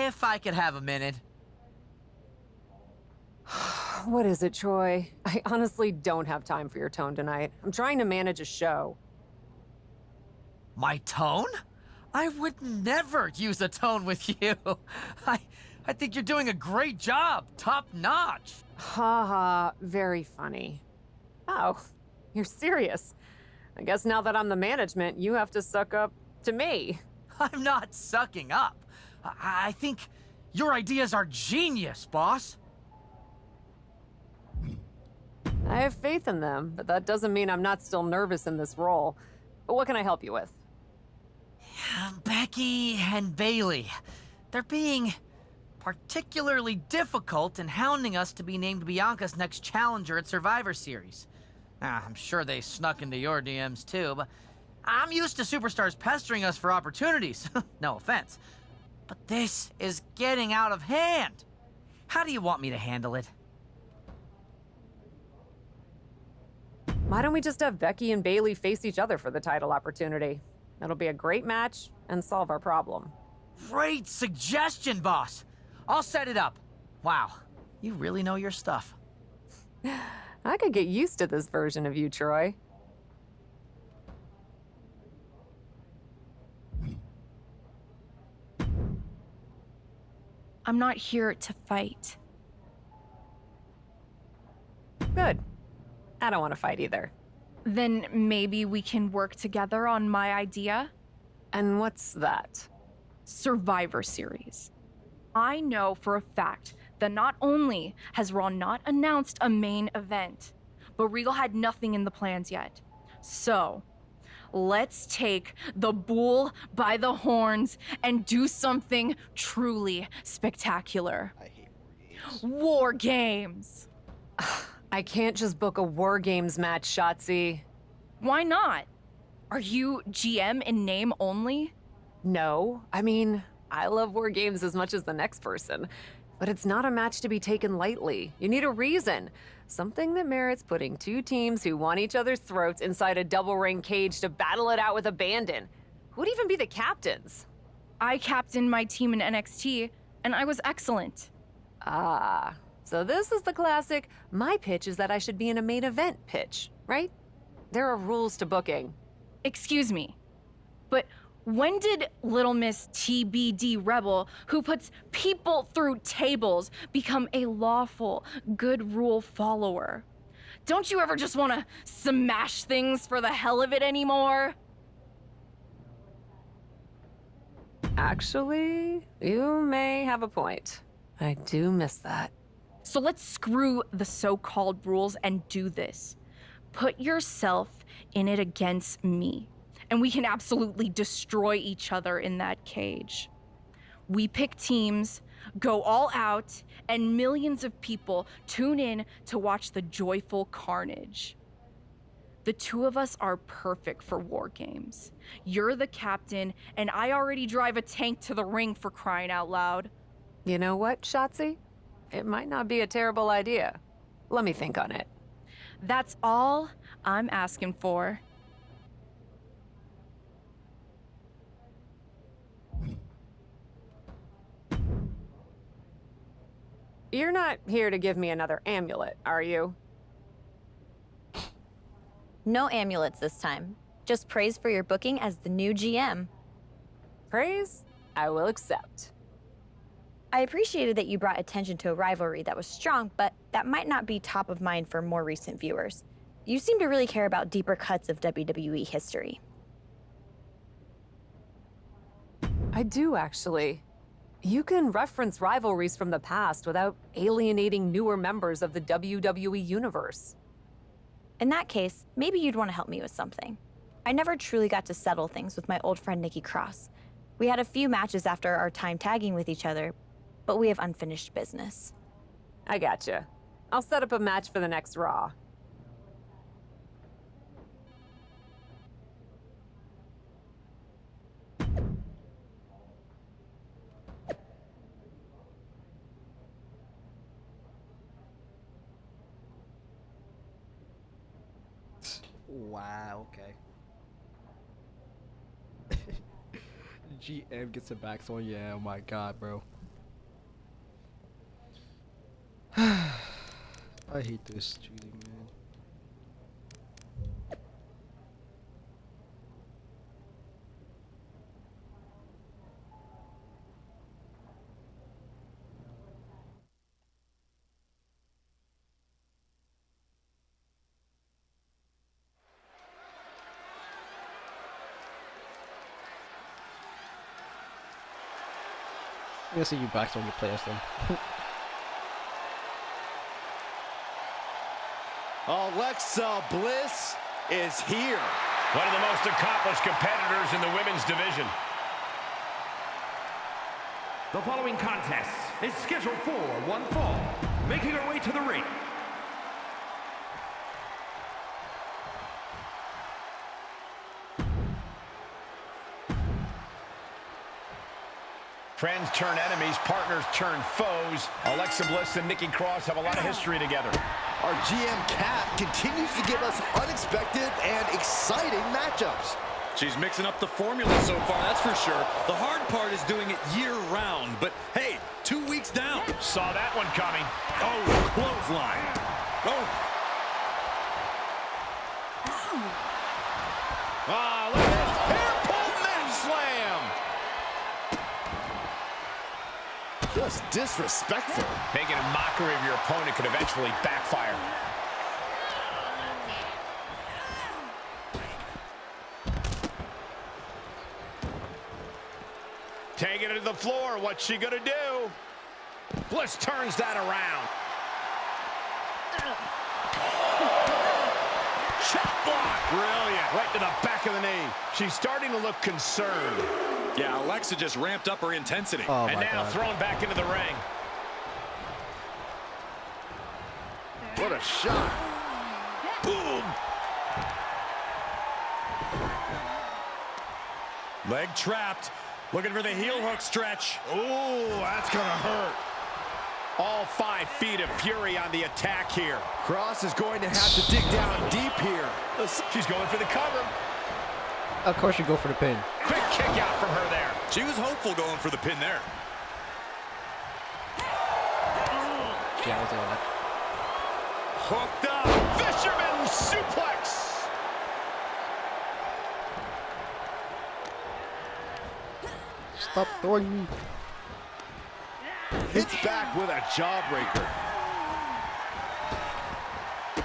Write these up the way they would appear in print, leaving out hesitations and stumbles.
If I could have a minute. What is it, Troy? I honestly don't have time for your tone tonight. I'm trying to manage a show. My tone? I would never use a tone with you. I think you're doing a great job. Top notch. Ha ha, very funny. Oh, you're serious. I guess now that I'm the management, you have to suck up to me. I'm not sucking up. I think your ideas are genius, boss. I have faith in them, but that doesn't mean I'm not still nervous in this role. But what can I help you with? Becky and Bailey. They're being particularly difficult in hounding us to be named Bianca's next challenger at Survivor Series. I'm sure they snuck into your DMs too, but I'm used to superstars pestering us for opportunities. No offense. But this is getting out of hand. How do you want me to handle it? Why don't we just have Becky and Bailey face each other for the title opportunity? It'll be a great match and solve our problem. Great suggestion, boss. I'll set it up. Wow, you really know your stuff. I could get used to this version of you, Troy. I'm not here to fight. Good. I don't want to fight either. Then maybe we can work together on my idea? And what's that? Survivor Series. I know for a fact that not only has Raw not announced a main event, but Regal had nothing in the plans yet. So, let's take the bull by the horns and do something truly spectacular. I hate War Games! I can't just book a War Games match, Shotzi. Why not? Are you GM in name only? No, I mean, I love War Games as much as the next person. But it's not a match to be taken lightly. You need a reason. Something that merits putting two teams who want each other's throats inside a double ring cage to battle it out with abandon. Who'd even be the captains? I captained my team in NXT, and I was excellent. Ah, so this is the classic, my pitch is that I should be in a main event pitch, right? There are rules to booking. Excuse me, but when did Little Miss TBD Rebel, who puts people through tables, become a lawful, good rule follower? Don't you ever just want to smash things for the hell of it anymore? Actually, you may have a point. I do miss that. So let's screw the so-called rules and do this. Put yourself in it against me, and we can absolutely destroy each other in that cage. We pick teams, go all out, and millions of people tune in to watch the joyful carnage. The two of us are perfect for War Games. You're the captain, and I already drive a tank to the ring, for crying out loud. You know what, Shotzi? It might not be a terrible idea. Let me think on it. That's all I'm asking for. You're not here to give me another amulet, are you? No amulets this time. Just praise for your booking as the new GM. Praise? I will accept. I appreciated that you brought attention to a rivalry that was strong, but that might not be top of mind for more recent viewers. You seem to really care about deeper cuts of WWE history. I do, actually. You can reference rivalries from the past without alienating newer members of the WWE universe. In that case, maybe you'd want to help me with something. I never truly got to settle things with my old friend Nikki Cross. We had a few matches after our time tagging with each other, but we have unfinished business. I gotcha. I'll set up a match for the next Raw. Wow, okay. GM gets it back, so yeah, oh my god, bro. I hate this cheating, man. I'm gonna see you back on your players then. Alexa Bliss is here. One of the most accomplished competitors in the women's division. The following contest is scheduled for one fall. Making her way to the ring. Friends turn enemies, partners turn foes. Alexa Bliss and Nikki Cross have a lot of history together. Our GM Kat continues to give us unexpected and exciting matchups. She's mixing up the formula so far, that's for sure. The hard part is doing it year-round, but hey, 2 weeks down. Saw that one coming. Oh, clothesline. Oh. Ah, look at this. Hair pull mat slam. Just disrespectful. Making a mockery of your opponent could eventually backfire. Taking it to the floor. What's she gonna do? Bliss turns that around. Chop block. Brilliant. Right to the back of the knee. She's starting to look concerned. Yeah, Alexa just ramped up her intensity. Oh And my now god. thrown back into the ring. What a shot. Boom. Leg trapped. Looking for the heel hook stretch. Ooh, that's gonna hurt. All 5 feet of fury on the attack here. Cross is going to have to dig down deep here. She's going for the cover. Of course you go for the pin. Quick kick out from her there. She was hopeful going for the pin there. Yeah, I was doing that. Hooked up. Fisherman suplex. Stop throwing me. Hits back with a jawbreaker.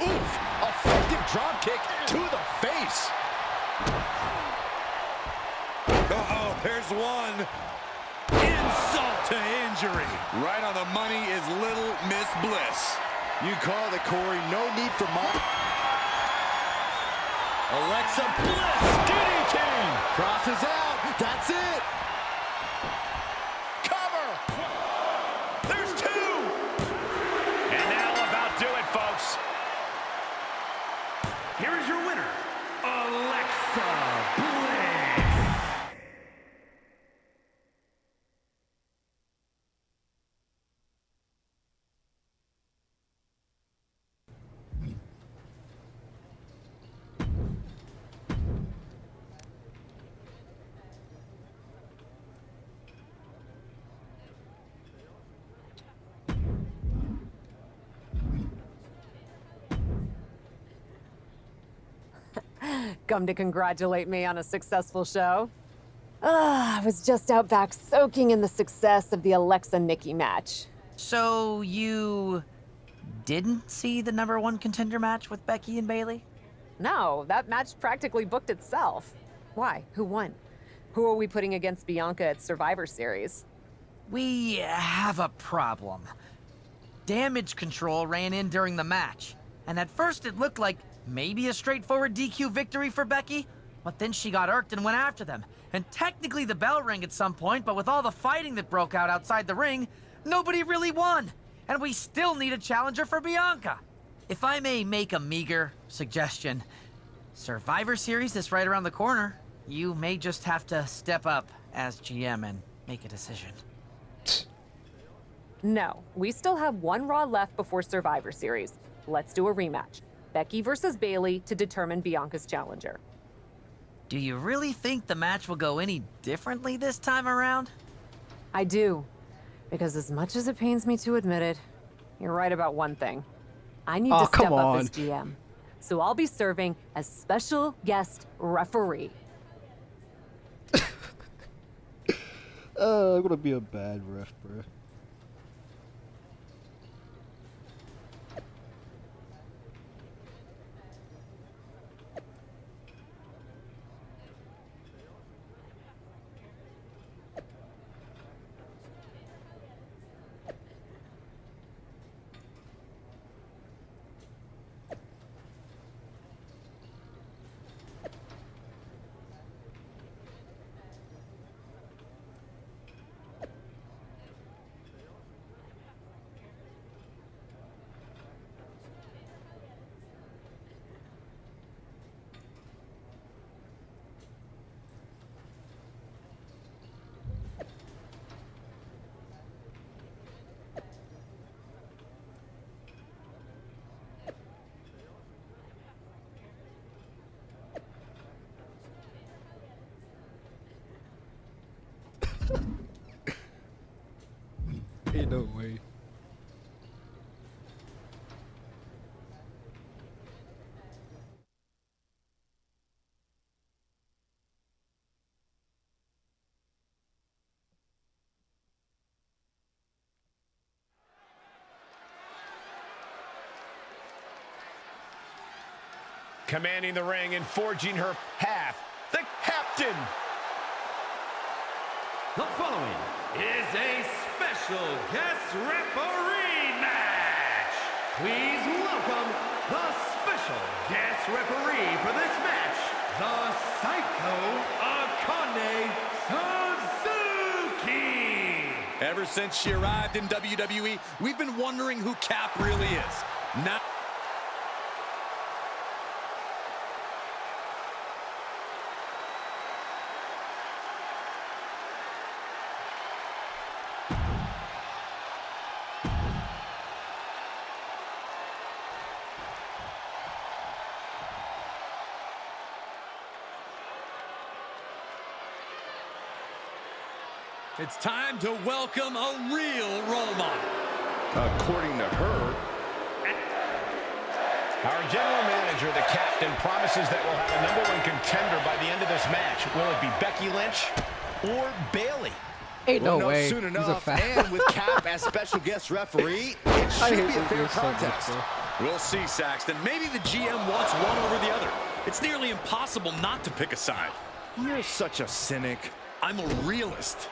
Oof! Effective drop kick to the face. Uh-oh, there's one. Insult to injury. Right on the money is Little Miss Bliss. You called it, Corey. No need for Alexa Bliss. DDT. crosses out. That's it. Cover. There's 2. And that'll about do it, folks. Here is your winner, Alexa Bliss. Come to congratulate me on a successful show? I was just out back soaking in the success of the Alexa-Nikki match. So you didn't see the #1 contender match with Becky and Bailey? No, that match practically booked itself. Why? Who won? Who are we putting against Bianca at Survivor Series? We have a problem. Damage Control ran in during the match, and at first it looked like maybe a straightforward DQ victory for Becky, but then she got irked and went after them. And technically the bell rang at some point, but with all the fighting that broke out outside the ring, nobody really won. And we still need a challenger for Bianca. If I may make a meager suggestion, Survivor Series is right around the corner. You may just have to step up as GM and make a decision. No, we still have one Raw left before Survivor Series. Let's do a rematch. Becky versus Bailey to determine Bianca's challenger. Do you really think the match will go any differently this time around? I do. Because as much as it pains me to admit it, you're right about one thing. I need Oh, to step come up on. as GM. So I'll be serving as special guest referee. I'm gonna be a bad ref, bro. Ain't no way. Commanding the ring and forging her path, the captain. The following is a special guest referee match. Please welcome the special guest referee for this match, the Psycho Akane Suzuki. Ever since she arrived in WWE, we've been wondering who Cap really is. Now it's time to welcome a real role model. According to her, our general manager, the captain, promises that we'll have a #1 contender by the end of this match. Will it be Becky Lynch or Bayley? Ain't no We'll know way. soon He's a enough, fan. and with Cap as special guest referee, it I should hate be a this fair dude so much, contest. bro. We'll see, Saxton. Maybe the GM wants one over the other. It's nearly impossible not to pick a side. You're such a cynic. I'm a realist.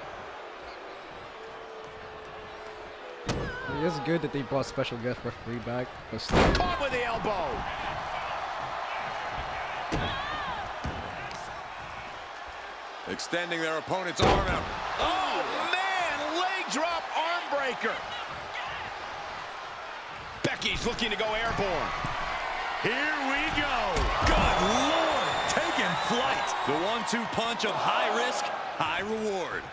It's good that they brought special guest referee back, but still. Caught with the elbow. Extending their opponent's arm out. Oh, man! Leg drop arm breaker. Becky's looking to go airborne. Here we go. Good Lord! Taking flight. The 1-2 punch of high risk, high reward.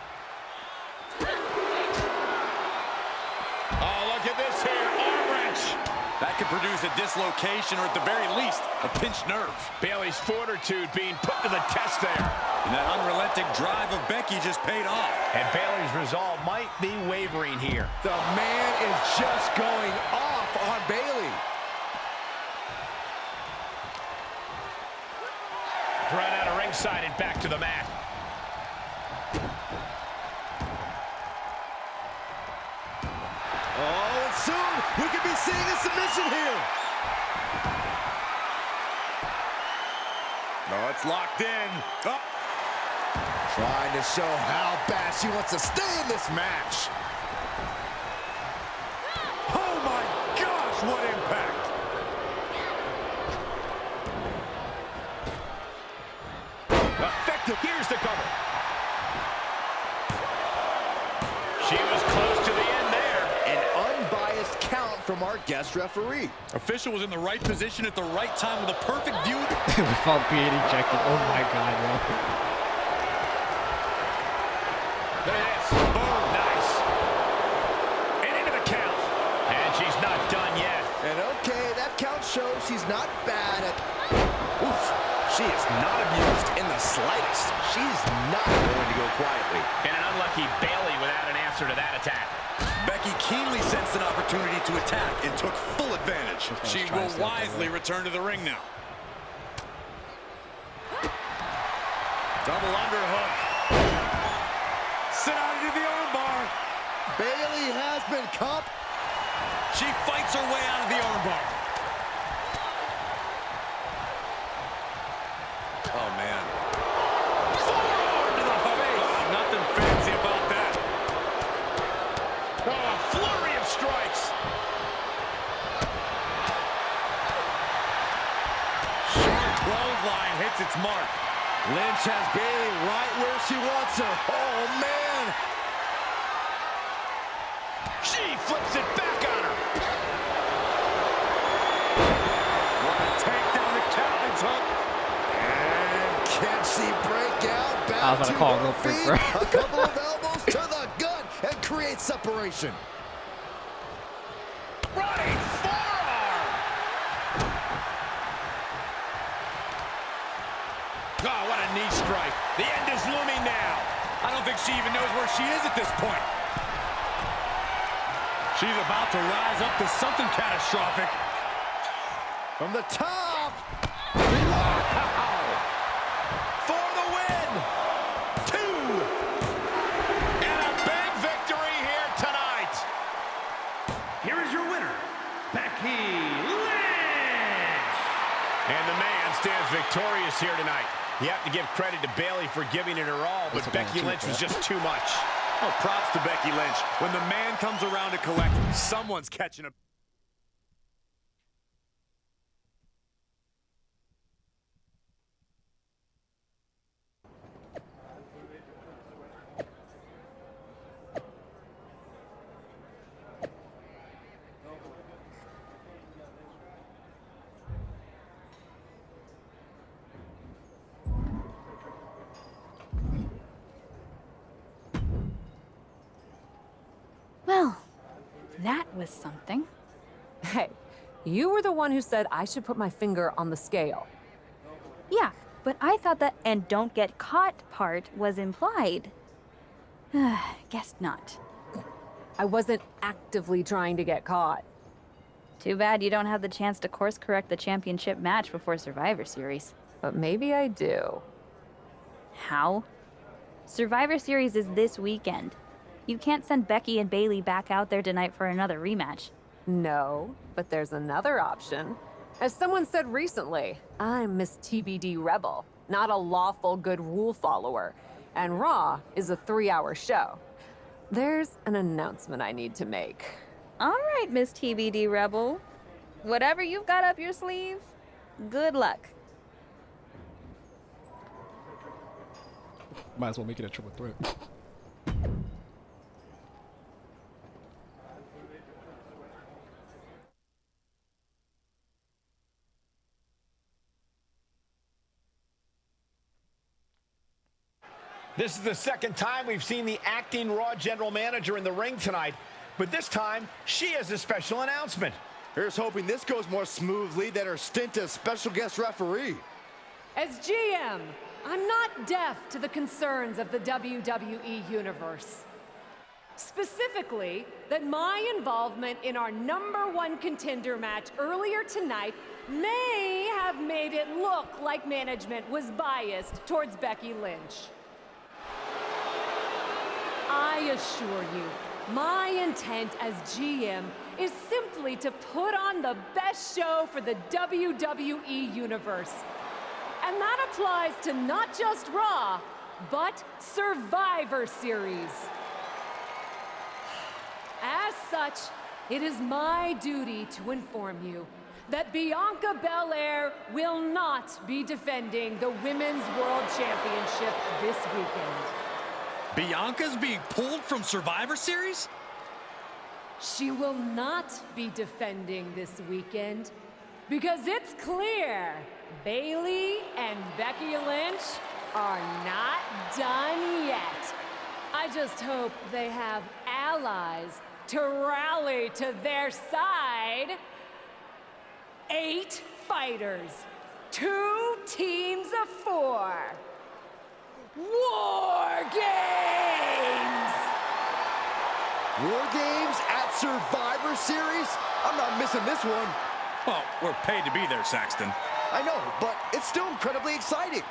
Oh, look at this here. Arm wrench. That could produce a dislocation or at the very least, a pinched nerve. Bayley's fortitude being put to the test there. And that unrelenting drive of Becky just paid off. And Bayley's resolve might be wavering here. The man is just going off on Bayley. Run out of ringside and back to the mat. Oh, and soon we could be seeing a submission here. No, it's locked in. Oh. Trying to show how bad she wants to stay in this match. Oh my gosh, what impact! Effective. Here's the cover. She was close to the end there. An unbiased count from our guest referee. Official was in the right position at the right time with a perfect view. Without being ejected. Oh my god, bro. Look at this. Boom. Nice. And into the count. And she's not done yet. And okay, that count shows she's not bad at... Oof. She is not amused in the slightest. She's not going to go quietly. And an unlucky Bayley without an answer to that attack. Becky keenly sensed an opportunity to attack and took full advantage. She will wisely return to the ring now. Double underhook. Sit out into the armbar. Bayley has been caught. She fights her way out of the armbar. Oh, man. Forearm to the face. Nothing fancy about that. Oh, a flurry of strikes. Sharp clothesline hits its mark. Lynch has Bayley right where she wants her. Oh, man. She flips it back on her. What a takedown to Captain's hook. And can she break out? Back I was about to call her real quick, feet. bro. A couple of elbows to the gut and create separation. Right forearm. Oh, what a knee strike. The end is looming now. I don't think she even knows where she is at this point. She's about to rise up to something catastrophic. From the top. Wow. For the win. 2. And a big victory here tonight. Here is your winner, Becky Lynch. And the man stands victorious here tonight. You have to give credit to Bayley for giving it her all, but Becky Lynch was just too much. Oh, props to Becky Lynch. When the man comes around to collect, someone's catching a... Well, that was something. Hey, you were the one who said I should put my finger on the scale. Yeah, but I thought that "and don't get caught" part was implied. Guess not. I wasn't actively trying to get caught. Too bad you don't have the chance to course correct the championship match before Survivor Series. But maybe I do. How? Survivor Series is this weekend. You can't send Becky and Bayley back out there tonight for another rematch. No, but there's another option. As someone said recently, I'm Miss TBD Rebel, not a lawful good rule follower. And Raw is a 3-hour show. There's an announcement I need to make. All right, Miss TBD Rebel. Whatever you've got up your sleeve, good luck. Might as well make it a triple threat. This is the second time we've seen the acting Raw general manager in the ring tonight, but this time she has a special announcement. Here's hoping this goes more smoothly than her stint as special guest referee. As GM, I'm not deaf to the concerns of the WWE Universe. Specifically, that my involvement in our #1 contender match earlier tonight may have made it look like management was biased towards Becky Lynch. I assure you, my intent as GM is simply to put on the best show for the WWE Universe. And that applies to not just Raw, but Survivor Series. As such, it is my duty to inform you that Bianca Belair will not be defending the Women's World Championship this weekend. Bianca's being pulled from Survivor Series? She will not be defending this weekend because it's clear Bayley and Becky Lynch are not done yet. I just hope they have allies to rally to their side. 8 fighters, 2 teams of 4. War Games! War Games at Survivor Series? I'm not missing this one. Well, we're paid to be there, Saxton. I know, but it's still incredibly exciting.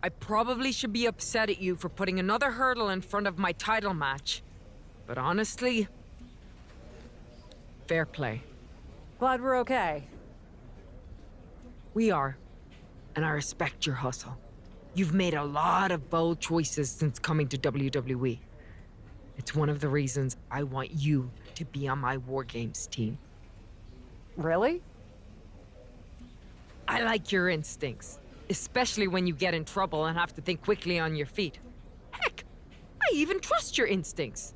I probably should be upset at you for putting another hurdle in front of my title match. But honestly, fair play. Glad we're okay. We are, and I respect your hustle. You've made a lot of bold choices since coming to WWE. It's one of the reasons I want you to be on my War Games team. Really? I like your instincts, especially when you get in trouble and have to think quickly on your feet. Heck, I even trust your instincts.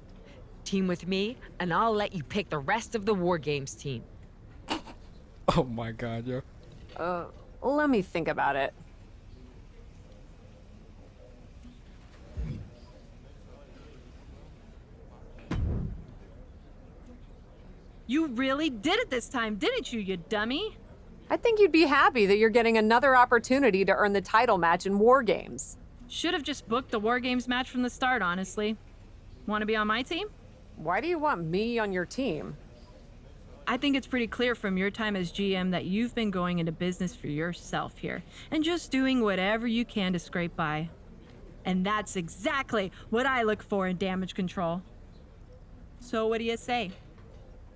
Team with me, and I'll let you pick the rest of the War Games team. Oh my god, yo. Let me think about it. You really did it this time, didn't you, you dummy? I think you'd be happy that you're getting another opportunity to earn the title match in War Games. Should have just booked the War Games match from the start, honestly. Want to be on my team? Why do you want me on your team? I think it's pretty clear from your time as GM that you've been going into business for yourself here and just doing whatever you can to scrape by. And that's exactly what I look for in Damage Control. So what do you say?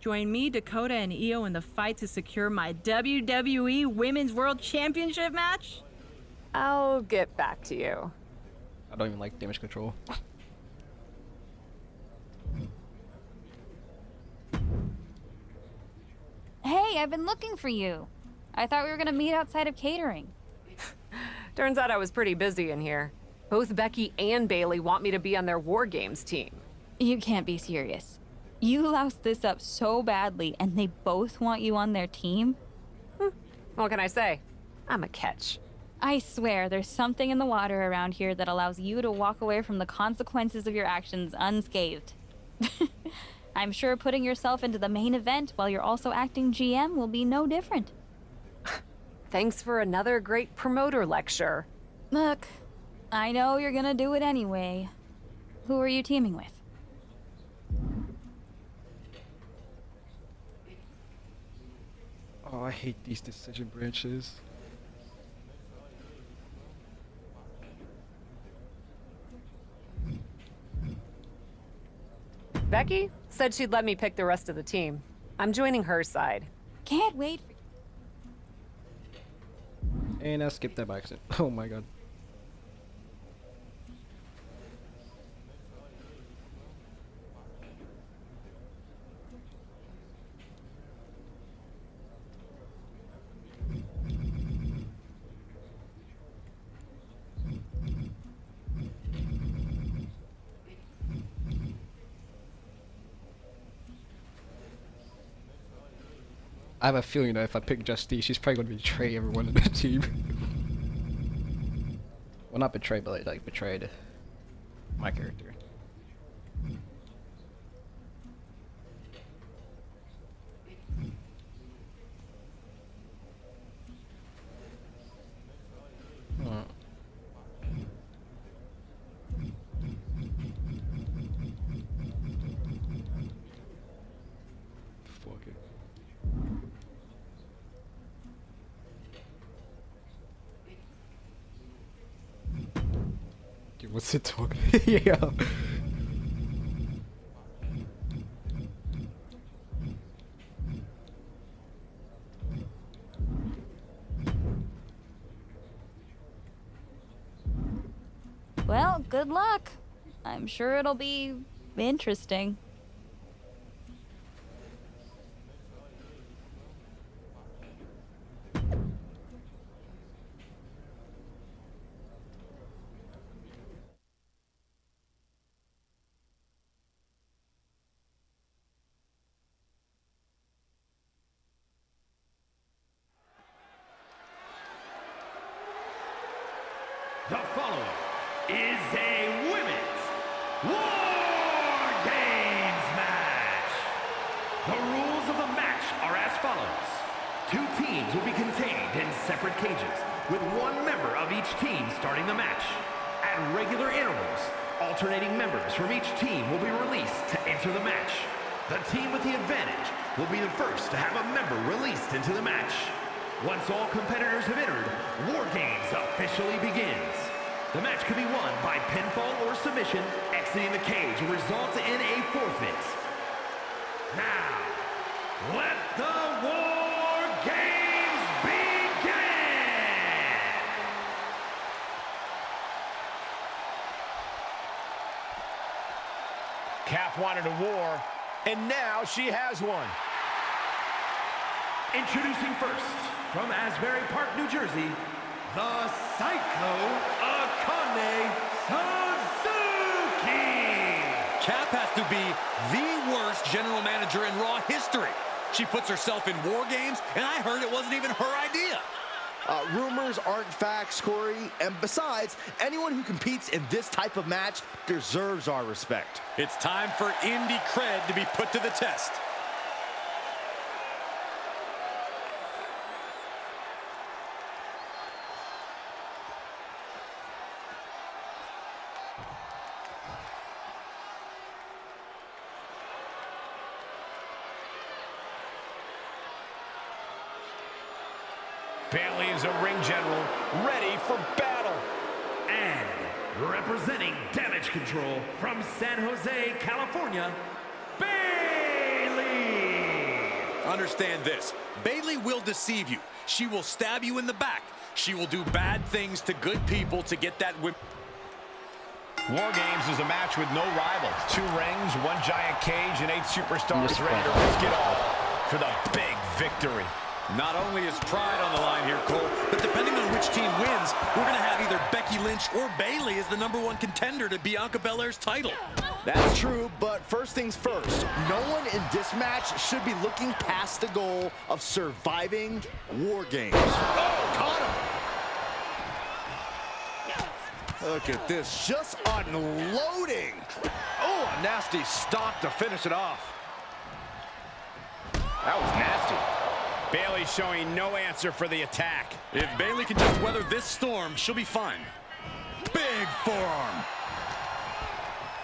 Join me, Dakota, and Io in the fight to secure my WWE Women's World Championship match? I'll get back to you. I don't even like Damage Control. Hey, I've been looking for you. I thought we were gonna meet outside of catering. Turns out I was pretty busy in here. Both Becky and Bailey want me to be on their War Games team. You can't be serious. You loused this up so badly, and they both want you on their team? What can I say? I'm a catch. I swear, there's something in the water around here that allows you to walk away from the consequences of your actions unscathed. I'm sure putting yourself into the main event while you're also acting GM will be no different. Thanks for another great promoter lecture. Look, I know you're gonna do it anyway. Who are you teaming with? Oh, I hate these decision branches. Becky said she'd let me pick the rest of the team. I'm joining her side. Can't wait for... And I skipped that by accident. Oh my god. I have a feeling that if I pick Justine, she's probably going to betray everyone in the team. Well, not betray, but like betrayed my character. Fuck it. Dude, what's it talking? Yeah. Well, good luck. I'm sure it'll be interesting. The following is a women's War Games match. The rules of the match are as follows. 2 teams will be contained in separate cages, with 1 member of each team starting the match. At regular intervals, alternating members from each team will be released to enter the match. The team with the advantage will be the first to have a member released into the match. Once all competitors have entered, War Games officially begins. The match can be won by pinfall or submission. Exiting the cage will result in a forfeit. Now, let the War Games begin! Cap wanted a war, and now she has one. Introducing first, from Asbury Park, New Jersey, the Psycho Akane Suzuki! Cap has to be the worst general manager in Raw history. She puts herself in War Games, and I heard it wasn't even her idea. Rumors aren't facts, Corey. And besides, anyone who competes in this type of match deserves our respect. It's time for indie cred to be put to the test. Bayley is a ring general, ready for battle. And representing Damage Control from San Jose, California, Bayley! Understand this. Bayley will deceive you. She will stab you in the back. She will do bad things to good people to get that win. War Games is a match with no rival. 2 rings, 1 giant cage, and 8 superstars ready to risk it all for the big victory. Not only is pride on the line here, Cole, but depending on which team wins, we're going to have either Becky Lynch or Bayley as the #1 contender to Bianca Belair's title. That's true, but first things first, no one in this match should be looking past the goal of surviving War Games. Oh, caught him! Look at this, just unloading. Oh, a nasty stop to finish it off. That was nasty. Bayley showing no answer for the attack. If Bayley can just weather this storm, she'll be fine. Big forearm.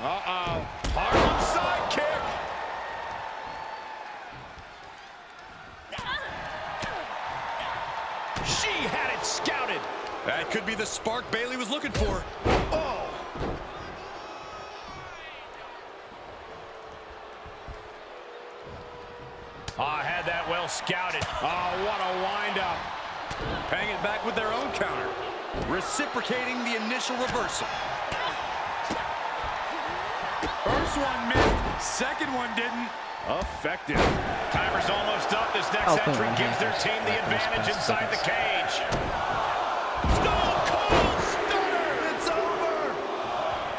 Uh-oh. Harlem sidekick. She had it scouted. That could be the spark Bayley was looking for. Oh. Had that well scouted. Oh, what a wind-up. Paying it back with their own counter. Reciprocating the initial reversal. First one missed, second one didn't. Effective. Timer's almost up. This next entry gives their team the advantage inside the cage. Stone Cold Stunner! It's over!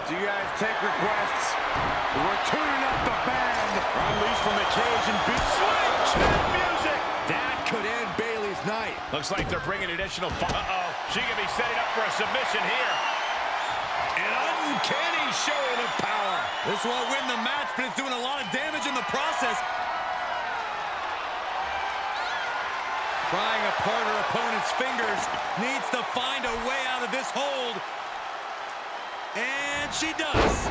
Do you guys take requests? We're tuning up the band. Unleashed from the cage and beat switch. Music! That could end Bayley's night. Looks like they're bringing additional Uh-oh. She could be setting up for a submission here. An uncanny showing of power. This won't win the match, but it's doing a lot of damage in the process. Prying apart her opponent's fingers. Needs to find a way out of this hold. And she does.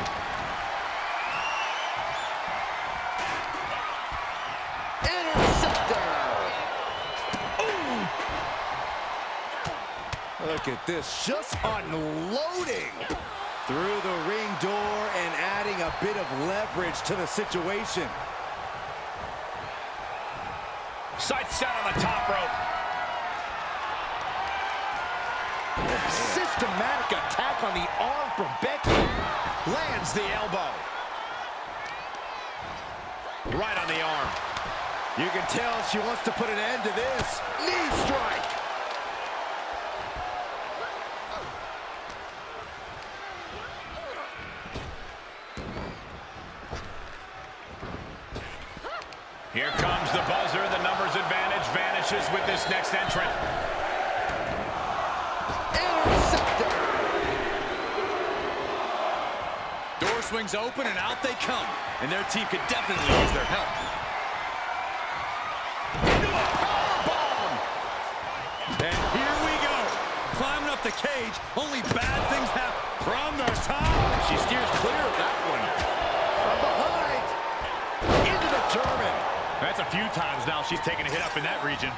Look at this, just unloading through the ring door and adding a bit of leverage to the situation. Sights set on the top rope. systematic attack on the arm from Becky. Lands the elbow. Right on the arm. You can tell she wants to put an end to this. Knee strike. Here comes the buzzer. The numbers advantage vanishes with this next entrant. Interceptor. Door swings open and out they come. And their team could definitely use their help. Into a powerbomb. And here we go. Climbing up the cage. Only bad things happen. From the top. She steers clear of that one. From behind. Into the German. That's a few times now she's taken a hit up in that region.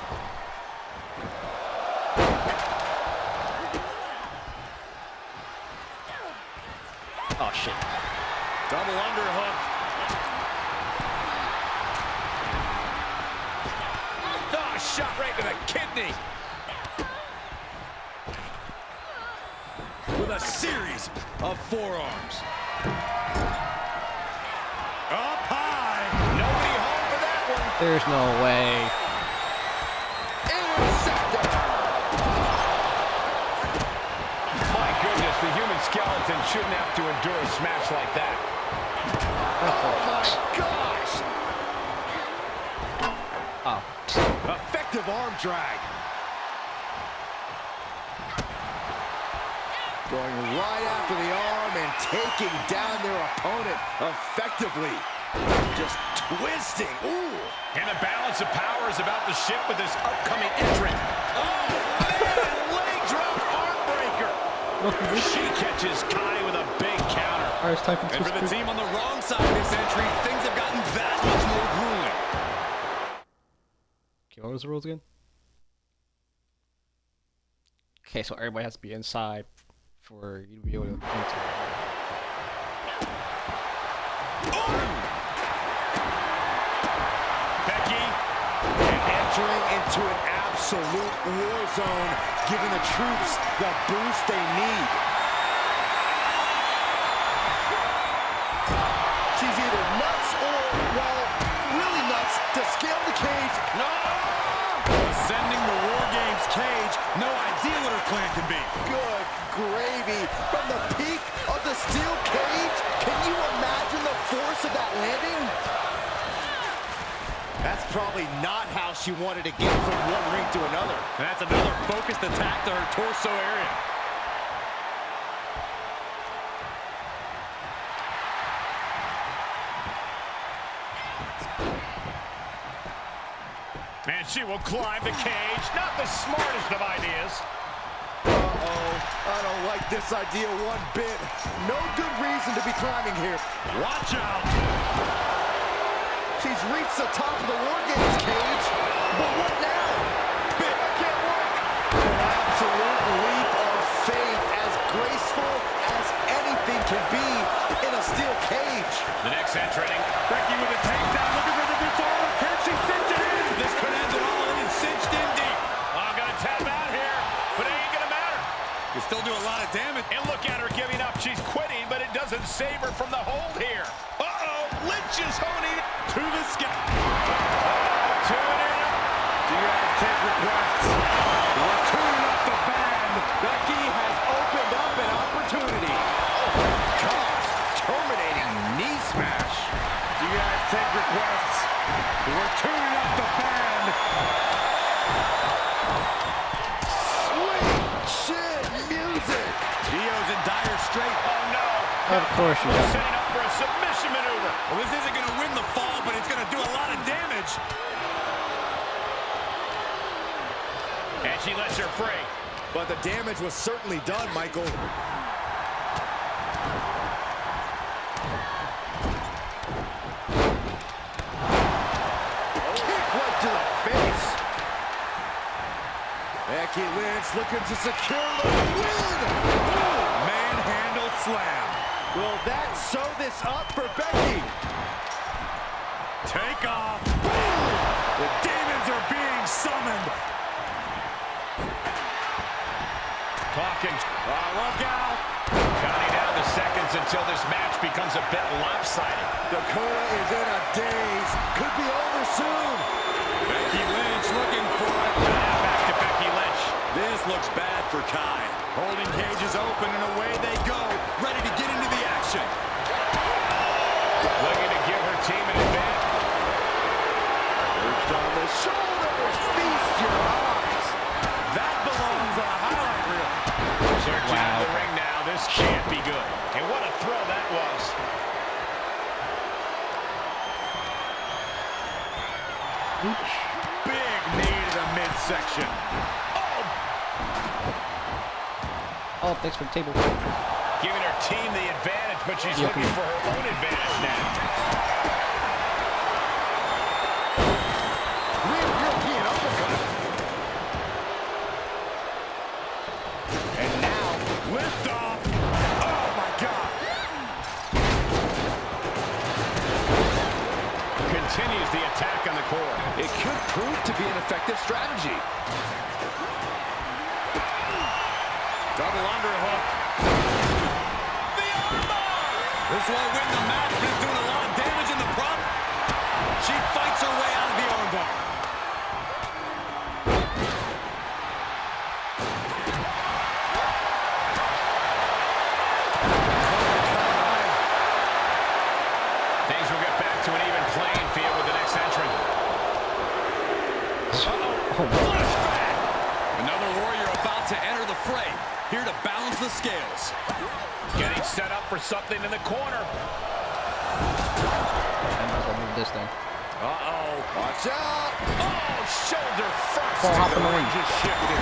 Oh, shit. Double underhook. Oh, shot right to the kidney. With a series of forearms. Up high. Nobody home for that one. There's no way. Interceptor. My goodness, the human skeleton shouldn't have to endure a smash like that. Oh my gosh. Oh. Effective arm drag. Going right after the arm and taking down their opponent effectively. Just twisting. Ooh. And the balance of power is about to shift with this upcoming entrant. Oh, man, leg drop arm breaker. She catches Kai with a big counter. Alright, it's time for And for the team on the wrong side of this entry, things have gotten that much more grueling. Okay, what was the rules again? Okay, so everybody has to be inside for you to be able to enter. Becky. And entering into an absolute war zone, giving the troops the boost they need. She's either nuts or, well, really nuts to scale the cage. No! Ascending the War Games cage. No idea what her plan can be. Good gravy. From the peak of the steel cage, can you imagine the force of that landing? That's probably not how she wanted to get from one ring to another. And that's another focused attack to her torso area. And she will climb the cage. Not the smartest of ideas. Uh-oh. I don't like this idea one bit. No good reason to be climbing here. Watch out! She's reached the top of the War Games cage. But what now? Bit can't work. An absolute leap of faith, as graceful as anything can be in a steel cage. The next entrant. Becky with a takedown, looking for the disorder. Can she cinch it in? This could end it all, and it's cinched in deep. I'm gonna tap out here, but it ain't gonna matter. You still do a lot of damage. And look at her giving up. She's quitting, but it doesn't save her from the hold here. Uh-oh, Lynch is honing To the sky. tune in. Do you guys take requests? We're tuning up the band. Becky has opened up an opportunity. Oh my gosh, terminating knee smash. Do you guys take requests? We're tuning up the band. Sweet shit music. Dio's in dire strait. Oh no. Of course you got Setting up for a submission maneuver. Well, this isn't going to win the fall, but it's going to do a lot of damage. And she lets her free. But the damage was certainly done, Michael. Kick right to the face. Becky Lynch looking to secure the win. Manhandle slam. Will that sew this up for Becky? Take off. The demons are being summoned. Talking. Look out. Counting down the seconds until this match becomes a bit lopsided. Dakota is in a daze. Could be over soon. Becky Lynch looking for it. Back to Becky Lynch. This looks bad for Kai. Holding cages open and away they go. Ready to get into the action. Looking to give her team an advantage. Perched on the shoulders. Feast your eyes. That belongs on a highlight reel. Searching out the ring now. This can't be good. And what a throw that was. Big knee to the midsection. Oh, thanks for the table. Giving her team the advantage, but she's looking for her own advantage now. Real European uppercut. And now, lift off. Oh, my God. Continues the attack on the core. It could prove to be an effective strategy. Double underhook. The armbar! This won't win the match, but it's doing a lot of damage in the prop. She fights her way out of the armbar. Things will get back to an even playing field with the next entrant. Flashback! Another warrior about to enter the fray. Here to balance the scales. Getting set up for something in the corner. I'm not gonna move this then. Uh-oh. Watch out. Oh, shoulder first. Ball hop in the ring. Just shifted.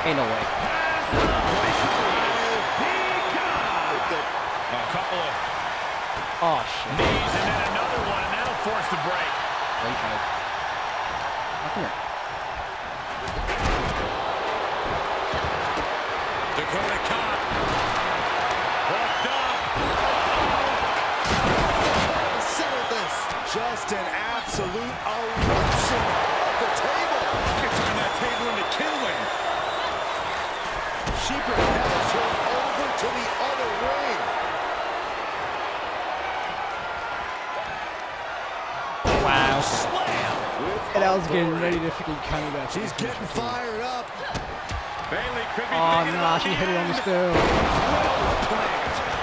Ain't no way. A couple of Oh shit. knees and then another one, and that'll force the break. Great fight. Oh, come here. Dakota Kai. Hooked up. Settle this. Just an absolute eruption of the table. You can turn that table into kindling. She propels her over to the other ring. Wow. Slam. And I was getting ready to freaking counter that. She's getting fired up. Bayley could be Oh picking it nah, up she the hit it on the end. steel.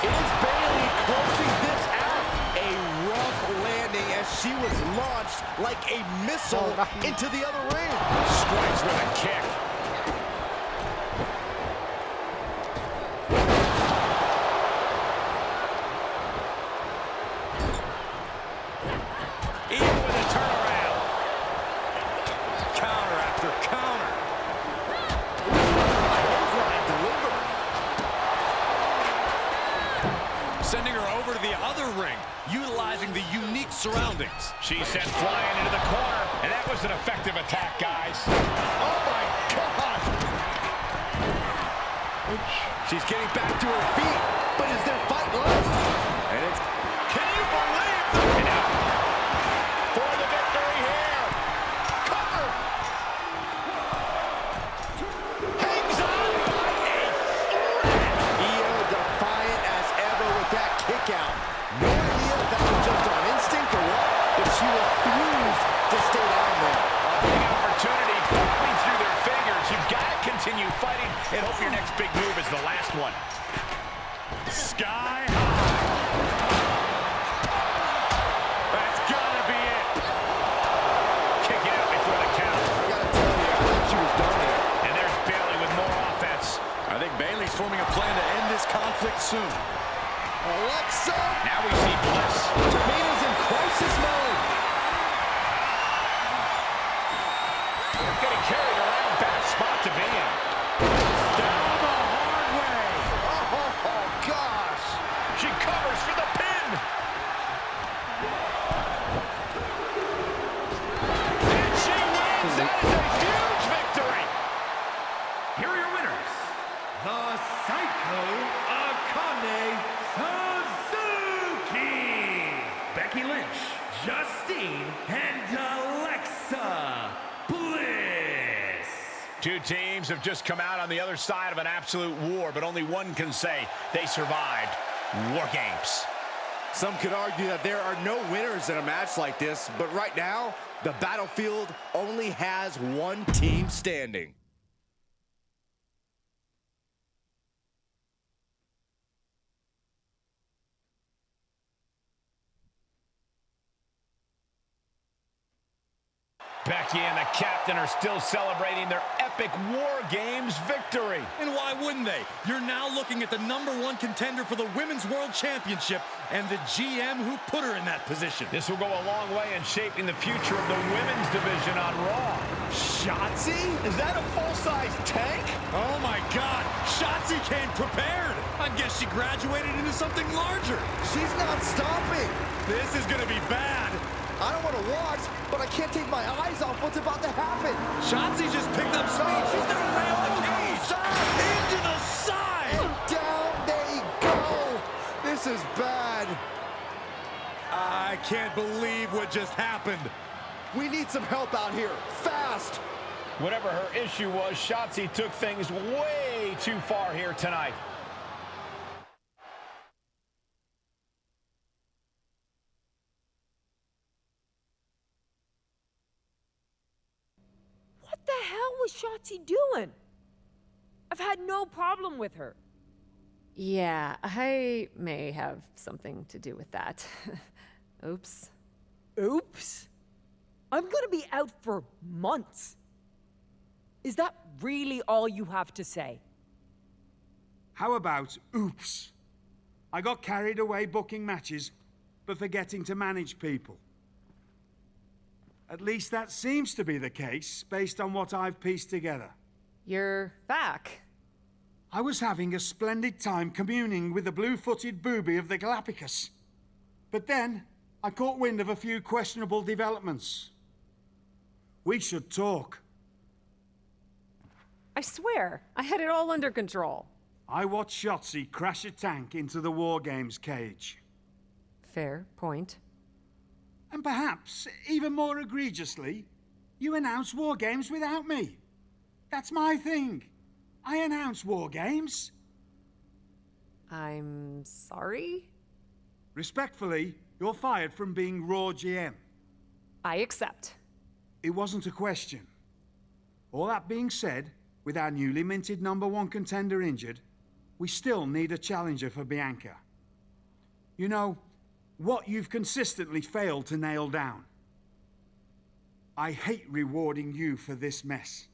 Is Bayley closing this out? A rough landing as she was launched like a missile into the other ring. Strikes with a kick. Even with a turnaround. Counter after counter. Clothesline delivered. Sending her over to the other ring, utilizing the unique surroundings. She's sent flying into the corner, and that was an effective attack, guys. Oh my God! She's getting back to her feet, But is there fight left? and it's Can you believe the pin for the victory here? Cover. Hangs on by a thread. Io defiant as ever with that kick out. No idea if that was just on instinct or what, but she refused to stay down there. Big opportunity falling through their fingers. You've got to continue fighting and hope your next big move is the last one. sky high. That's gotta be it. Kicking out before the count. I gotta tell you, I thought she was done here. And there's Bayley with more offense. I think Bayley's forming a plan to end this conflict soon. Alexa! Now we see Bliss. Tamina's in crisis mode. Getting carried around. Bad spot to be in. Down the hard way. Oh, gosh. She covers for the pin. And she wins. That is a huge victory. Here are your winners, the Psycho Akane Suzuki, Becky Lynch, Justine, and Alexa Bliss. Two teams have just come out on the other side of an absolute war, but only one can say they survived War Games. Some could argue that there are no winners in a match like this, but right now, the battlefield only has one team standing. Becky and the captain are still celebrating their epic War Games victory. And why wouldn't they? You're now looking at the #1 contender for the Women's World Championship and the GM who put her in that position. This will go a long way in shaping the future of the women's division on Raw. Shotzi? Is that a full-size tank? Oh my God, Shotzi came prepared. I guess she graduated into something larger. She's not stopping. This is gonna be bad. I don't want to watch, but I can't take my eyes off what's about to happen. Shotzi just picked up speed. She's gonna ram the cage. Into the side. And down they go. This is bad. I can't believe what just happened. We need some help out here, fast. Whatever her issue was, Shotzi took things way too far here tonight. What the hell was Shotzi doing? I've had no problem with her. Yeah, I may have something to do with that. Oops. Oops? I'm gonna be out for months. Is that really all you have to say? How about oops? I got carried away booking matches, but forgetting to manage people. At least that seems to be the case, based on what I've pieced together. You're back. I was having a splendid time communing with the blue-footed booby of the Galapagos. But then, I caught wind of a few questionable developments. We should talk. I swear, I had it all under control. I watched Shotzi crash a tank into the War Games cage. Fair point. And perhaps, even more egregiously, you announced War Games without me. That's my thing. I announce War Games. I'm sorry? Respectfully, you're fired from being Raw GM. I accept. It wasn't a question. All that being said, with our newly minted #1 contender injured, we still need a challenger for Bianca. You know, what you've consistently failed to nail down. I hate rewarding you for this mess.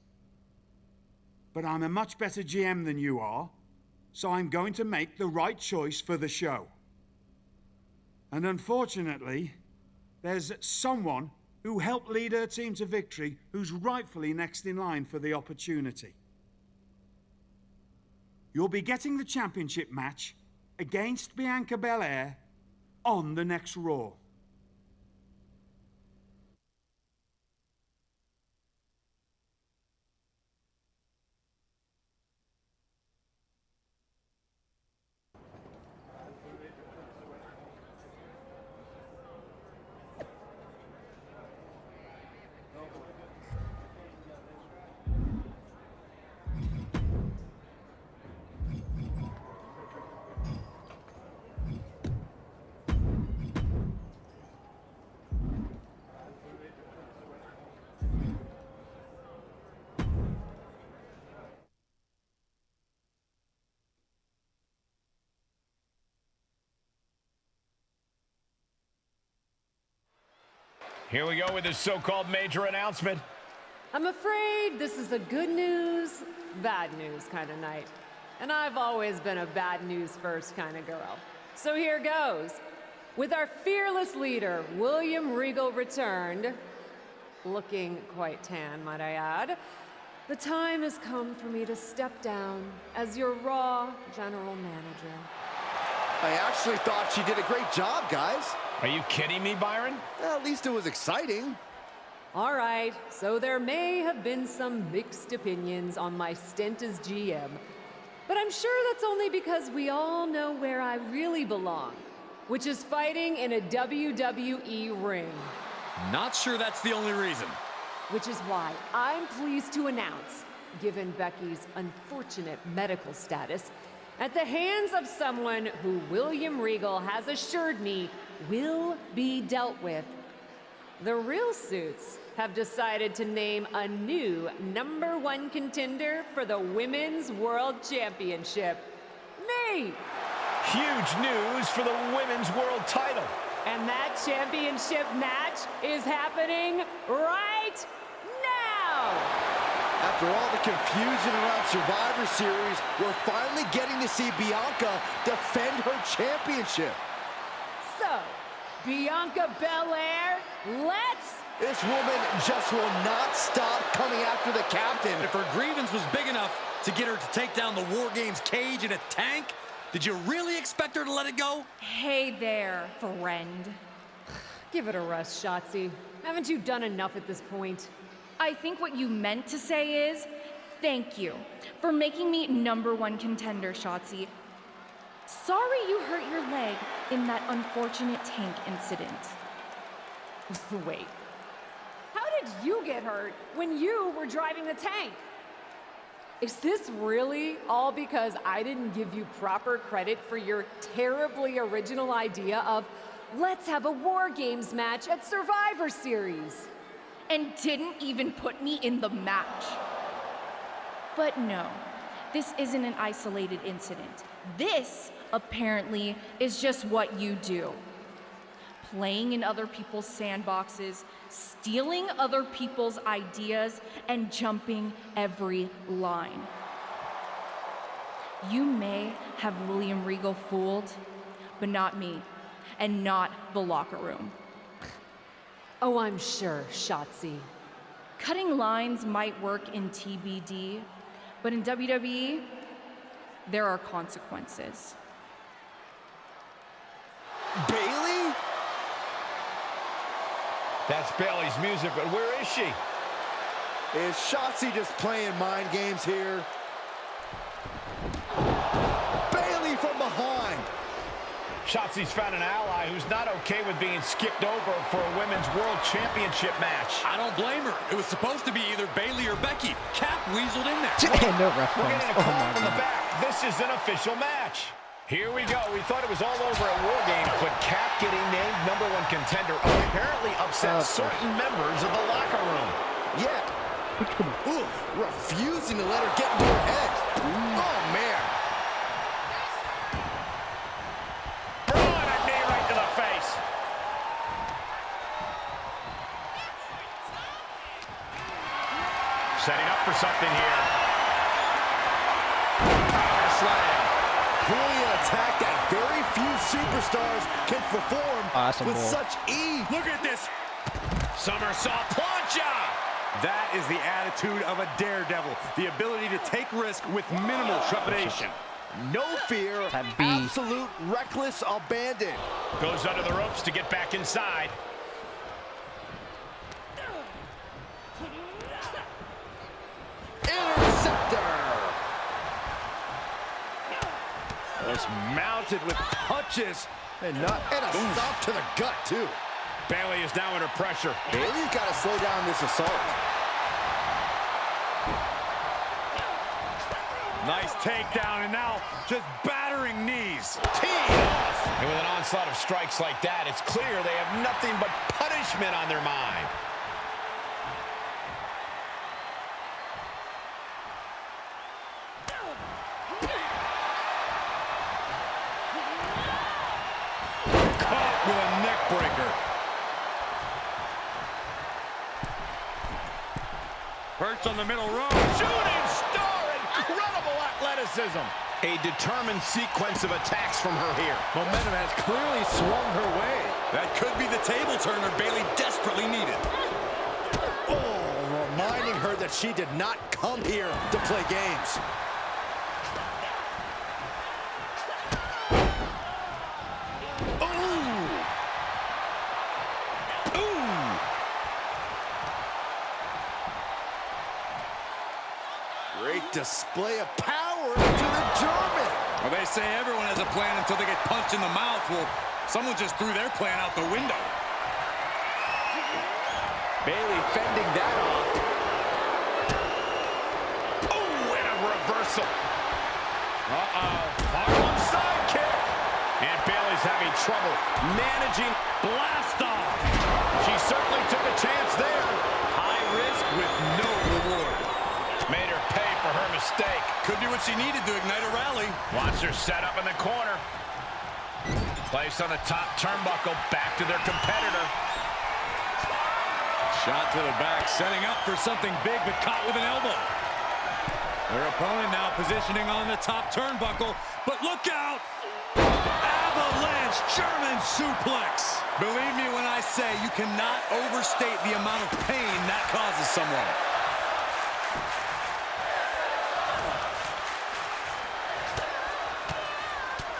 But I'm a much better GM than you are, so I'm going to make the right choice for the show. And unfortunately, there's someone who helped lead her team to victory who's rightfully next in line for the opportunity. You'll be getting the championship match against Bianca Belair on the next Raw. Here we go with this so-called major announcement. I'm afraid this is a good news, bad news kind of night. And I've always been a bad news first kind of girl. So here goes. With our fearless leader, William Regal returned, looking quite tan, might I add, the time has come for me to step down as your Raw General Manager. I actually thought she did a great job, guys. Are you kidding me, Byron? At least it was exciting. All right, so there may have been some mixed opinions on my stint as GM, but I'm sure that's only because we all know where I really belong, which is fighting in a WWE ring. Not sure that's the only reason. Which is why I'm pleased to announce given Becky's unfortunate medical status, at the hands of someone who William Regal has assured me will be dealt with. The Real Suits have decided to name a new #1 contender for the Women's World Championship. Nate! Huge news for the Women's World title. And that championship match is happening right now! After all the confusion around Survivor Series, we're finally getting to see Bianca defend her championship. So, Bianca Belair, let's... This woman just will not stop coming after the captain. If her grievance was big enough to get her to take down the War Games cage in a tank, did you really expect her to let it go? Hey there, friend. Give it a rest, Shotzi. Haven't you done enough at this point? I think what you meant to say is, thank you for making me #1 contender, Shotzi. Sorry you hurt your leg in that unfortunate tank incident. Wait. How did you get hurt when you were driving the tank? Is this really all because I didn't give you proper credit for your terribly original idea of, let's have a War Games match at Survivor Series? And didn't even put me in the match. But no, this isn't an isolated incident. This, apparently, is just what you do. Playing in other people's sandboxes, stealing other people's ideas, and jumping every line. You may have William Regal fooled, but not me, and not the locker room. Oh, I'm sure, Shotzi. Cutting lines might work in TBD, but in WWE, there are consequences. Bayley? That's Bayley's music, but where is she? Is Shotzi just playing mind games here? Bayley from behind. Shotzi's found an ally who's not okay with being skipped over for a Women's World Championship match. I don't blame her. It was supposed to be either Bayley or Becky. Cap weaseled in there. And no ref We're comes. getting a Oh call my from the god. back. This is an official match. Here we go. We thought it was all over at War Games, but Cap getting named #1 contender apparently upset certain members of the locker room. Yeah. Ooh, refusing to let her get into her head. Oh, man. Throwing a knee right to the face. Setting up for something here. Power slam. Clearly an attack that very few superstars can perform with such ease. Look at this. Somersault plancha. That is the attitude of a daredevil. The ability to take risk with minimal trepidation. No fear, absolute reckless abandon. Goes under the ropes to get back inside. Interceptor. Just mounted with punches. And a stop to the gut, too. Bayley is now under pressure. Bayley's got to slow down this assault. Nice takedown, and now just battering knees. Teed off. And with an onslaught of strikes like that, it's clear they have nothing but punishment on their mind. Caught with a neck breaker. Perched on the middle rope. Shooting star, incredible athleticism. A determined sequence of attacks from her here. Momentum has clearly swung her way. That could be the table turner Bayley desperately needed. Oh, reminding her that she did not come here to play games. Great display of power to the German. Well, they say everyone has a plan until they get punched in the mouth. Well, someone just threw their plan out the window. Bayley fending that off. reversal. Harlem sidekick. And Bayley's having trouble managing. Blast off. She certainly took a chance there. High risk with no reward. Made her pay for her mistake. Could be what she needed to ignite a rally. Watch her set up in the corner. Placed on the top turnbuckle, back to their competitor. Shot to the back, setting up for something big, but caught with an elbow. Their opponent now positioning on the top turnbuckle, but look out! Avalanche German suplex. Believe me when I say you cannot overstate the amount of pain that causes someone.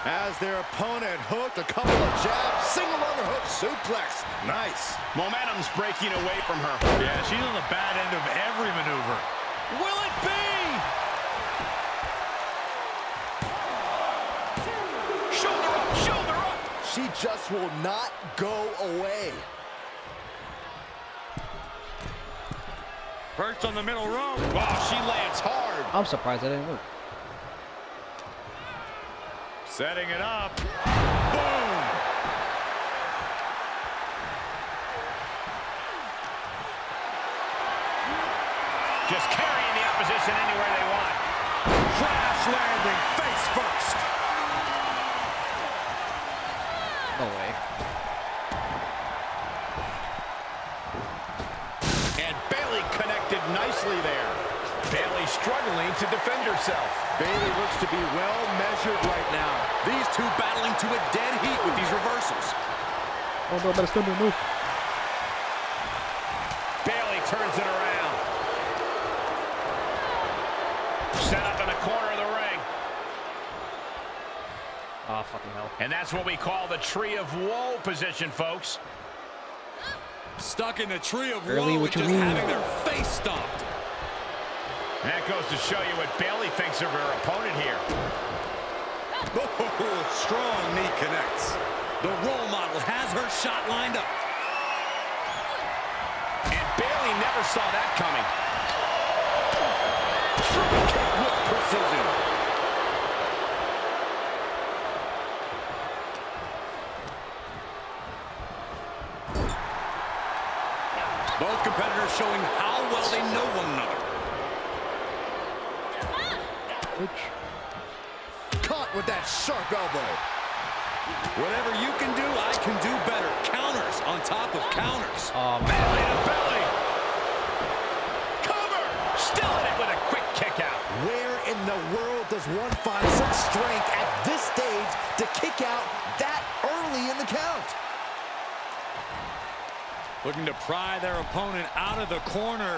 As their opponent hooked a couple of jabs, single underhook suplex. Nice. Momentum's breaking away from her. Yeah, she's on the bad end of every maneuver. Will it be? Shoulder up, shoulder up. She just will not go away. Perched on the middle rope. Wow, she lands hard. I'm surprised that didn't work. Setting it up. Boom! Just carrying the opposition anywhere they want. Crash landing face first. No way. And Bayley connected nicely there. Bayley struggling to defend herself. Bayley looks to be well measured right now. These two battling to a dead heat with these reversals. Oh no, better still do move. Bayley turns it around. Set up in the corner of the ring. Oh, fucking hell. And that's what we call the Tree of Woe position, folks. Stuck in the Tree of Early, Woe what with you just mean? having their face stomped. That goes to show you what Bayley thinks of her opponent here. Oh, strong knee connects. The role model has her shot lined up. And Bayley never saw that coming. Drop kick with precision. Both competitors showing how well they know one another. Caught with that sharp elbow. Whatever you can do, I can do better. Counters on top of counters. Oh, man. Belly to belly. Cover. Still in it with a quick kick out. Where in the world does one find such strength at this stage to kick out that early in the count? Looking to pry their opponent out of the corner.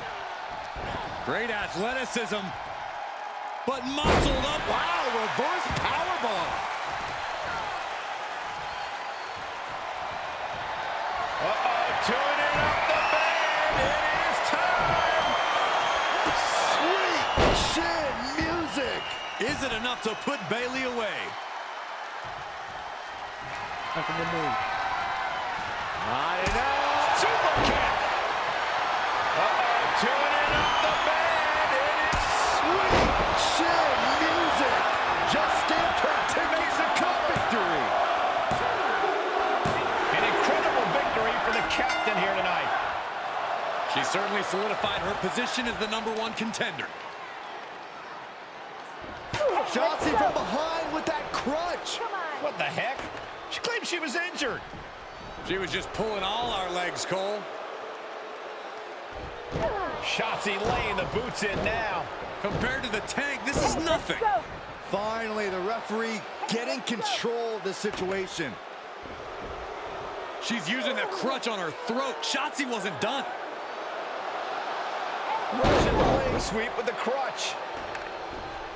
Great athleticism. But muscled up. Wow, reverse powerbomb. Tuning up the band. It is time. Sweet chin music. Is it enough to put Bayley away? After the move. Not enough. Super kick. Tuning up the band. It is Sweet chin music. Just stamped her ticket to cup victory. an incredible victory for the captain here tonight. She certainly solidified her position as the #1 contender. Shotzi from behind with that crutch. What the heck? She claimed she was injured. She was just pulling all our legs, Cole. Shotzi laying the boots in now. Compared to the Tank, this is nothing. Finally, the referee getting control of the situation. She's using the crutch on her throat. Shotzi wasn't done. Russian leg sweep with the crutch.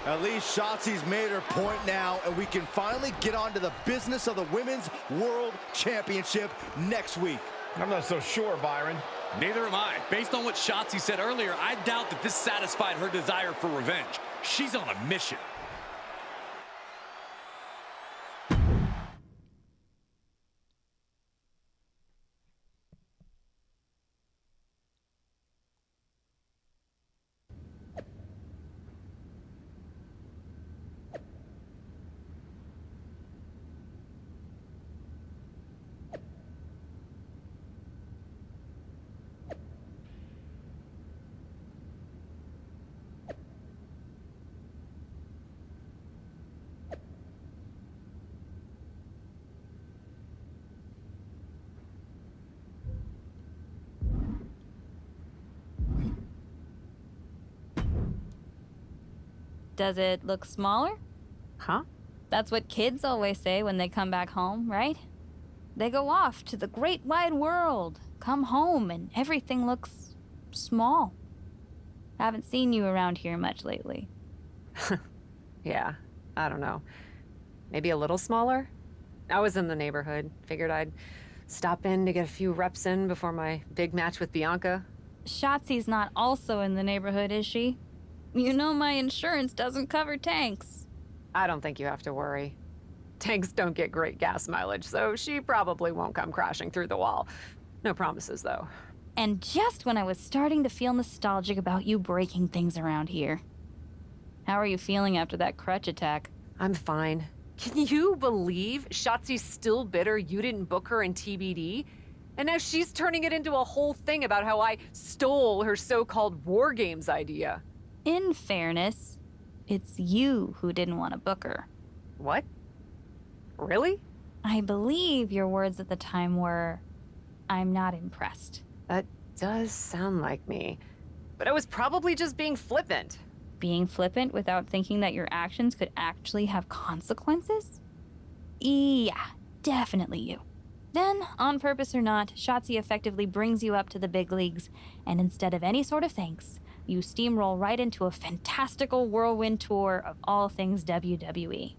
At least Shotzi's made her point now, and we can finally get on to the business of the Women's World Championship next week. I'm not so sure, Byron. Neither am I. Based on what Shotzi said earlier, I doubt that this satisfied her desire for revenge. She's on a mission. Does it look smaller? Huh? That's what kids always say when they come back home, right? They go off to the great wide world, come home, and everything looks small. Haven't seen you around here much lately. Yeah, I don't know. Maybe a little smaller? I was in the neighborhood. Figured I'd stop in to get a few reps in before my big match with Bianca. Shotzi's not also in the neighborhood, is she? You know my insurance doesn't cover tanks. I don't think you have to worry. Tanks don't get great gas mileage, so she probably won't come crashing through the wall. No promises, though. And just when I was starting to feel nostalgic about you breaking things around here. How are you feeling after that crutch attack? I'm fine. Can you believe Shotzi's still bitter you didn't book her in TBD? And now she's turning it into a whole thing about how I stole her so-called War Games idea. In fairness, it's you who didn't want to book her. What? Really? I believe your words at the time were, "I'm not impressed." That does sound like me. But I was probably just being flippant. Being flippant without thinking that your actions could actually have consequences? Yeah, definitely you. Then, on purpose or not, Shotzi effectively brings you up to the big leagues, and instead of any sort of thanks, you steamroll right into a fantastical whirlwind tour of all things WWE.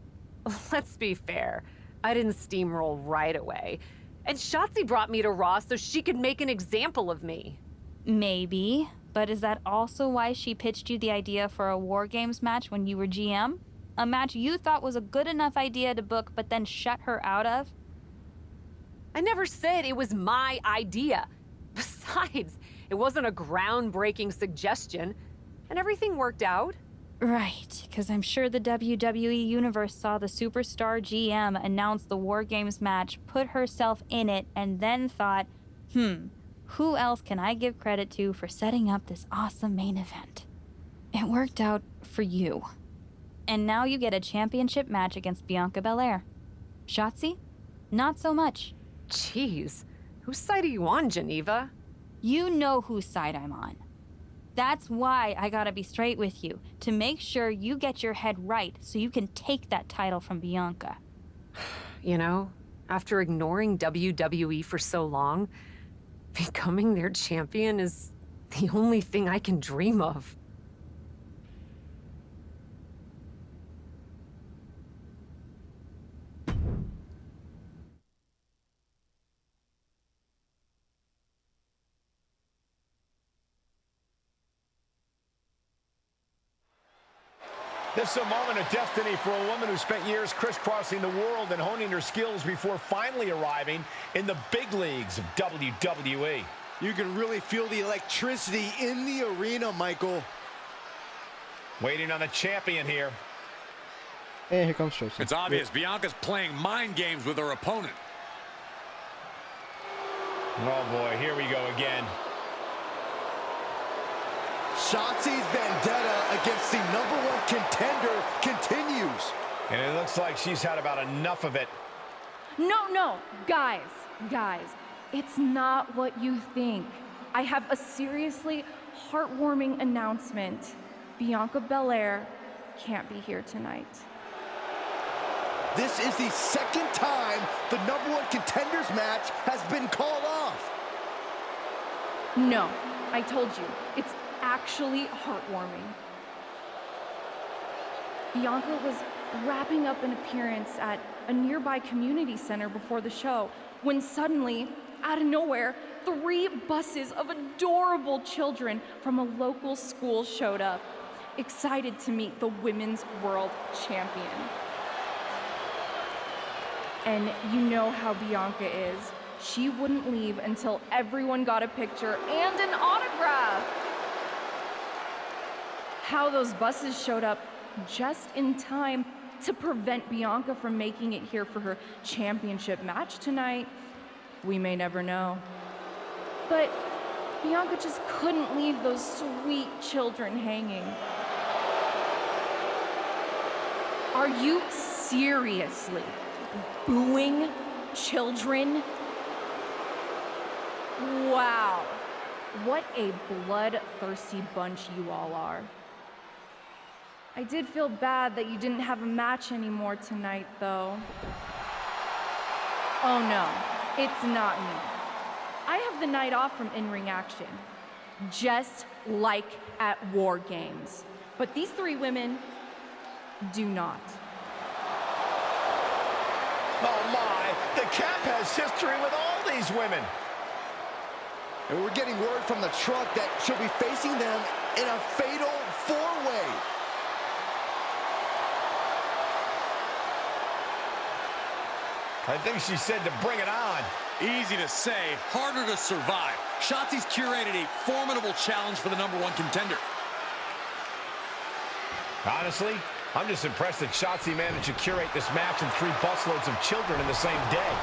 Let's be fair. I didn't steamroll right away. And Shotzi brought me to Raw so she could make an example of me. Maybe, but is that also why she pitched you the idea for a War Games match when you were GM? A match you thought was a good enough idea to book but then shut her out of? I never said it was my idea. Besides, it wasn't a groundbreaking suggestion, and everything worked out. Right, because I'm sure the WWE Universe saw the superstar GM announce the War Games match, put herself in it, and then thought, who else can I give credit to for setting up this awesome main event? It worked out for you. And now you get a championship match against Bianca Belair. Shotzi? Not so much. Jeez, whose side are you on, Geneva? You know whose side I'm on. That's why I gotta be straight with you, to make sure you get your head right so you can take that title from Bianca. You know, after ignoring WWE for so long, becoming their champion is the only thing I can dream of. This is a moment of destiny for a woman who spent years crisscrossing the world and honing her skills before finally arriving in the big leagues of WWE. You can really feel the electricity in the arena, Michael. Waiting on the champion here. And here comes Shotzi. It's obvious Bianca's playing mind games with her opponent. Oh boy, here we go again. Shotzi's vendetta against the #1 contender continues. And it looks like she's had about enough of it. No, guys, it's not what you think. I have a seriously heartwarming announcement. Bianca Belair can't be here tonight. This is the second time the #1 contenders match has been called off. No, I told you, it's actually heartwarming. Bianca was wrapping up an appearance at a nearby community center before the show when suddenly, out of nowhere, 3 buses of adorable children from a local school showed up, excited to meet the Women's World Champion. And you know how Bianca is. She wouldn't leave until everyone got a picture and an autograph. How those buses showed up just in time to prevent Bianca from making it here for her championship match tonight, we may never know. But Bianca just couldn't leave those sweet children hanging. Are you seriously booing children? Wow, what a bloodthirsty bunch you all are. I did feel bad that you didn't have a match anymore tonight, though. Oh no, it's not me. I have the night off from in-ring action, just like at War Games. But these three women do not. Oh my, the Cap has history with all these women. And we're getting word from the truck that she'll be facing them in a fatal four-way. I think she said to bring it on. Easy to say, harder to survive. Shotzi's curated a formidable challenge for the #1 contender. Honestly, I'm just impressed that Shotzi managed to curate this match and 3 busloads of children in the same day.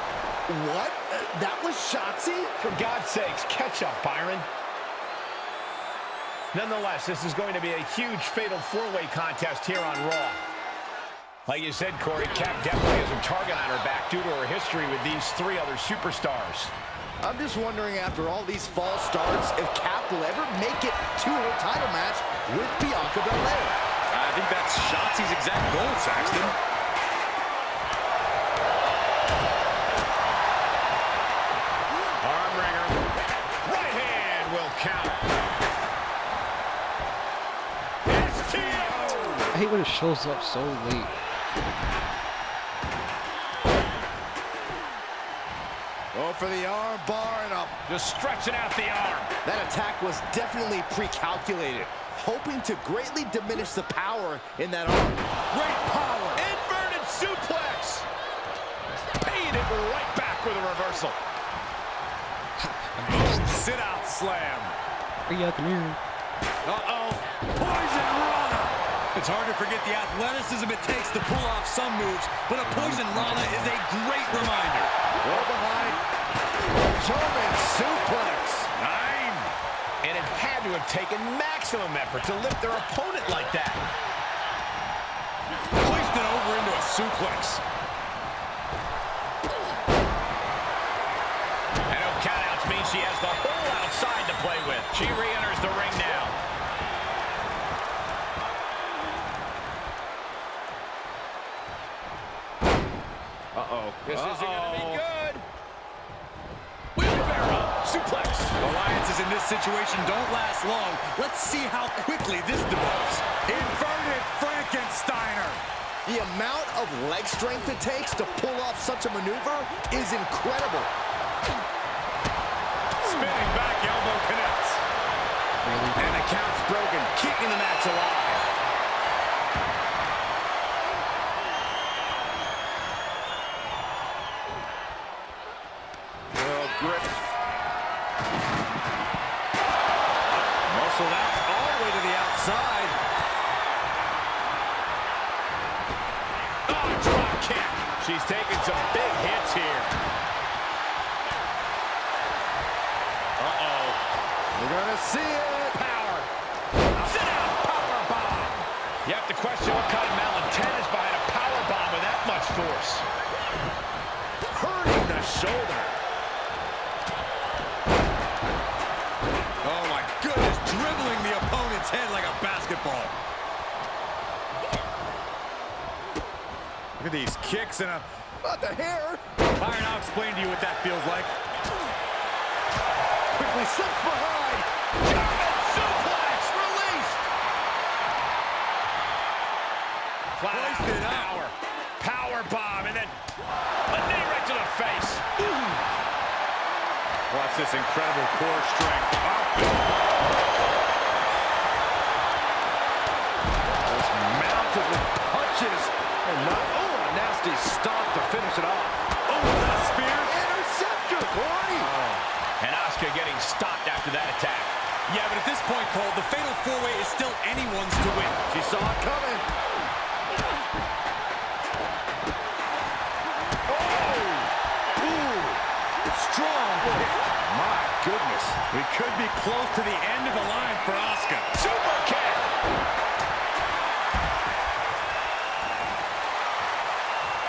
What? That was Shotzi? For God's sakes, catch up, Byron. Nonetheless, this is going to be a huge fatal 4-way contest here on Raw. Like you said, Corey, Cap definitely has a target on her back due to her history with these 3 other superstars. I'm just wondering, after all these false starts, if Cap will ever make it to her title match with Bianca Belair. I think that's Shotzi's exact goal, Saxton. Arm wringer. Right hand will count. STO! I hate when it shows up so late. Go for the arm bar and up. Just stretching out the arm. That attack was definitely pre-calculated, hoping to greatly diminish the power in that arm. Great power. Inverted suplex. Paying it right back with a reversal. Sit out slam. Uh-oh. Poison Rana. It's hard to forget the athleticism it takes to pull off some moves, but a Poison Rana is a great reminder. Go behind. German suplex. 9. And it had to have taken maximum effort to lift their opponent like that. Placed it over into a suplex. And no countouts means she has the whole outside to play with. She re-enters the ring now. Uh-oh. This isn't going to be good. Wheelbarrow. Suplex. Alliances in this situation don't last long. Let's see how quickly this develops. Inverted Frankensteiner. The amount of leg strength it takes to pull off such a maneuver is incredible. Spinning back elbow connects. And the count's broken, keeping the match alive. Grip. Muscled out all the way to the outside. Oh, drop kick. She's taking some big hits here. Uh-oh. We're gonna see it. Power. Sit down. Power bomb. You have to question what kind of malintent is behind a power bomb with that much force. Hurting the shoulder. Oh my goodness, dribbling the opponent's head like a basketball. Look at these kicks and a... Not the hair. Byron, I'll explain to you what that feels like. Quickly slips behind. German suplex released. Placed it out. Power bomb and then a knee right to the face. Watch this incredible core strength. Just mounted with punches. And not, oh, a nasty stop to finish it off. Oh, that spear. Interceptor, Corey. And Asuka getting stopped after that attack. Yeah, but at this point, Cole, the fatal 4-way is still anyone's to win. She saw it coming. Oh! Ooh! Strong kick. My goodness. We could be close to the end of the line for Asuka. Super kick.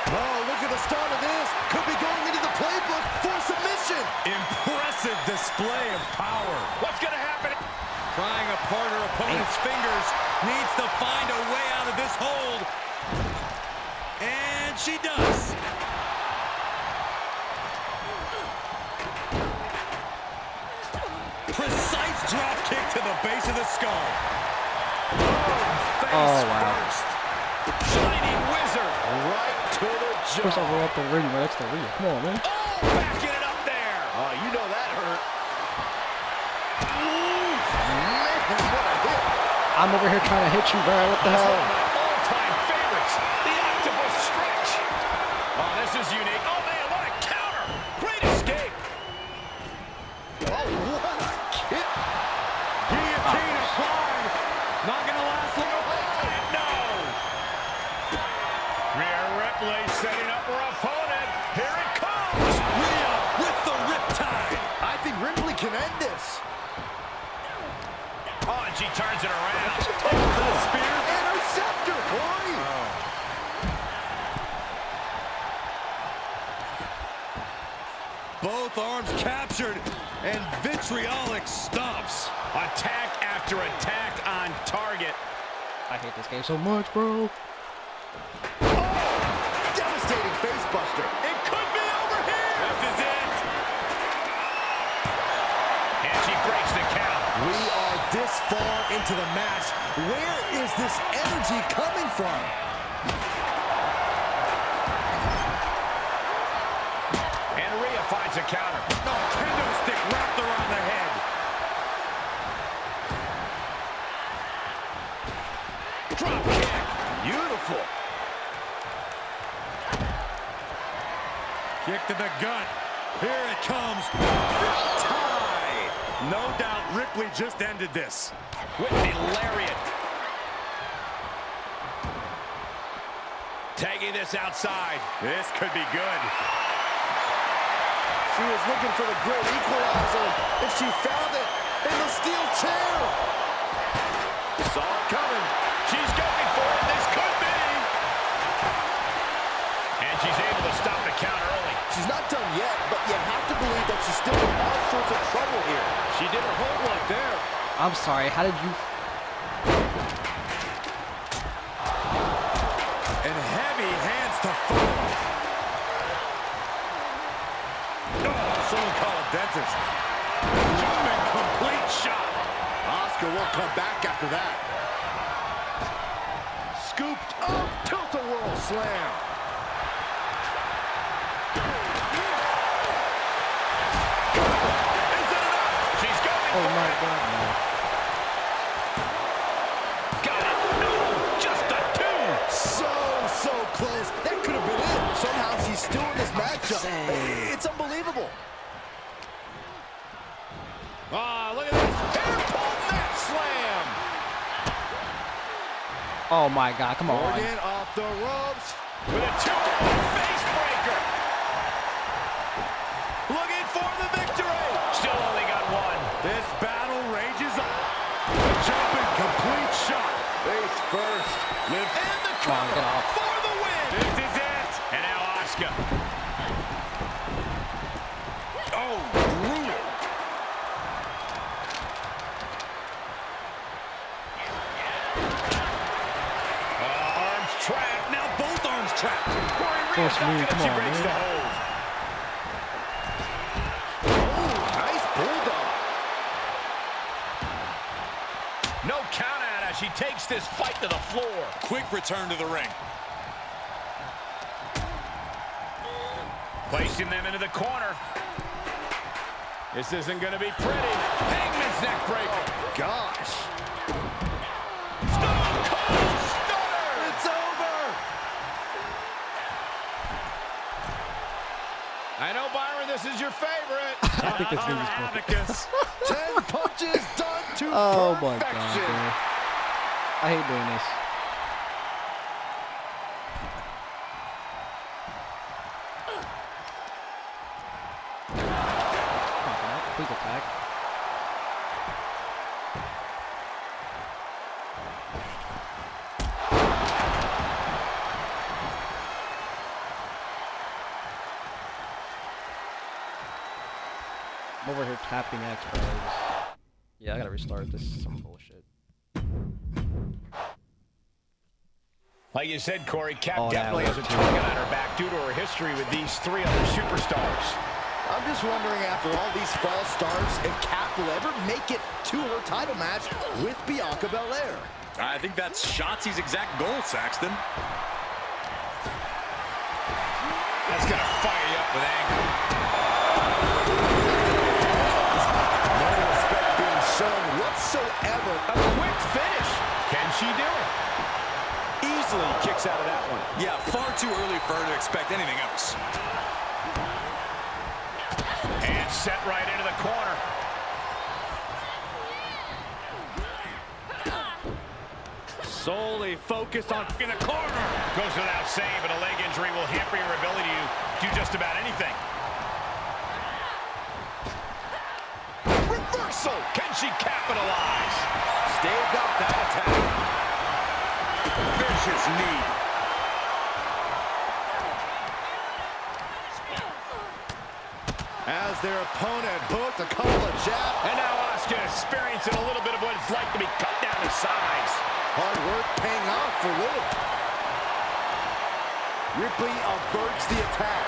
Oh, look at the start of this. Could be going into the playbook for submission. Impressive display of power. What's going to happen? Prying apart her opponent's fingers. Needs to find a way out of this hold. And she does. Precise drop kick to the base of the skull. Oh, wow. First. Shining Wizard right to the Of course, I roll up the ring right next to Rhea. Come on, man. Oh, backing it up there. Oh, you know that hurt. Man, what a hit. I'm over here trying to hit you, bro. What the That's hell? one of my all-time favorites, the octopus stretch. Oh, this is unique. Oh, man, what a counter. Great escape. Oh, what a kick. Guillotine applied. Not going to last long. No. Rhea Ripley setting up her opponent. Here it comes. Rhea with the riptide. I think Ripley can end this. Oh, and she turns it around. The spear and her scepter, boy. Both arms captured, and vitriolic stomps. Attack after attack on target. I hate this game so much, bro. Devastating facebuster. It could be over here. This is it. And she breaks the count. We are this far into the match. Where is this energy coming from? And Rhea finds a counter. No, kendo stick wrapped around the head. Drop kick. Beautiful. Kick to the gut. Here it comes. Tie. No doubt Ripley just ended this. With the lariat. Tagging this outside. This could be good. She was looking for the great equalizer, and she found it in the steel chair. Saw it coming. She's going for it. This could be. And she's able to stop the count early. She's not done yet, but you have to believe that she's still in all sorts of trouble here. She did her homework there. I'm sorry. How did you? And heavy hands to follow. Oh, someone call a dentist. German complete shot. Asuka won't come back after that. Scooped up, tilt-a-whirl slam. Is it enough? She's going Oh for my it. God, no. Got it. No, just a two. So close. That could have been it. Somehow she's still in this matchup. It's unbelievable. Ah, look at this. Hair pull mat slam. Oh my God, come on. Morgan off the ropes. With a two-count face breaker. Looking for the victory. Still only got one. This battle rages on. The jumping complete shot. Face first. Live and the Come on, get cover off. for the win. This is it. And now Asuka. Oh, brutal. Arms trapped. Now both arms trapped. Force me, come She on, breaks the man. hold. Oh, nice bulldog. No count out as she takes this fight to the floor. Quick return to the ring. Placing them into the corner. This isn't going to be pretty. Hangman's neck breaker. Gosh. Stone Cold Stunner. It's over. I know, Byron, this is your favorite. I think this game is broken. Abacus. 10 punches done to Oh my God, perfection. bro. I hate doing this. Quick attack. I'm over here tapping X, bro. Yeah, I gotta restart. This is some bullshit. Like you said, Corey, Kat Oh, definitely has a target on her back due to her history with these 3 other superstars. I'm just wondering, after all these false starts, if Kat will ever make it to her title match with Bianca Belair. I think that's Shotzi's exact goal, Saxton. That's going to fire you up with anger. No respect being shown whatsoever. A quick finish. Can she do it? Easily kicks out of that one. Yeah, far too early for her to expect anything else. And set right into the corner. Solely focused on in the corner. Goes without saying, but a leg injury will hamper your ability to do just about anything. Reversal. Can she capitalize? Staved off that attack. Vicious knee. As their opponent hooked a couple of jabs. And now Asuka experiencing a little bit of what it's like to be cut down to size. Hard work paying off for Liv. Ripley averts the attack.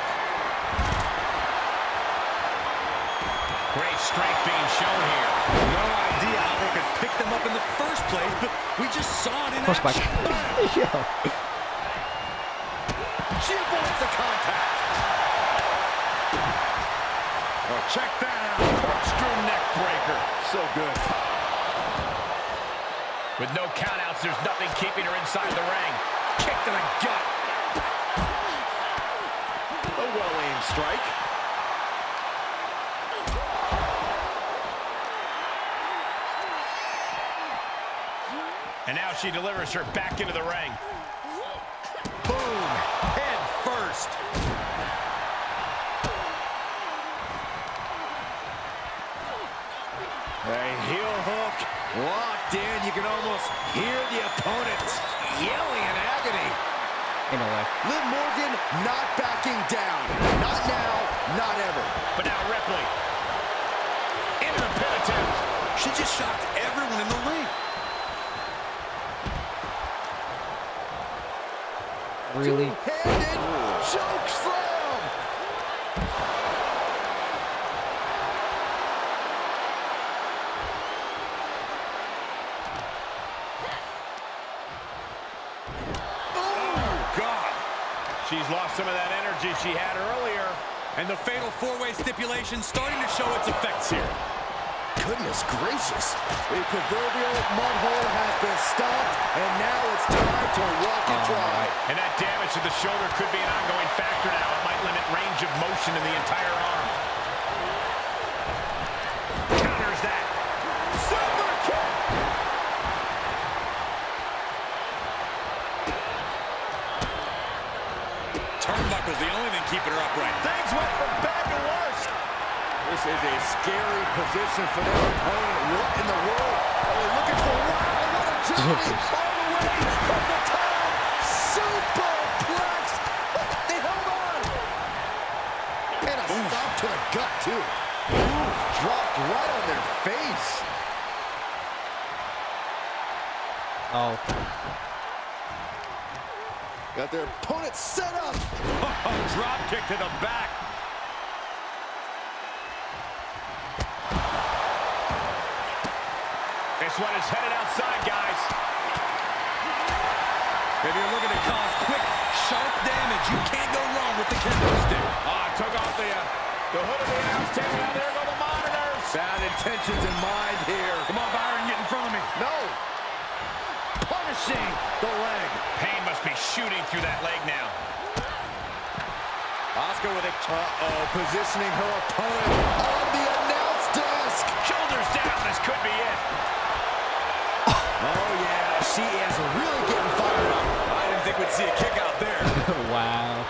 Great strength being shown here. No idea how they could pick them up in the first place, but we just saw it in Pushback. action. She avoids the contact. Oh, check that out. Corkscrew neck breaker. So good. With no countouts, there's nothing keeping her inside the ring. Kick to the gut. A well-aimed strike. And now she delivers her back into the ring. Boom. Head first. A heel hook locked in. You can almost hear the opponents yelling in agony. Ain't no way. Liv Morgan not backing down. Not now, not ever. But now Ripley. Into the pin attempt. She just shocked everyone in the ring. Really? Two-handed choke slam. Oh, God. She's lost some of that energy she had earlier. And the fatal 4-way stipulation starting to show its effects here. Goodness gracious. The proverbial mud hole has been stopped, and now it's time to walk it dry. And that damage to the shoulder could be an ongoing factor now. It might limit range of motion in the entire arm. Counters that. Super kick. Turnbuckle's the only thing keeping her upright. Things went from bad to worse. This is a scary position for their opponent. What in the world are they looking for? Wow, what a journey all the way from the top. Superplex. They held on. And a stop to the gut, too. Ooh, dropped right on their face. Oh. Got their opponent set up. Drop kick to the back. This one is headed outside, guys. If you're looking to cause quick, sharp damage, you can't go wrong with the kendo stick. Took off the hood of the announce table. Now there go the monitors. Bad intentions in mind here. Come on, Byron, get in front of me. No. Punishing the leg. Pain must be shooting through that leg now. Asuka with it. Positioning her opponent on the announce desk. Shoulders down. This could be it. Oh, yeah. She is really getting fired up. I didn't think we'd see a kick out there. Wow.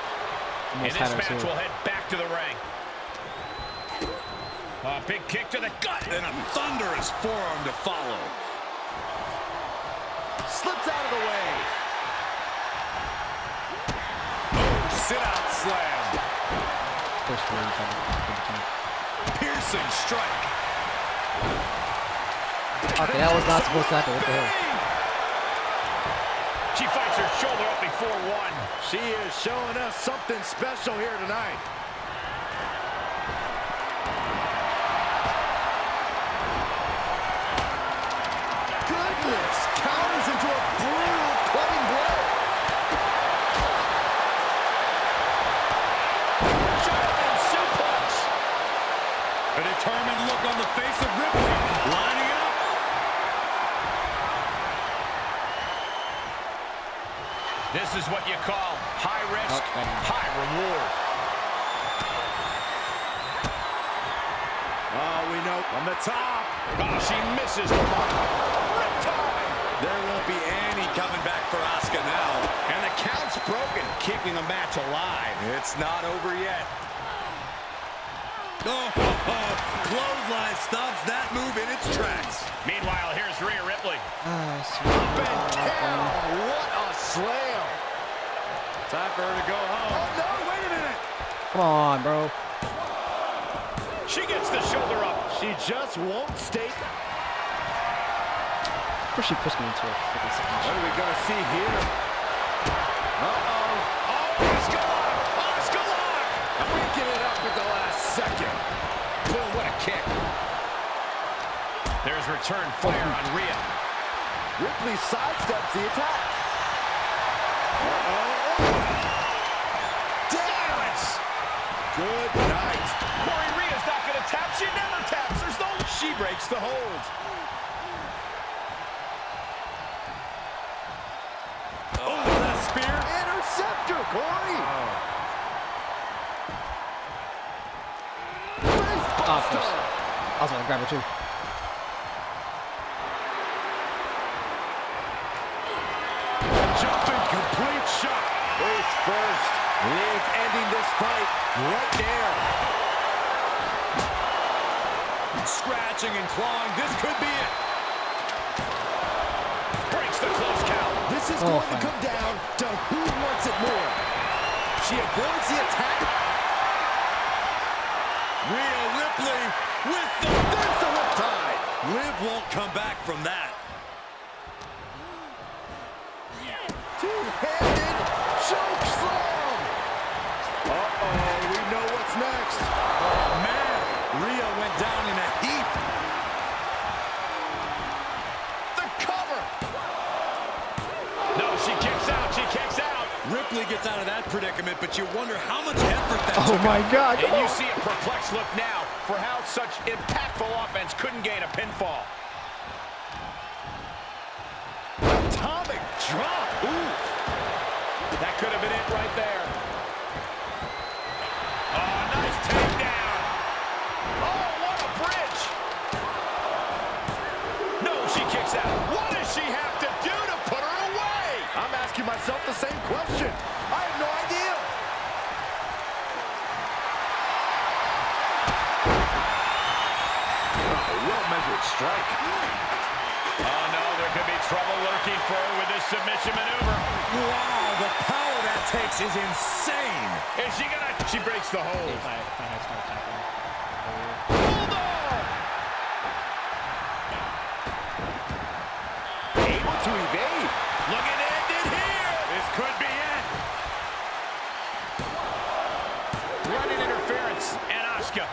And Almost this had her match too. will head back to the ring. A big kick to the gut. And a thunderous forearm to follow. Slips out of the way. Sit-out slam. Push for each other. Piercing strike. Okay, that was not supposed to happen. What the hell? She fights her shoulder up before one. She is showing us something special here tonight. Goodness! Counters into a brutal clubbing blow. German suplex. A determined look on the face of Ripley. Lining up. This is what you call high risk, high reward. Oh, we know On the top. Oh, she misses the mark. Riptide. There won't be any coming back for Asuka now. And the count's broken, keeping the match alive. it's not over yet. Oh, clothesline stops that move in its tracks. Meanwhile, here's Rhea Ripley. Up and down. What a slam. Time for her to go home. Oh, no, wait a minute. Come on, bro. She gets the shoulder up. She just won't stay. Of course she pushed me into a freaking What submission. are we going to see here? Uh-oh. Oh, Asuka lock. Asuka lock. Breaking it up at the last second. Boom, what a kick. There's return fire on Rhea. Ripley sidesteps the attack. Silence. Good night. Corey Rhea's not going to tap. She never taps. There's no... She breaks the hold. Oh, is that a spear? Interceptor, Corey. Oh, of course. I was gonna grab her too. Jumping complete shot. Face first. Liv ending this fight right there. Scratching and clawing. This could be it. Breaks the close count. This is going to come down to who wants it more. She avoids the attack. Rhea Ripley with the... There's the riptide. Liv won't come back from that. Two-handed choke slam. Uh-oh, we know what's next. Oh, man. Rhea went down in a heap. The cover. No, she kicks out. She kicks out. Ripley gets out of that predicament, but you wonder how much effort that Oh took my out. God! And you see a perplexed look now for how such impactful offense couldn't gain a pinfall. Atomic drop. Ooh. That could have been it right there. Oh, nice takedown. Oh, what a bridge. No, she kicks out. What does she have to do to put her away? I'm asking myself the same question. I have no idea. Oh, well-measured strike. Oh, no, there could be trouble lurking for her with this submission maneuver. Wow, the power that takes is insane. Is she gonna... She breaks the hold. If I had started tackling. Bulldog! Able to evade. Looking to end it here. This could be it. Running interference. And Asuka.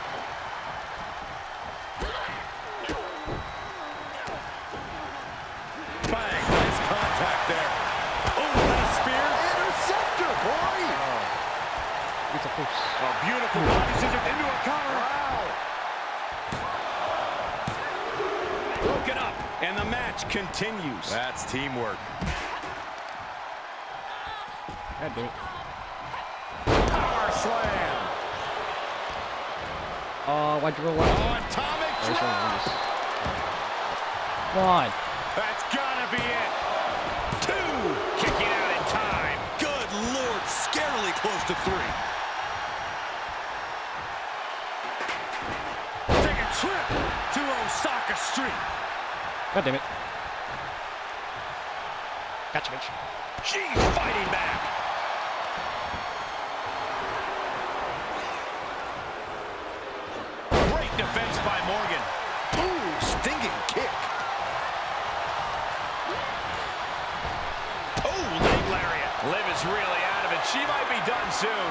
Bang, nice contact there. Oh, that a spear? Interceptor, Corey. It's a push. A beautiful body scissors into a cover. Broken up, and the match continues. That's teamwork. God damn it. Power slam. Why'd you roll out? Oh, atomic Come drop. on. That's gotta be it. Two. Kicking out in time. Good Lord, scarily close to 3. Take a trip to Osaka Street. God damn it. Gotcha, bitch. She's fighting back. Great defense by Morgan. Ooh, stinging kick. Oh, leg lariat. Liv is really out of it. She might be done soon.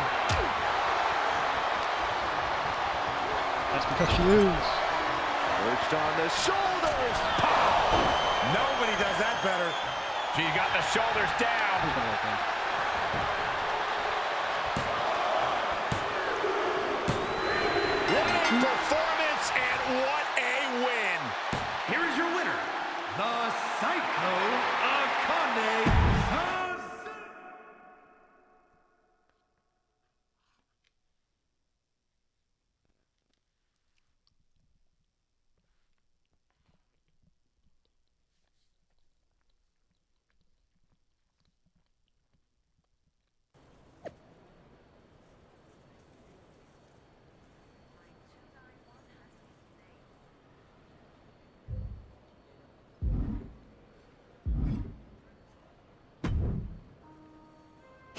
That's because she loses. Perched on the shoulders. Nobody does that better. She got the shoulders down. What a performance and what a win. Here is your winner, the Psycho Akane Sasaki.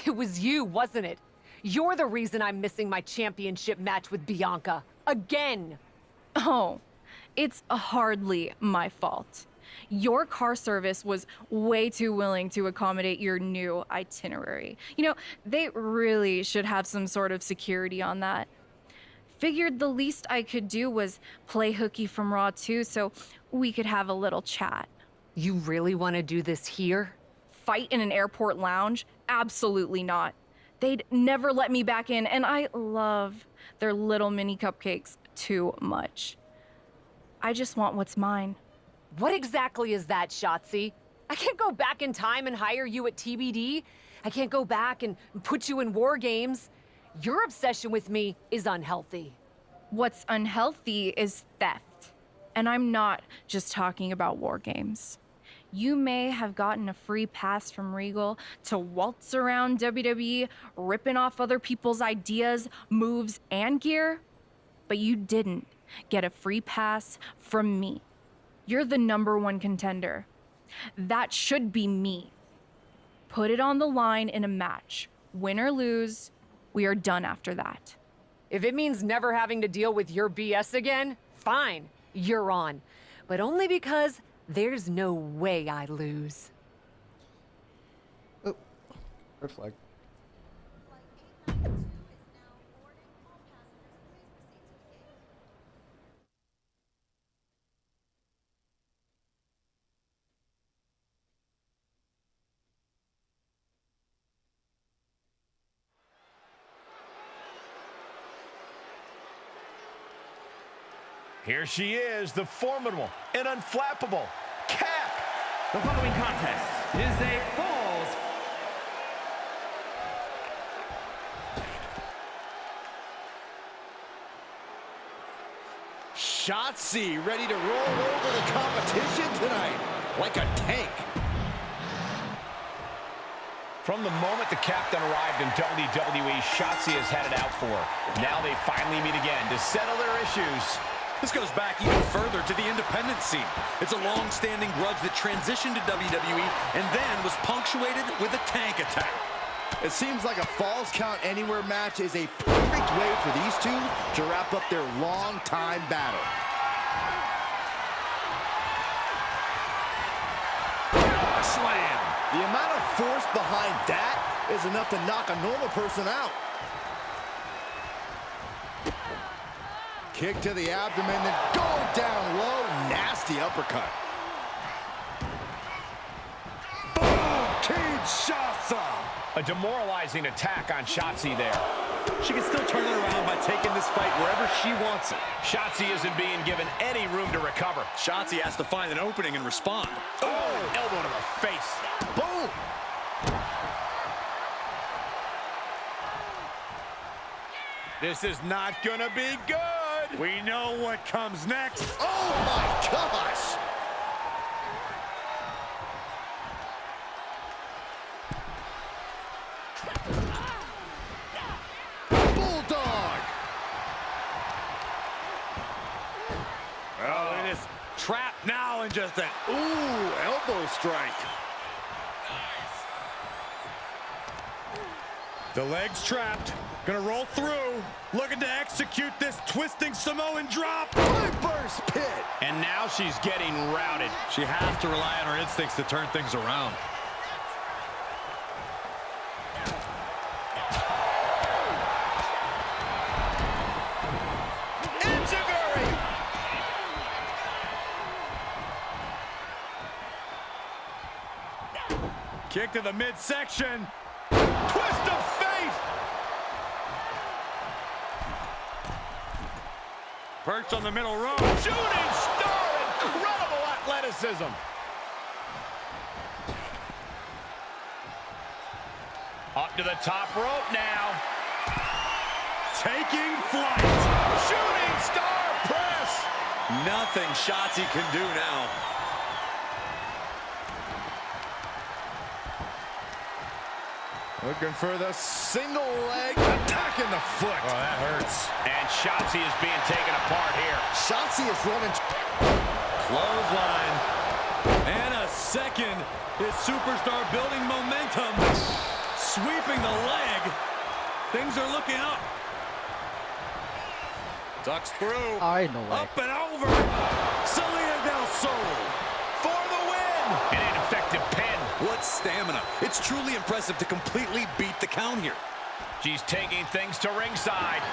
It was you, wasn't it? You're the reason I'm missing my championship match with Bianca. Again! Oh, it's hardly my fault. Your car service was way too willing to accommodate your new itinerary. You know, they really should have some sort of security on that. Figured the least I could do was play hooky from Raw 2 so we could have a little chat. You really want to do this here? Fight in an airport lounge? Absolutely not. They'd never let me back in, and I love their little mini cupcakes too much. I just want what's mine. What exactly is that, Shotzi? I can't go back in time and hire you at TBD. I can't go back and put you in War Games. Your obsession with me is unhealthy. What's unhealthy is theft. And I'm not just talking about War Games. You may have gotten a free pass from Regal to waltz around WWE, ripping off other people's ideas, moves, and gear, but you didn't get a free pass from me. You're the #1 contender. That should be me. Put it on the line in a match. Win or lose, we are done after that. If it means never having to deal with your BS again, fine, you're on. But only because there's no way I lose. Oh, red flag. Here she is, the formidable and unflappable Cap. The following contest is a falls. Shotzi ready to roll over the competition tonight like a tank. From the moment the captain arrived in WWE, Shotzi is headed out for her. Now they finally meet again to settle their issues. This goes back even further to the independent scene. It's a long-standing grudge that transitioned to WWE and then was punctuated with a tank attack. It seems like a Falls Count Anywhere match is a perfect way for these two to wrap up their long-time battle. Slam. The amount of force behind that is enough to knock a normal person out. Kick to the abdomen, then going down low, nasty uppercut. Boom! Kinshasa! A demoralizing attack on Shotzi there. She can still turn it around by taking this fight wherever she wants it. Shotzi isn't being given any room to recover. Shotzi has to find an opening and respond. Oh! Elbow to the face. Boom! This is not gonna be good. We know what comes next. Oh my gosh! Bulldog! Oh, it is trapped now in just an Ooh, elbow strike. The leg's trapped. Gonna roll through. Looking to execute this twisting Samoan drop. Burst pit. And now she's getting routed. She has to rely on her instincts to turn things around. Kick to the midsection. Twist of fate. Perched on the middle rope. Shooting star, incredible athleticism. Up to the top rope now. Taking flight. Shooting star press. Nothing Shotzi can do now. Looking for the single leg, attacking the foot. Oh, that hurts. And Shotzi is being taken apart here. Shotzi is running. Clothesline. And a second. His superstar building momentum. Sweeping the leg. Things are looking up. Ducks through. I know way. Up and over. Selena Del Sol for the win. An ineffective pin. What stamina. It's truly impressive to completely beat the count here. She's taking things to ringside.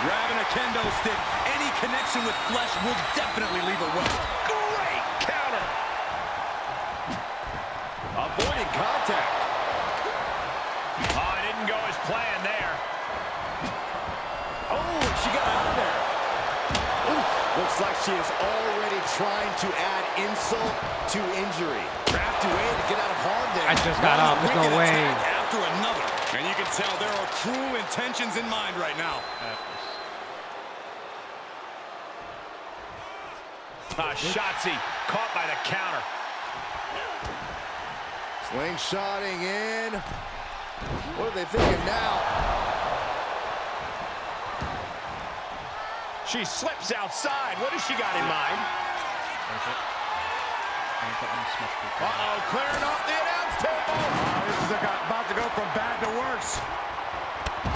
Grabbing a kendo stick. Any connection with flesh will definitely leave a welt. Great counter. Avoiding contact. Oh, it didn't go as planned there. Oh, she got out of there. Oof. Looks like she is already trying to add insult to injury. Crafty way to get out of harm there. I just got up. There's no way. After another. And you can tell there are true intentions in mind right now. Shotzi caught by the counter. Slingshotting in. What are they thinking now? She slips outside. What has she got in mind? Uh-oh, clearing off the announce table. Oh, this is about to go from bad to worse.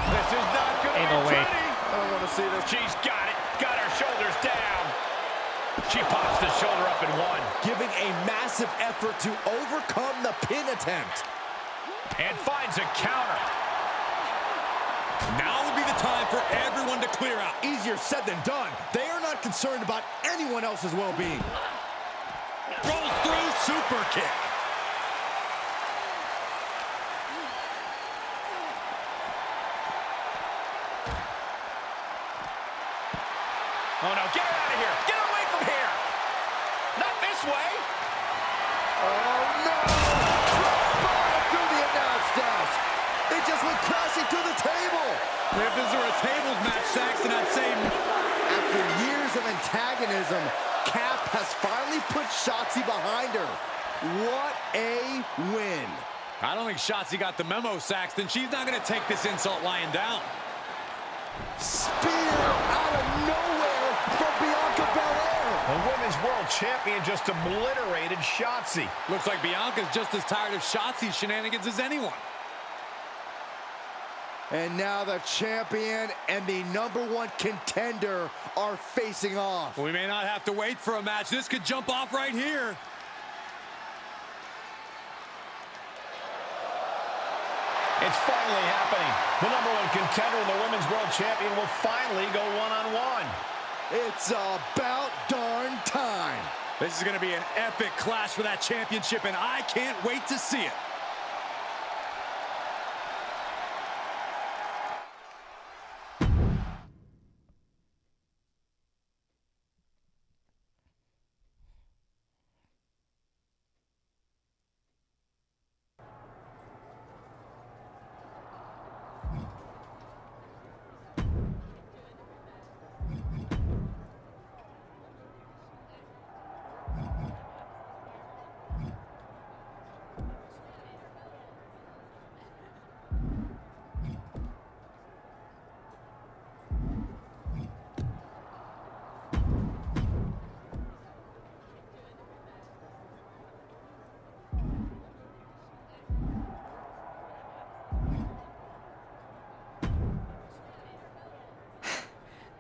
This is not going to Ain't be no way. pretty. I don't want to see this. She's got it. Got her shoulders down. She pops the shoulder up in one. Giving a massive effort to overcome the pin attempt. And finds a counter. Now would be the time for everyone to clear out. Easier said than done. They are not concerned about anyone else's well-being. Rolls through, super kick. Oh, no. Get her out of here. Get her away from here. Not this way. Oh, no. Drop through the announce desk. They just went crashing through the table. If this were a tables match, Saxton, I'd say... After years of antagonism, Cap has finally put Shotzi behind her. What a win. I don't think Shotzi got the memo, Saxton. She's not going to take this insult lying down. Spear out of nowhere from Bianca Belair. The Women's World Champion just obliterated Shotzi. Looks like Bianca's just as tired of Shotzi's shenanigans as anyone. And now the champion and the #1 contender are facing off. We may not have to wait for a match. This could jump off right here. It's finally happening. The #1 contender and the Women's World Champion will finally go one-on-one. It's about darn time. This is going to be an epic clash for that championship, and I can't wait to see it.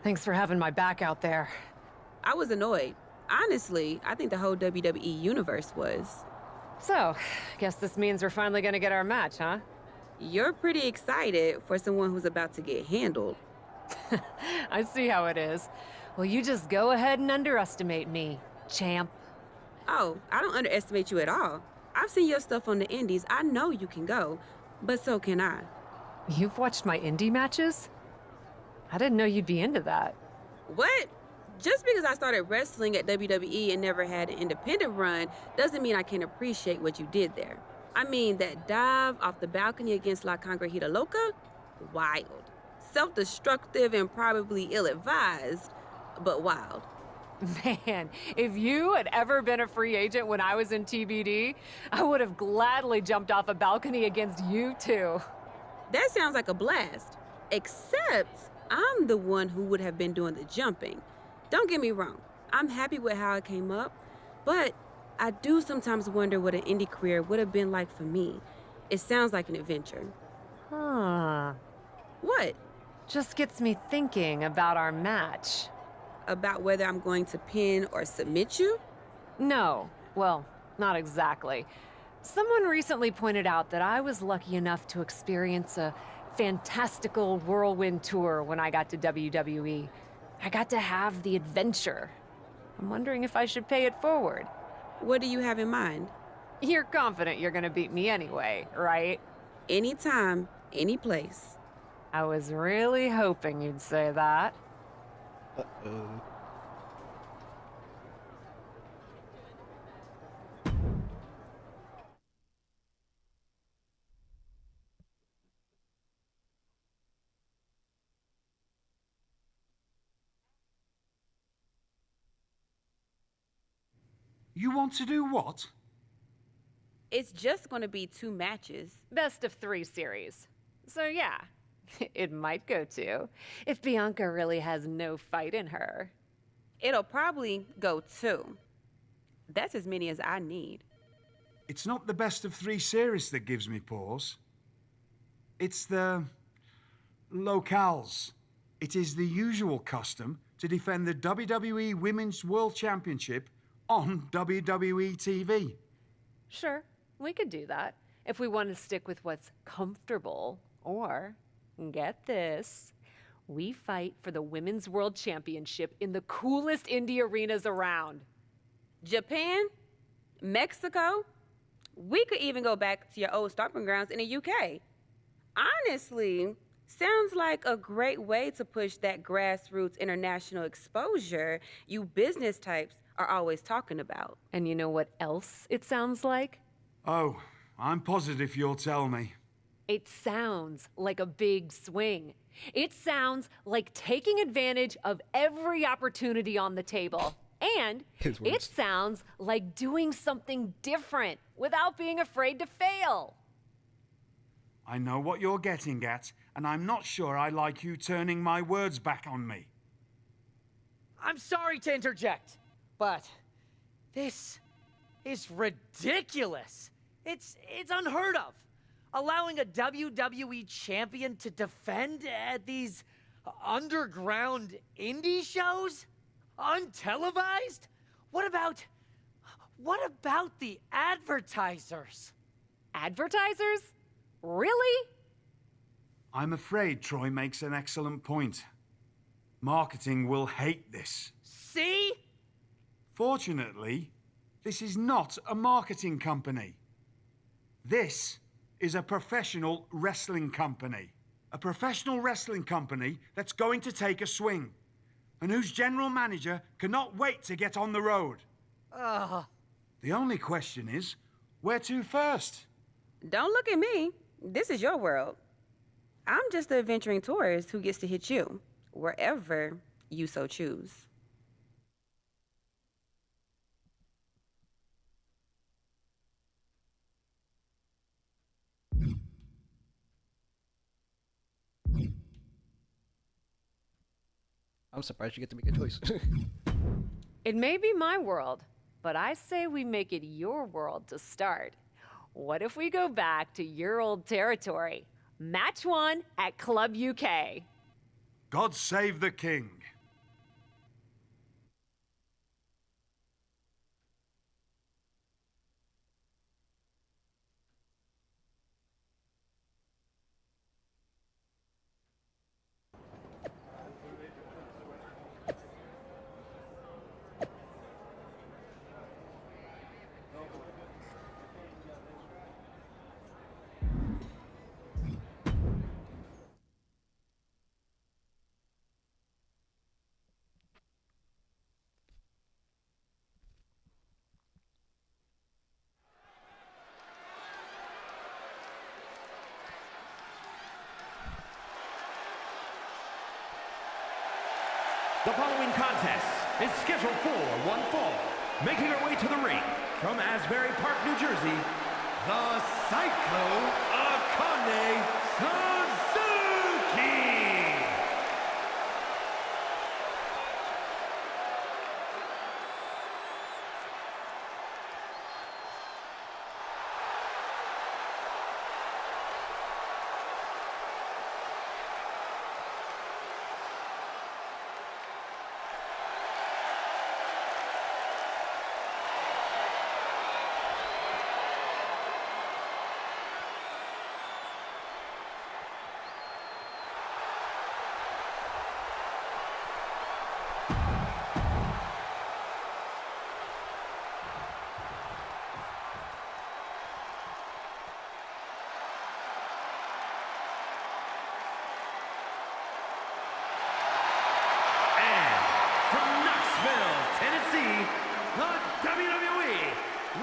Thanks for having my back out there. I was annoyed. Honestly, I think the whole WWE universe was. So, guess this means we're finally gonna get our match, huh? You're pretty excited for someone who's about to get handled. I see how it is. Well, you just go ahead and underestimate me, champ. Oh, I don't underestimate you at all. I've seen your stuff on the indies. I know you can go, but so can I. You've watched my indie matches? I didn't know you'd be into that. What? Just because I started wrestling at WWE and never had an independent run doesn't mean I can't appreciate what you did there. I mean, that dive off the balcony against La Congrejita Loca? Wild. Self-destructive and probably ill-advised, but wild. Man, if you had ever been a free agent when I was in TBD, I would have gladly jumped off a balcony against you too. That sounds like a blast. Except I'm the one who would have been doing the jumping. Don't get me wrong, I'm happy with how it came up, but I do sometimes wonder what an indie career would have been like for me. It sounds like an adventure. Huh. What? Just gets me thinking about our match. About whether I'm going to pin or submit you? No. Well, not exactly. Someone recently pointed out that I was lucky enough to experience a fantastical whirlwind tour when I got to WWE. I got to have the adventure. I'm wondering if I should pay it forward. What do you have in mind? You're confident you're gonna beat me anyway, right? Anytime, any place. I was really hoping you'd say that. Uh-oh. You want to do what? It's just going to be 2 matches. Best of 3 series. So yeah, it might go 2, if Bianca really has no fight in her. It'll probably go 2. That's as many as I need. It's not the best of 3 series that gives me pause. It's the locales. It is the usual custom to defend the WWE Women's World Championship on WWE TV. Sure, we could do that if we want to stick with what's comfortable. Or, get this, we fight for the Women's World Championship in the coolest indie arenas around. Japan? Mexico? We could even go back to your old stomping grounds in the UK. Honestly, sounds like a great way to push that grassroots international exposure you business types are always talking about. And you know what else it sounds like? Oh, I'm positive you'll tell me. It sounds like a big swing. It sounds like taking advantage of every opportunity on the table. And it sounds like doing something different without being afraid to fail. I know what you're getting at, and I'm not sure I like you turning my words back on me. I'm sorry to interject, but this is ridiculous. It's unheard of. Allowing a WWE champion to defend at these underground indie shows? Untelevised? What about the advertisers? Advertisers? Really? I'm afraid Troy makes an excellent point. Marketing will hate this. See? Fortunately, this is not a marketing company. This is a professional wrestling company. A professional wrestling company that's going to take a swing, and whose general manager cannot wait to get on the road. The only question is, where to first? Don't look at me. This is your world. I'm just the adventuring tourist who gets to hit you, wherever you so choose. I'm surprised you get to make a choice. It may be my world, but I say we make it your world to start. What if we go back to your old territory? Match 1 at Club UK. God save the king. The following contest is scheduled for one fall. Making her way to the ring from Asbury Park, New Jersey, the Psycho Akane Suzuki. Tennessee, the WWE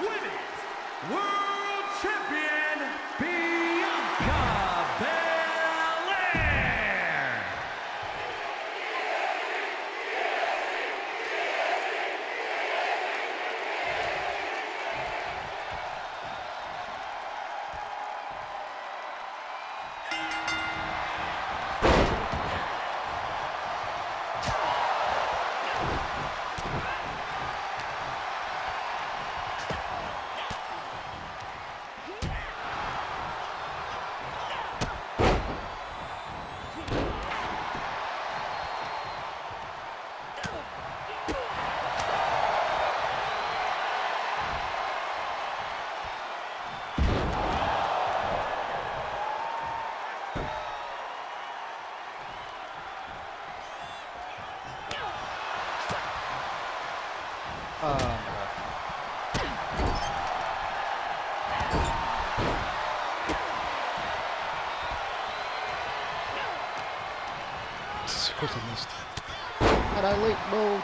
Women's World Champion, Bianca Belair. And I late mode.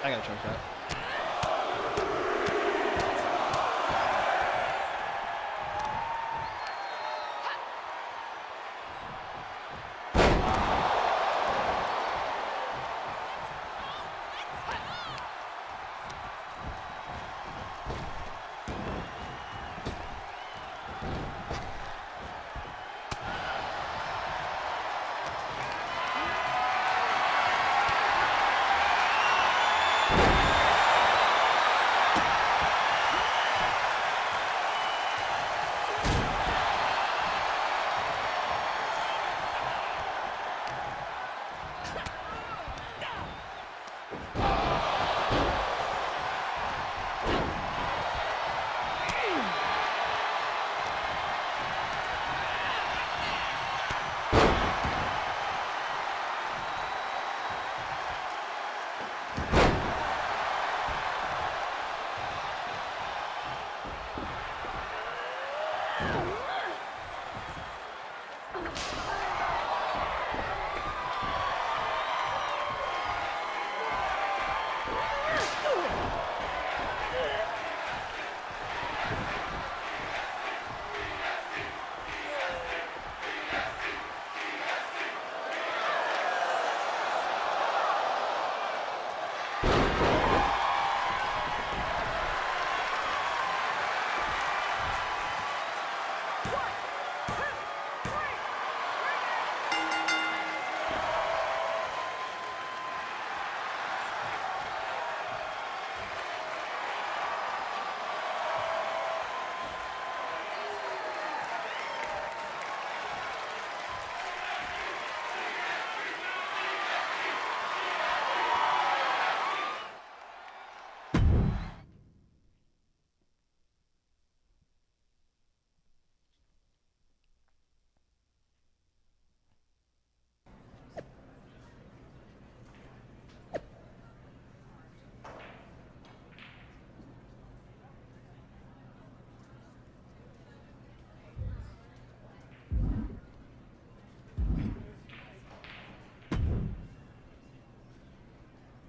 I gotta charge that.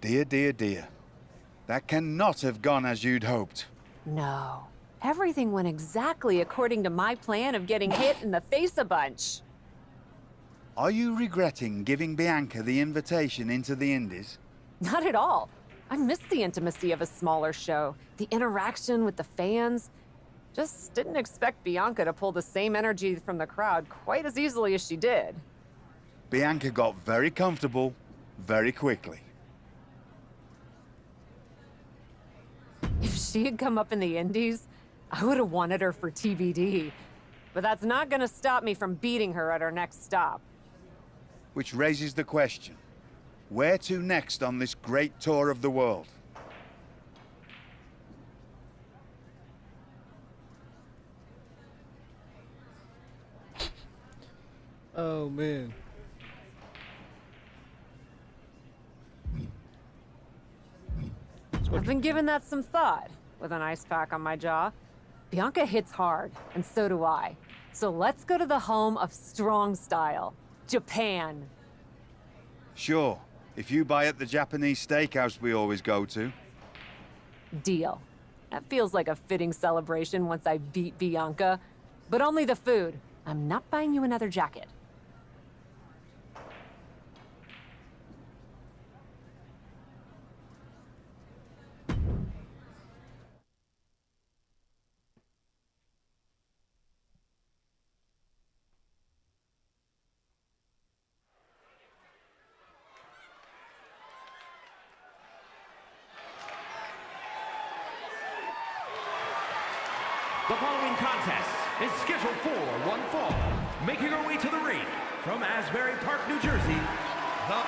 Dear, dear, dear. That cannot have gone as you'd hoped. No. Everything went exactly according to my plan of getting hit in the face a bunch. Are you regretting giving Bianca the invitation into the Indies? Not at all. I miss the intimacy of a smaller show, the interaction with the fans. Just didn't expect Bianca to pull the same energy from the crowd quite as easily as she did. Bianca got very comfortable very quickly. If she had come up in the Indies, I would have wanted her for TBD. But that's not gonna stop me from beating her at our next stop. Which raises the question, where to next on this great tour of the world? Oh, man. I've been giving that some thought, with an ice pack on my jaw. Bianca hits hard, and so do I. So let's go to the home of strong style, Japan. Sure, if you buy at the Japanese steakhouse we always go to. Deal. That feels like a fitting celebration once I beat Bianca. But only the food. I'm not buying you another jacket. The following contest is scheduled for one fall. Making her way to the ring from Asbury Park, New Jersey, the...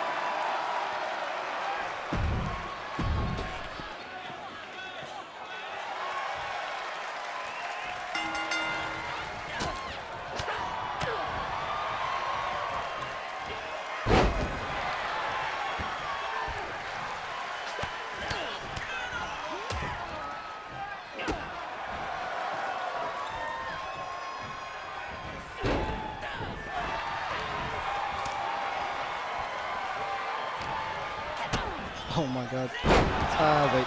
Oh my god. Wait.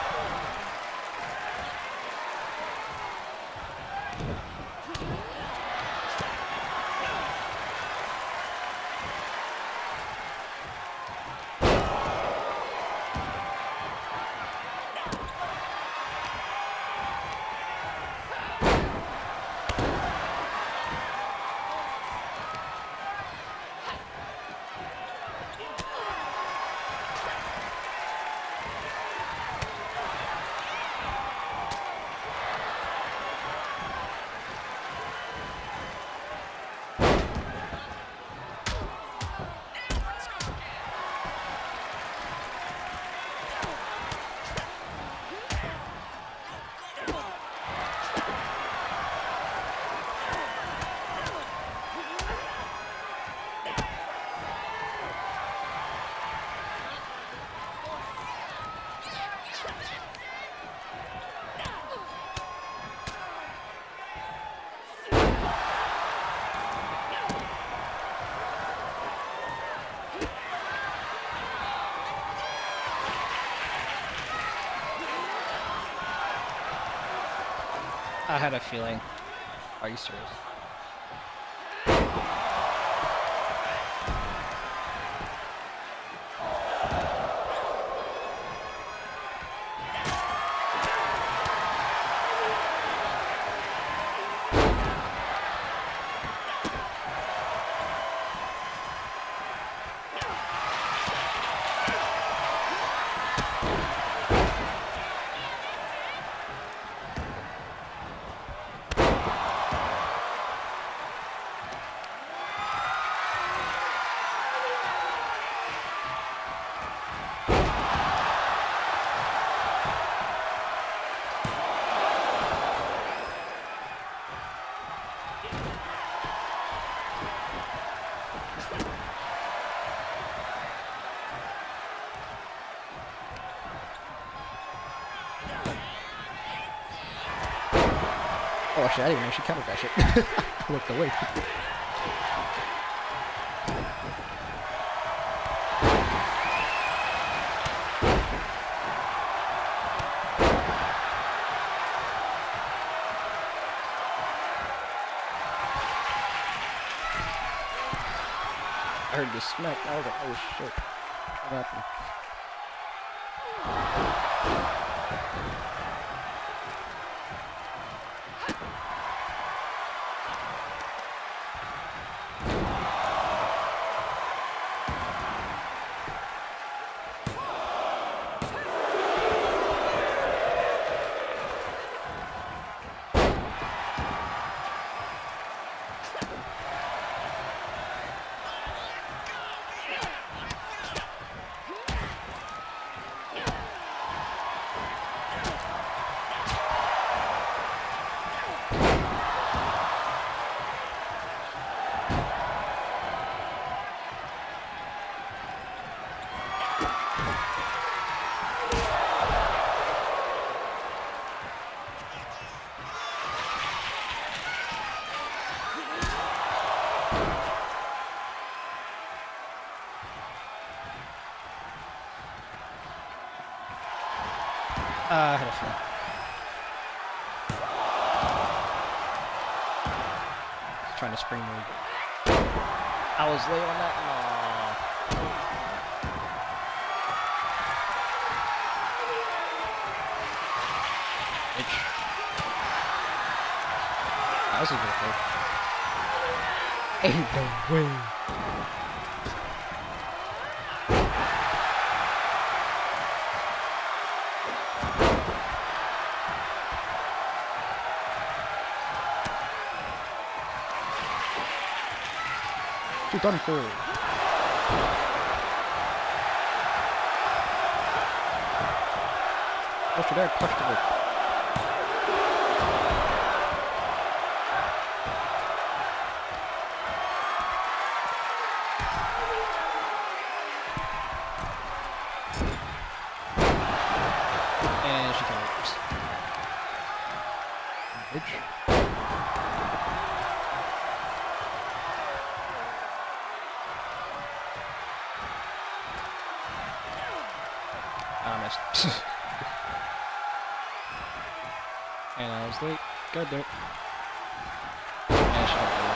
I had a feeling. Are you serious? Oh shit, I didn't even know she countered that shit. I looked away. heard the smack. I was like, oh shit. What happened? I had a feeling. Trying to springboard. I was late on that. Bitch. That was a good play. Ain't no way. Done for. What's your dad touched it? And she can't lose. Bitch. And I was late. Got there. And she got there.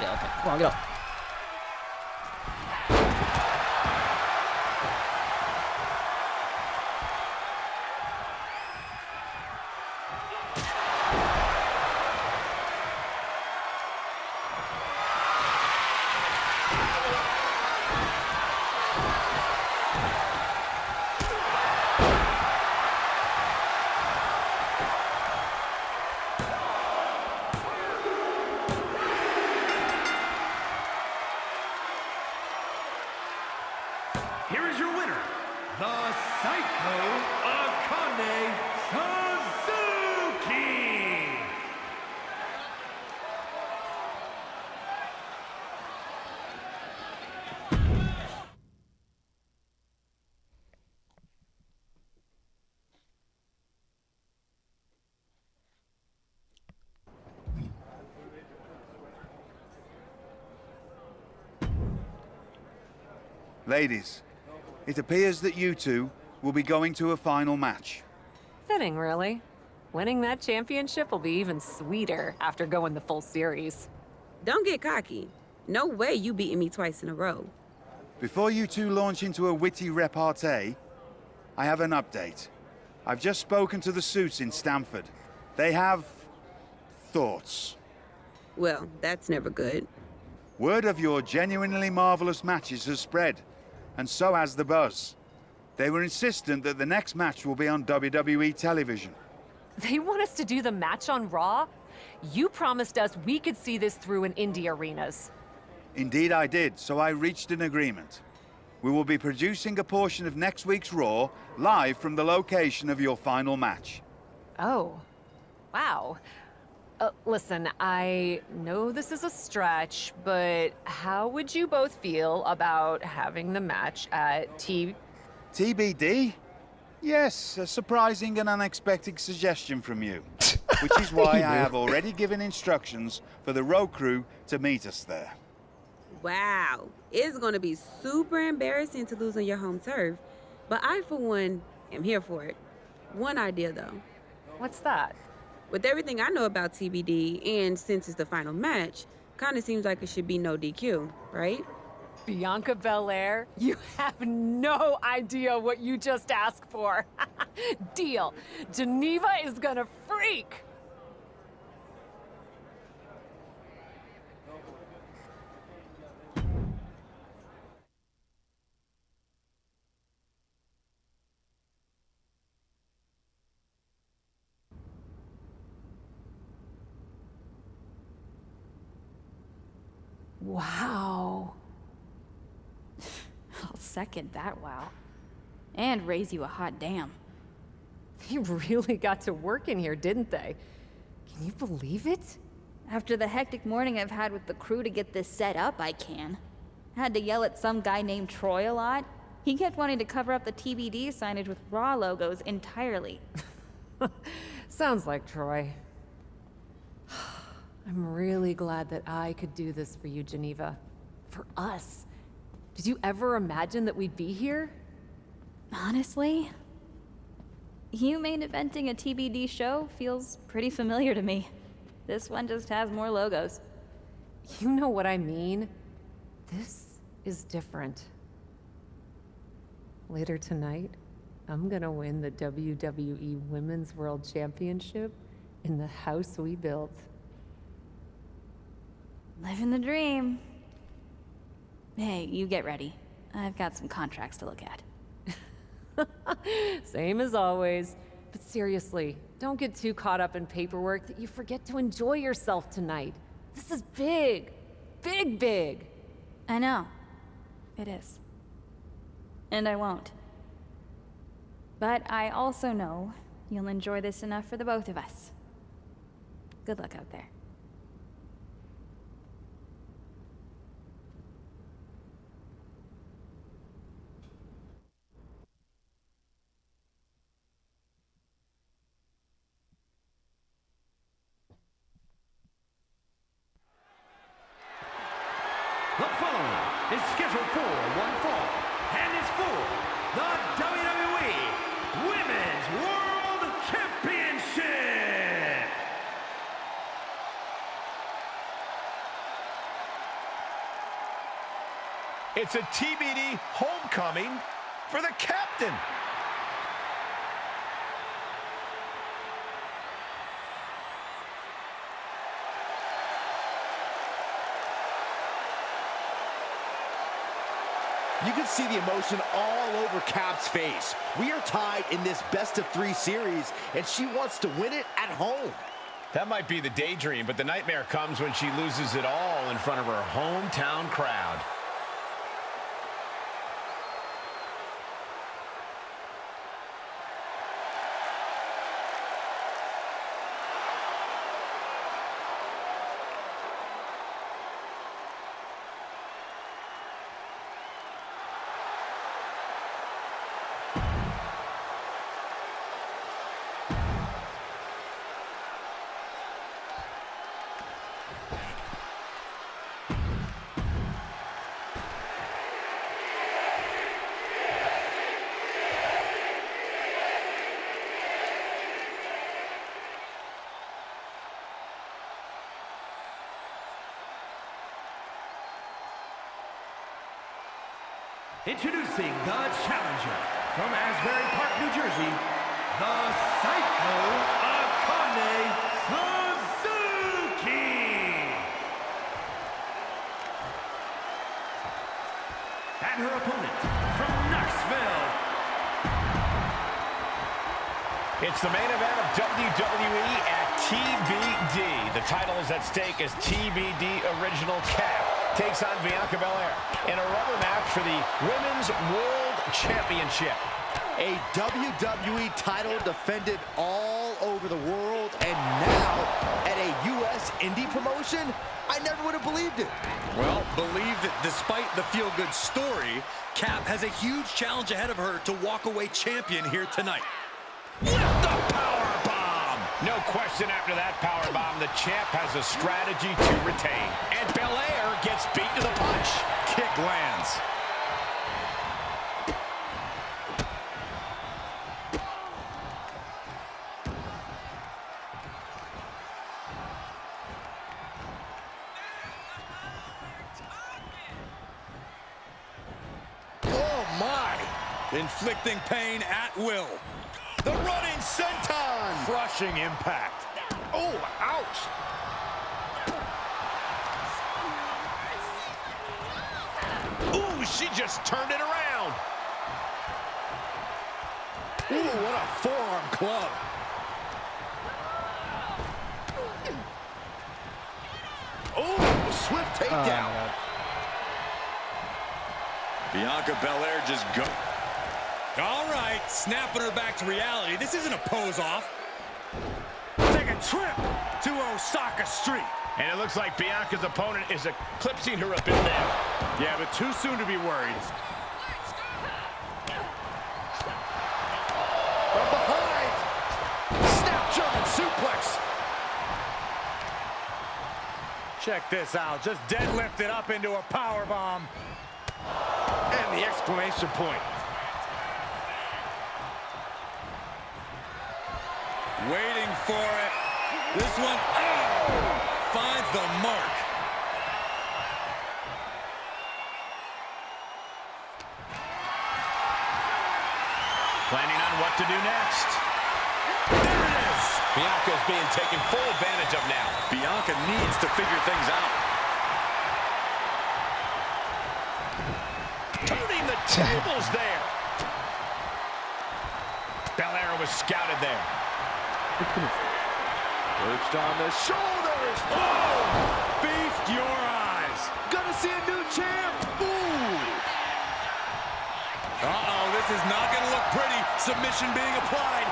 Yeah, okay. Come on, get up. Here is your winner, the Psycho Akane Suzuki. Ladies, it appears that you two will be going to a final match. Fitting, really. Winning that championship will be even sweeter after going the full series. Don't get cocky. No way you beating me twice in a row. Before you two launch into a witty repartee, I have an update. I've just spoken to the suits in Stamford. They have thoughts. Well, that's never good. Word of your genuinely marvelous matches has spread, and so has the buzz. They were insistent that the next match will be on WWE television. They want us to do the match on Raw? You promised us we could see this through in indie arenas. Indeed I did, so I reached an agreement. We will be producing a portion of next week's Raw live from the location of your final match. Oh, wow. Listen, I know this is a stretch, but how would you both feel about having the match at TBD? Yes, a surprising and unexpected suggestion from you. Which is why I have already given instructions for the road crew to meet us there. Wow. It's going to be super embarrassing to lose on your home turf. But I, for one, am here for it. One idea, though. What's that? With everything I know about TBD, and since it's the final match, kind of seems like it should be no DQ, right? Bianca Belair, you have no idea what you just asked for. Deal. Geneva is gonna freak. Wow. I'll second that wow. And raise you a hot damn. They really got to work in here, didn't they? Can you believe it? After the hectic morning I've had with the crew to get this set up, I can. Had to yell at some guy named Troy a lot. He kept wanting to cover up the TBD signage with Raw logos entirely. Sounds like Troy. I'm really glad that I could do this for you, Geneva. For us. Did you ever imagine that we'd be here? Honestly, you main eventing a TBD show feels pretty familiar to me. This one just has more logos. You know what I mean? This is different. Later tonight, I'm gonna win the WWE Women's World Championship in the house we built. Living the dream. Hey, you get ready. I've got some contracts to look at. Same as always. But seriously, don't get too caught up in paperwork that you forget to enjoy yourself tonight. This is big. Big, big. I know. It is. And I won't. But I also know you'll enjoy this enough for the both of us. Good luck out there. The following is scheduled for one fall and is for the WWE Women's World Championship. It's a TBD homecoming for the captain. You can see the emotion all over Cap's face. We are tied in this best-of-3 series, and she wants to win it at home. That might be the daydream, but the nightmare comes when she loses it all in front of her hometown crowd. Introducing the challenger from Asbury Park, New Jersey, the Psycho Akane Suzuki. And her opponent from Knoxville. It's the main event of WWE at TBD. The title is at stake as TBD Original Cap takes on Bianca Belair in a rubber match for the Women's World Championship. A WWE title defended all over the world, and now at a U.S. indie promotion? I never would have believed it. Well, believe that despite the feel-good story, Cap has a huge challenge ahead of her to walk away champion here tonight. With the power bomb! No question after that powerbomb, the champ has a strategy to retain. And Belair gets beat to the punch. Kick lands. Oh, my. Inflicting pain at will. The running senton. Crushing impact. Oh, ouch. Ooh, she just turned it around. Ooh, what a forearm club. Oh, swift takedown. Bianca Belair just go. All right, snapping her back to reality. This isn't a pose-off. Take a trip to Osaka Street. And it looks like Bianca's opponent is eclipsing her a bit there. Yeah, but too soon to be worried. From behind. Snap German suplex. Check this out. Just deadlifted up into a powerbomb. And the exclamation point. Waiting for it. This one, oh, finds the mark. Planning on what to do next. There it is. Bianca's being taken full advantage of now. Bianca needs to figure things out. Turning the tables there. Belair was scouted there. Perched on the shoulders. Oh! Feast your eyes. Gonna see a new champ. Ooh. Uh-oh, this is not going to look pretty. Submission being applied.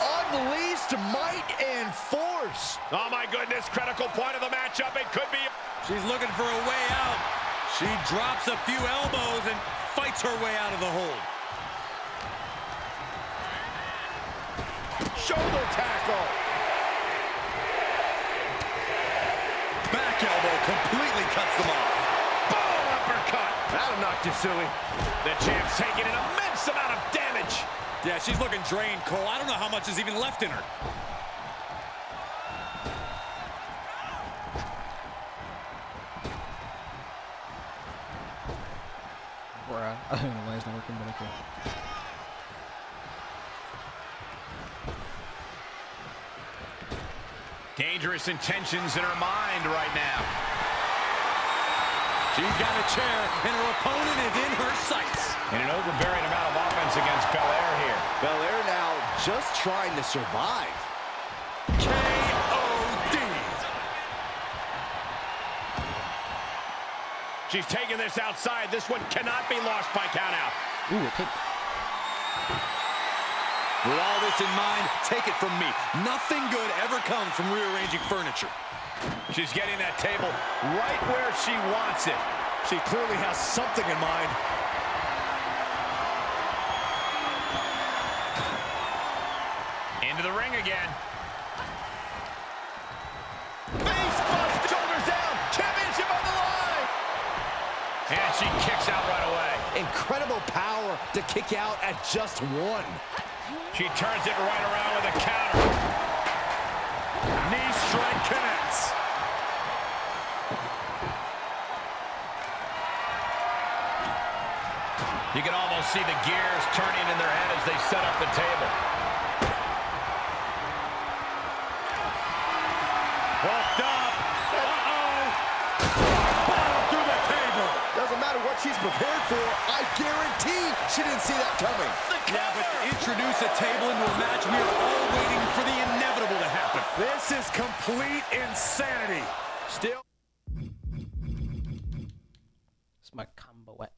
Unleashed might and force. Oh, my goodness. Critical point of the matchup. It could be. She's looking for a way out. She drops a few elbows and fights her way out of the hold. Shoulder tackle. Back elbow completely cuts them off. Boom, uppercut. That'll knock you silly. The champ's taking an immense amount of damage. Yeah, she's looking drained, Cole. I don't know how much is even left in her. Bruh. I don't know why it's not working, but okay. Dangerous intentions in her mind right now. She's got a chair, and her opponent is in her sights. And an overbearing amount of offense against Belair here. Belair now just trying to survive. K.O.D. She's taking this outside. This one cannot be lost by countout. Ooh, okay. With all this in mind, take it from me. Nothing good ever comes from rearranging furniture. She's getting that table right where she wants it. She clearly has something in mind. Into the ring again. Face bust, shoulders down, championship on the line. And she kicks out right away. Incredible power to kick out at just one. She turns it right around with a counter. Knee strike connects. You can almost see the gears turning in their head as they set up the table. Hooked up. Uh-oh. Bottom through the table. Doesn't matter what she's prepared for. I guarantee she didn't see that coming. Yeah, but to introduce a table into a match, we are all waiting for the inevitable to happen. This is complete insanity. Still. It's my combo wet.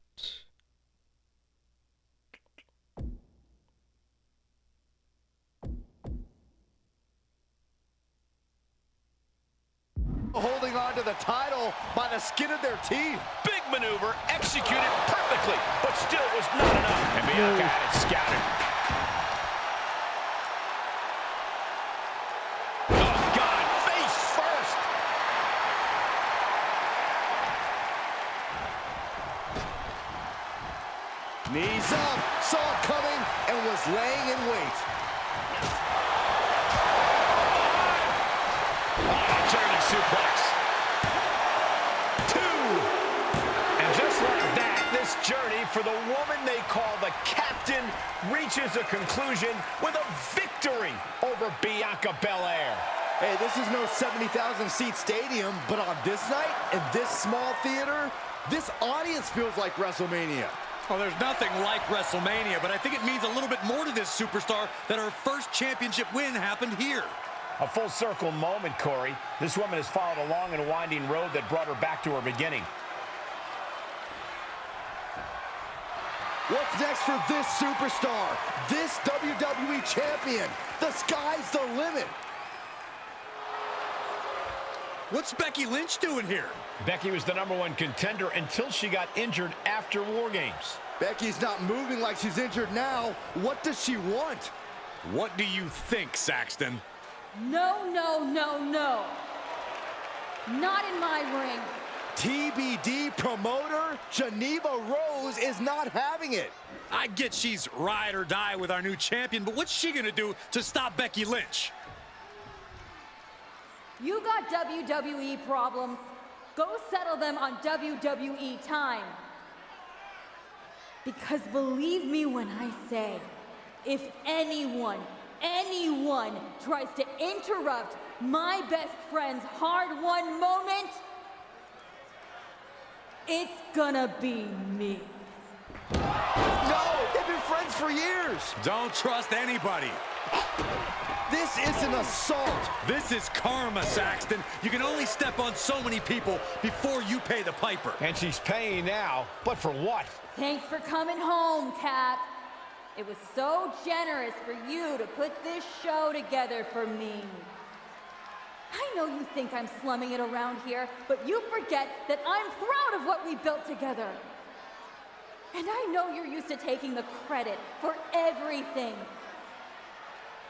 Holding on to the title by the skin of their teeth. Big maneuver, executed perfectly, but still was not enough. And Bianca had it scouted. Knees up, saw it coming, and was laying in wait. German suplex. 2. And just like that, this journey for the woman they call the Captain reaches a conclusion with a victory over Bianca Belair. Hey, this is no 70,000-seat stadium, but on this night, in this small theater, this audience feels like WrestleMania. Well, there's nothing like WrestleMania, but I think it means a little bit more to this superstar that her first championship win happened here. A full circle moment, Corey. This woman has followed a long and winding road that brought her back to her beginning. What's next for this superstar? This WWE champion? The sky's the limit. What's Becky Lynch doing here? Becky was the #1 contender until she got injured after War Games. Becky's not moving like she's injured now. What does she want? What do you think, Saxton? No, no, no, no. Not in my ring. TBD promoter Geneva Rose is not having it. I get she's ride or die with our new champion, but what's she gonna do to stop Becky Lynch? You got WWE problems. Go settle them on WWE time. Because believe me when I say, if anyone tries to interrupt my best friend's hard-won moment, it's gonna be me. No, they've been friends for years. Don't trust anybody. This is an assault. This is karma, Saxton. You can only step on so many people before you pay the piper. And she's paying now, but for what? Thanks for coming home, Cap. It was so generous for you to put this show together for me. I know you think I'm slumming it around here, but you forget that I'm proud of what we built together. And I know you're used to taking the credit for everything.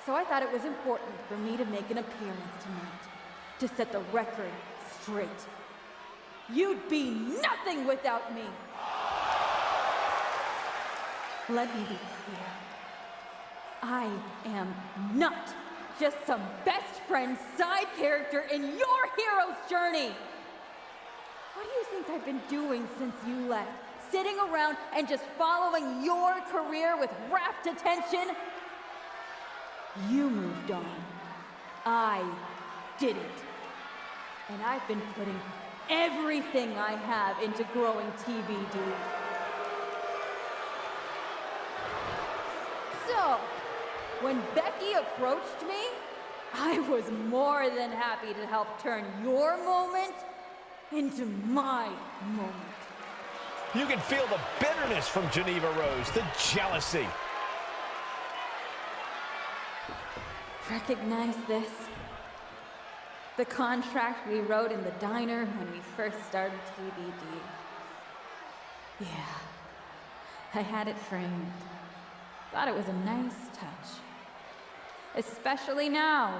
So I thought it was important for me to make an appearance tonight, to set the record straight. You'd be nothing without me. Let me be clear. I am not just some best friend side character in your hero's journey. What do you think I've been doing since you left? Sitting around and just following your career with rapt attention? You moved on. I didn't. And I've been putting everything I have into growing TBD. So, when Becky approached me, I was more than happy to help turn your moment into my moment. You can feel the bitterness from Geneva Rose, the jealousy. Recognize this? The contract we wrote in the diner when we first started TBD. Yeah, I had it framed. Thought it was a nice touch. Especially now.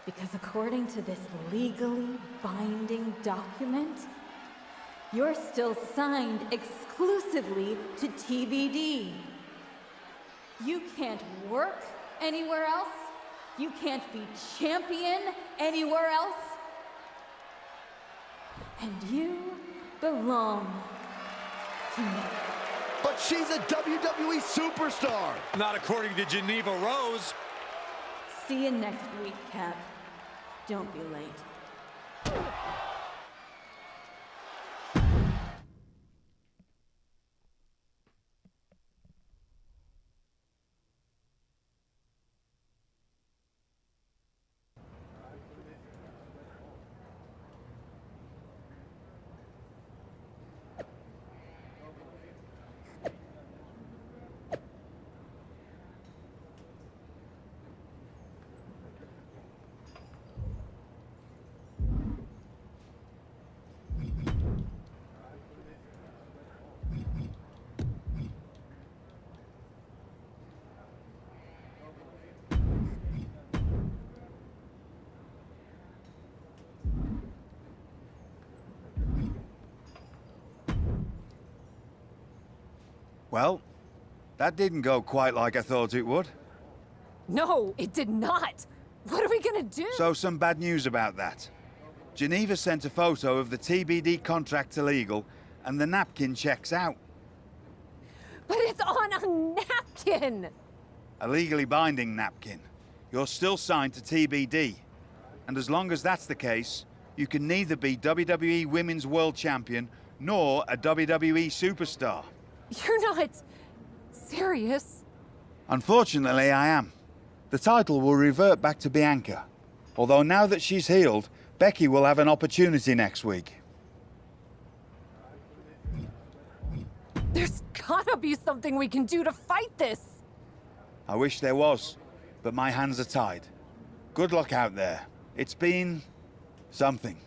Because according to this legally binding document, you're still signed exclusively to TBD. You can't work anywhere else. You can't be champion anywhere else. And you belong to me. But she's a WWE superstar. Not according to Geneva Rose. See you next week, Cap. Don't be late. Well, that didn't go quite like I thought it would. No, it did not. What are we gonna do? So some bad news about that. Geneva sent a photo of the TBD contract illegal, and the napkin checks out. But it's on a napkin! A legally binding napkin. You're still signed to TBD. And as long as that's the case, you can neither be WWE Women's World Champion nor a WWE Superstar. You're not serious? Unfortunately, I am. The title will revert back to Bianca. Although now that she's healed, Becky will have an opportunity next week. There's gotta be something we can do to fight this! I wish there was, but my hands are tied. Good luck out there. It's been... something.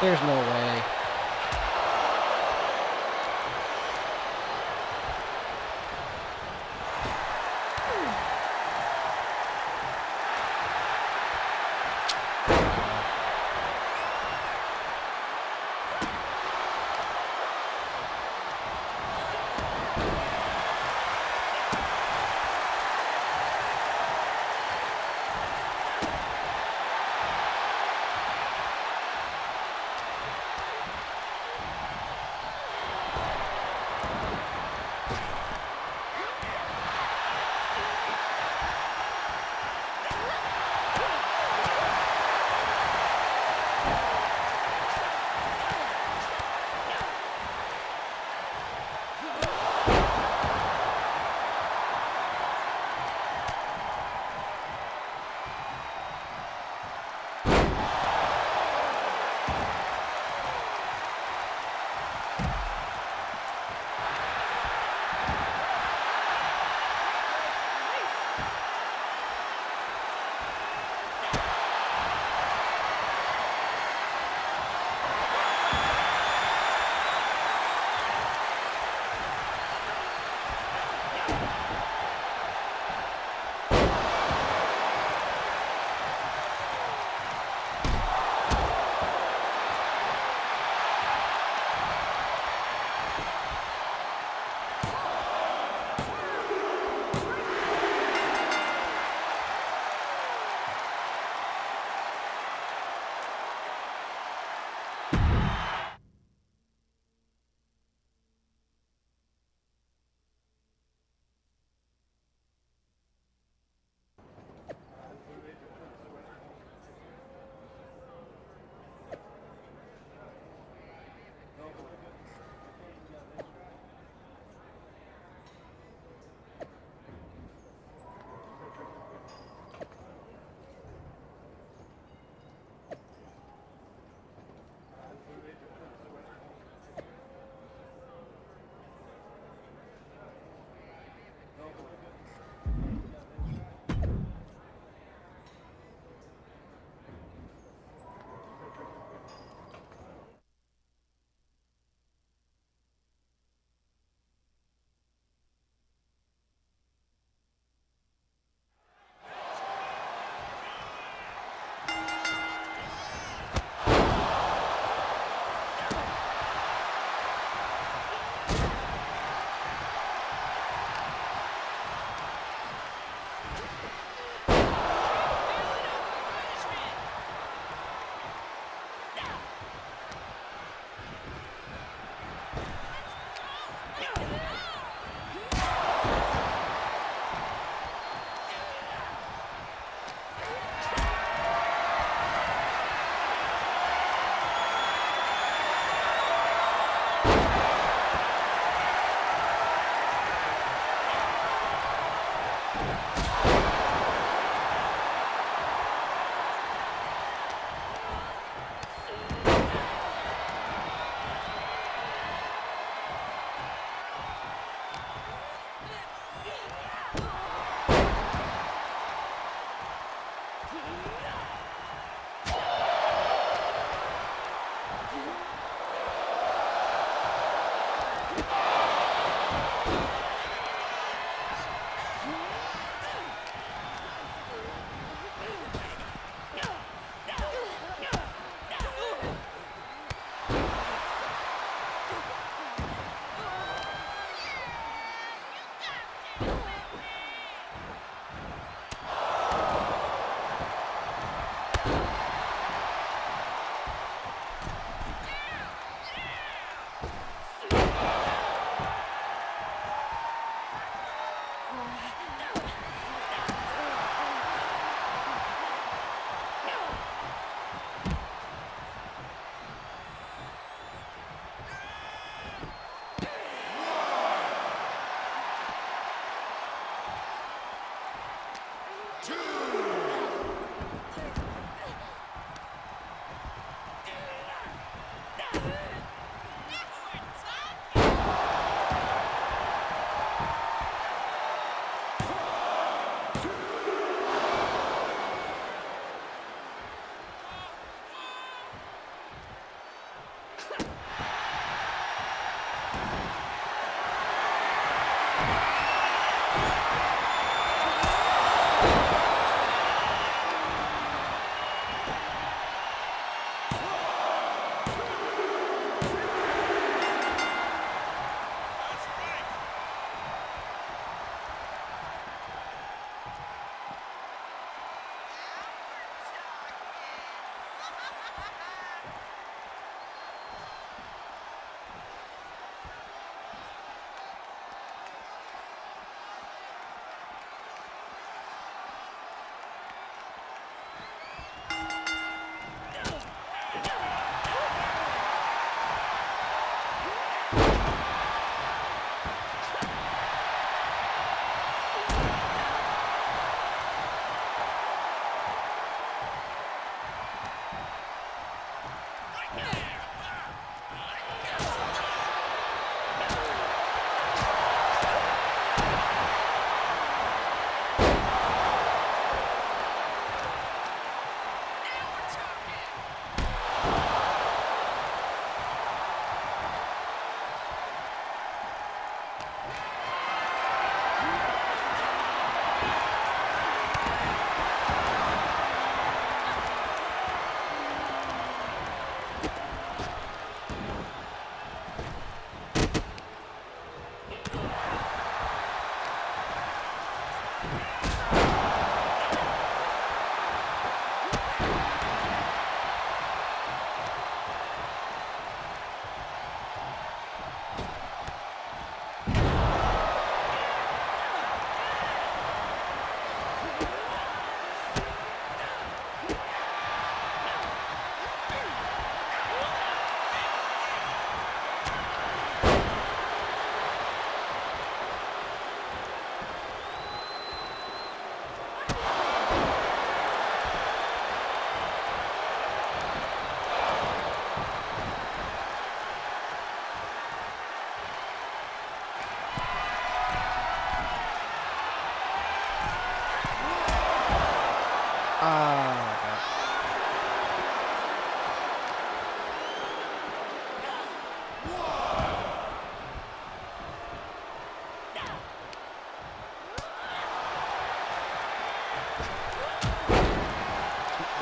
There's no way.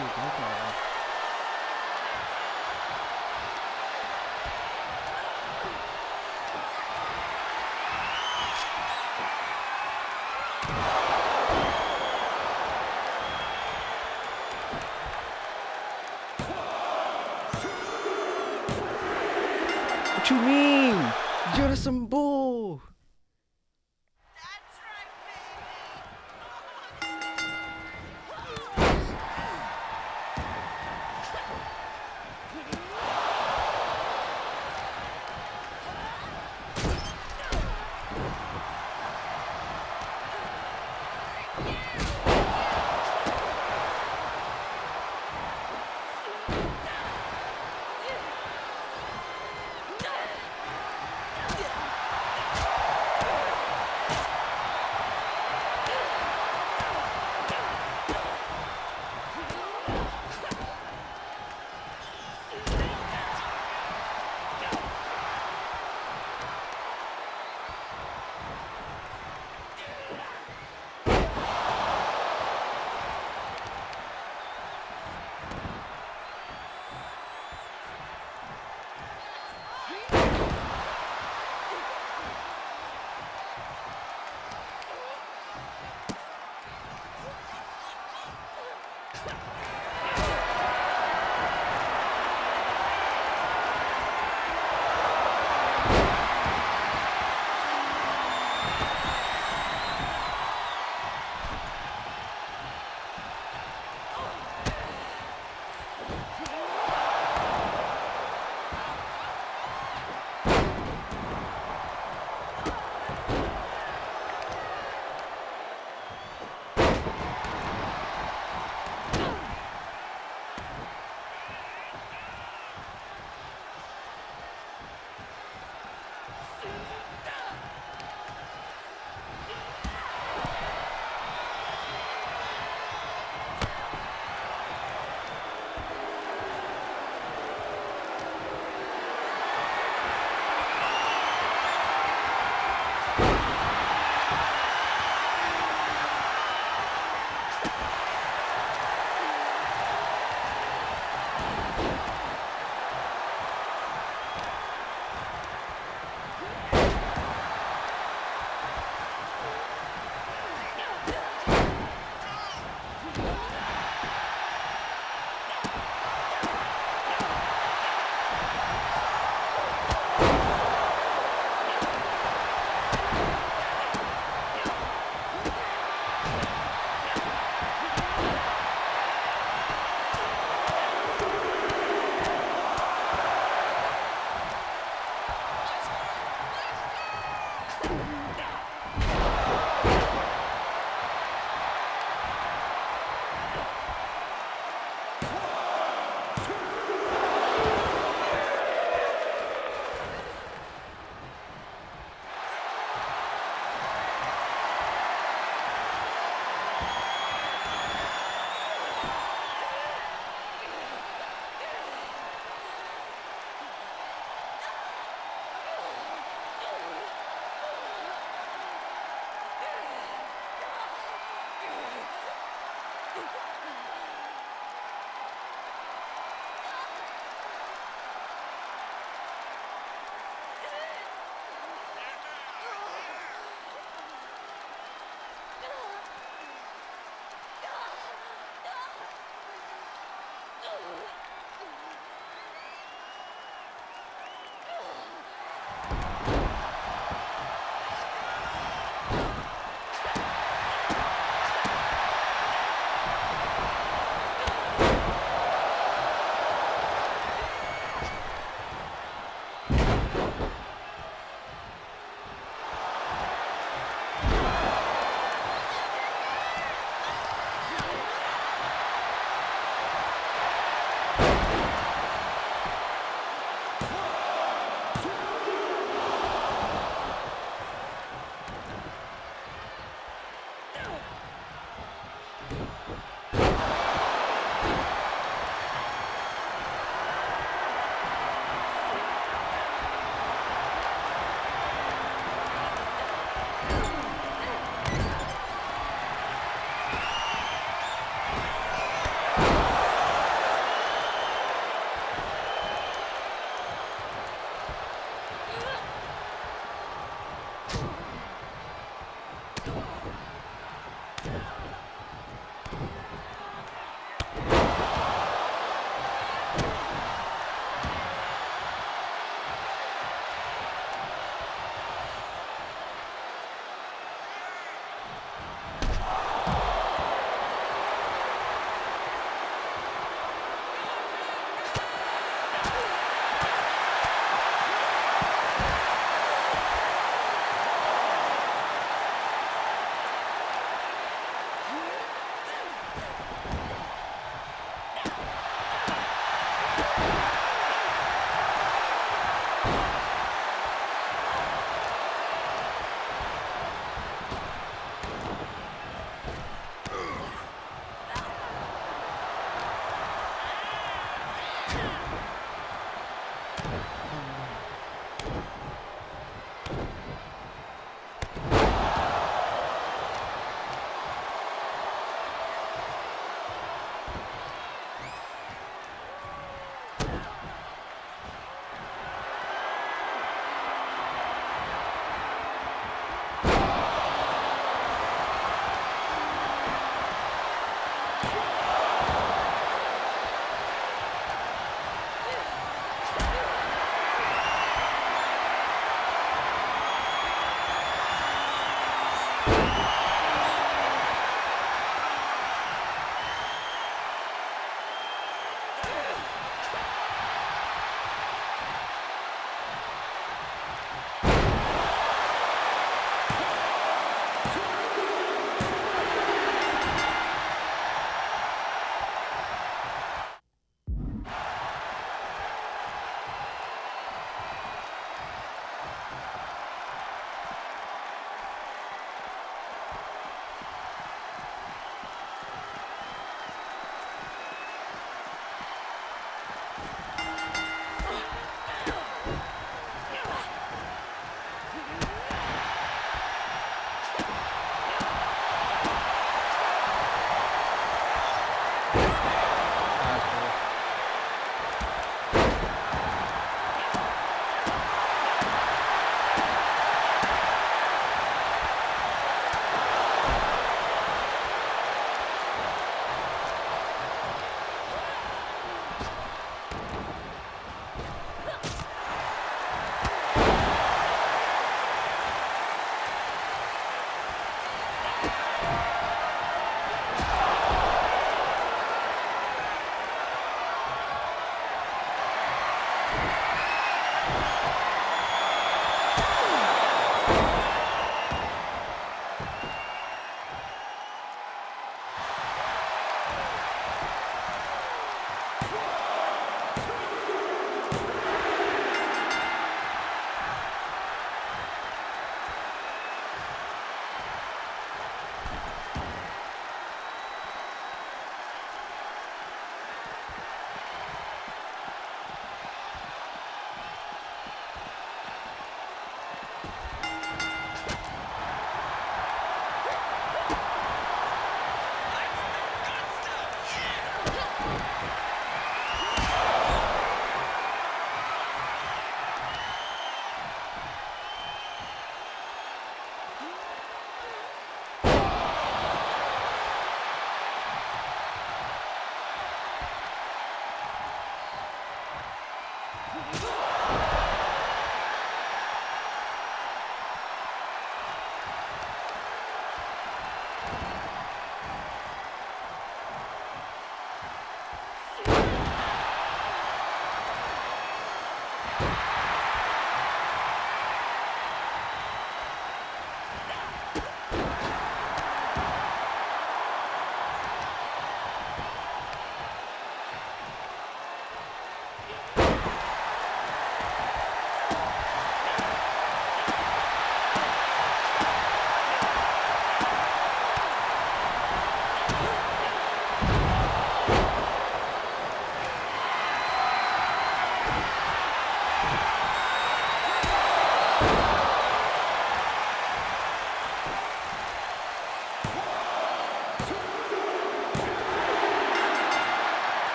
you go, Carl. What you mean? You're some bull.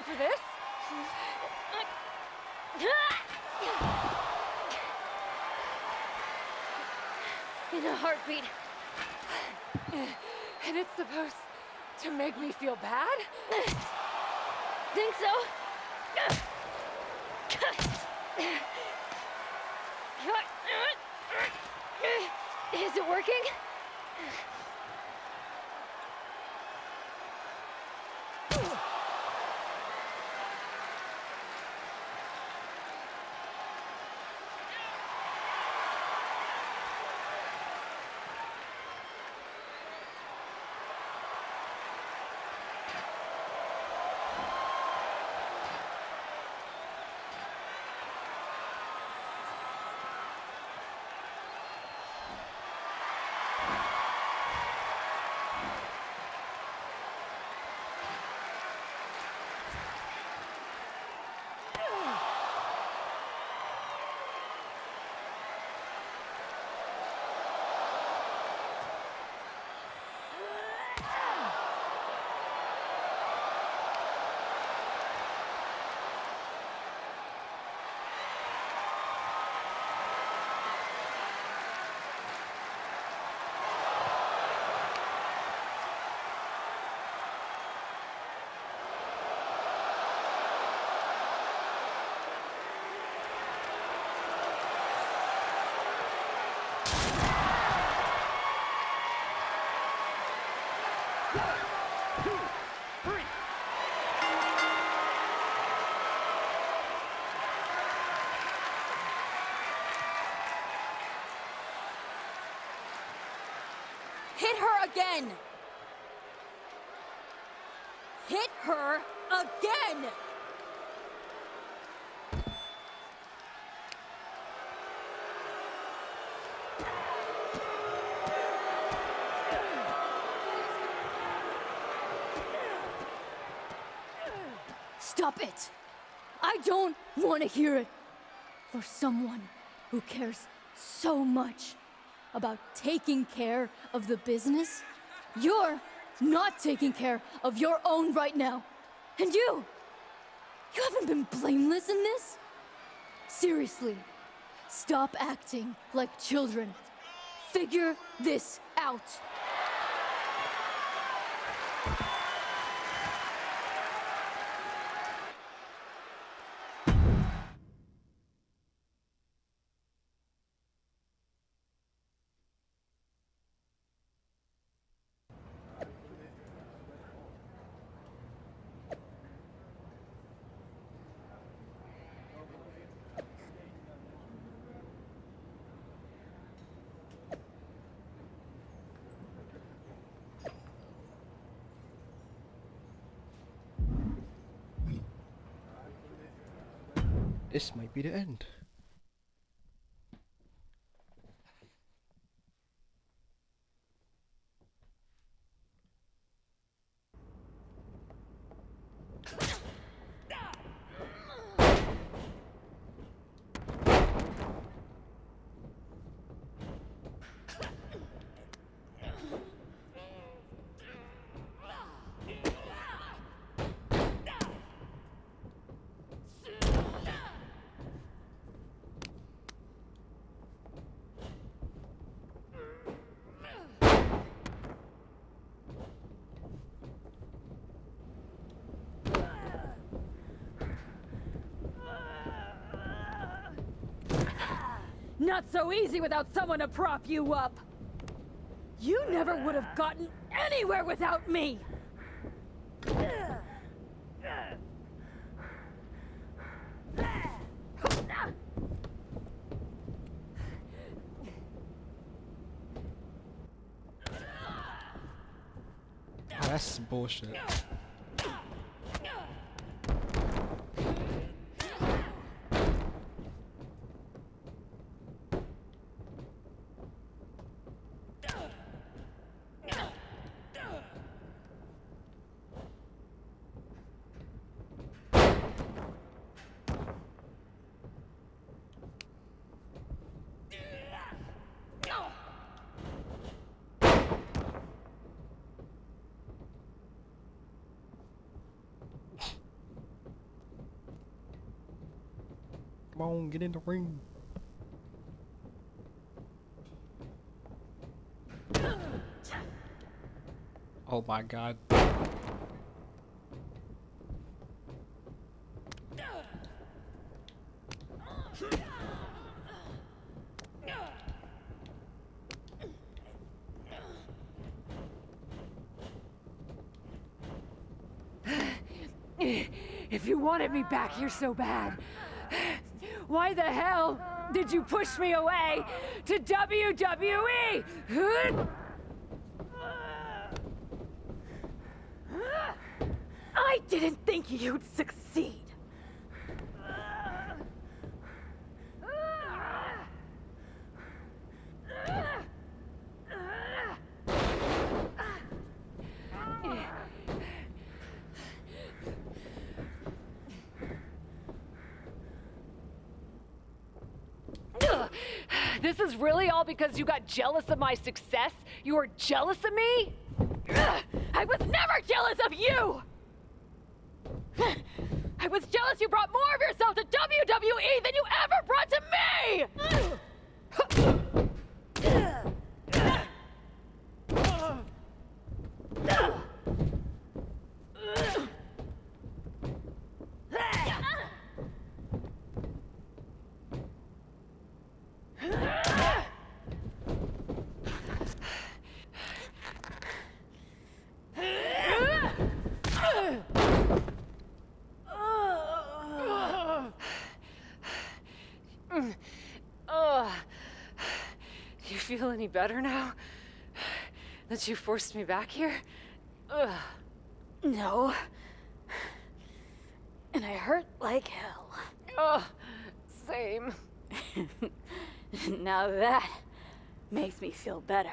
for this. In a heartbeat. And it's supposed to make me feel bad? Think so? Is it working? Hit her again! Hit her again! Stop it! I don't want to hear it. For someone who cares so much about taking care of the business, you're not taking care of your own right now. And you haven't been blameless in this? Seriously, stop acting like children. Figure this out. This might be the end. Not so easy without someone to prop you up. You never would have gotten anywhere without me. That's bullshit. Come on, get in the ring. Oh my god. If you wanted me back here so bad, why the hell did you push me away to WWE? I didn't think you'd succeed. This is really all because you got jealous of my success? You were jealous of me? I was never jealous of you! I was jealous you brought more of yourself to WWE than you ever brought to Do you feel any better now? That you forced me back here? No. And I hurt like hell. Same. Now that makes me feel better.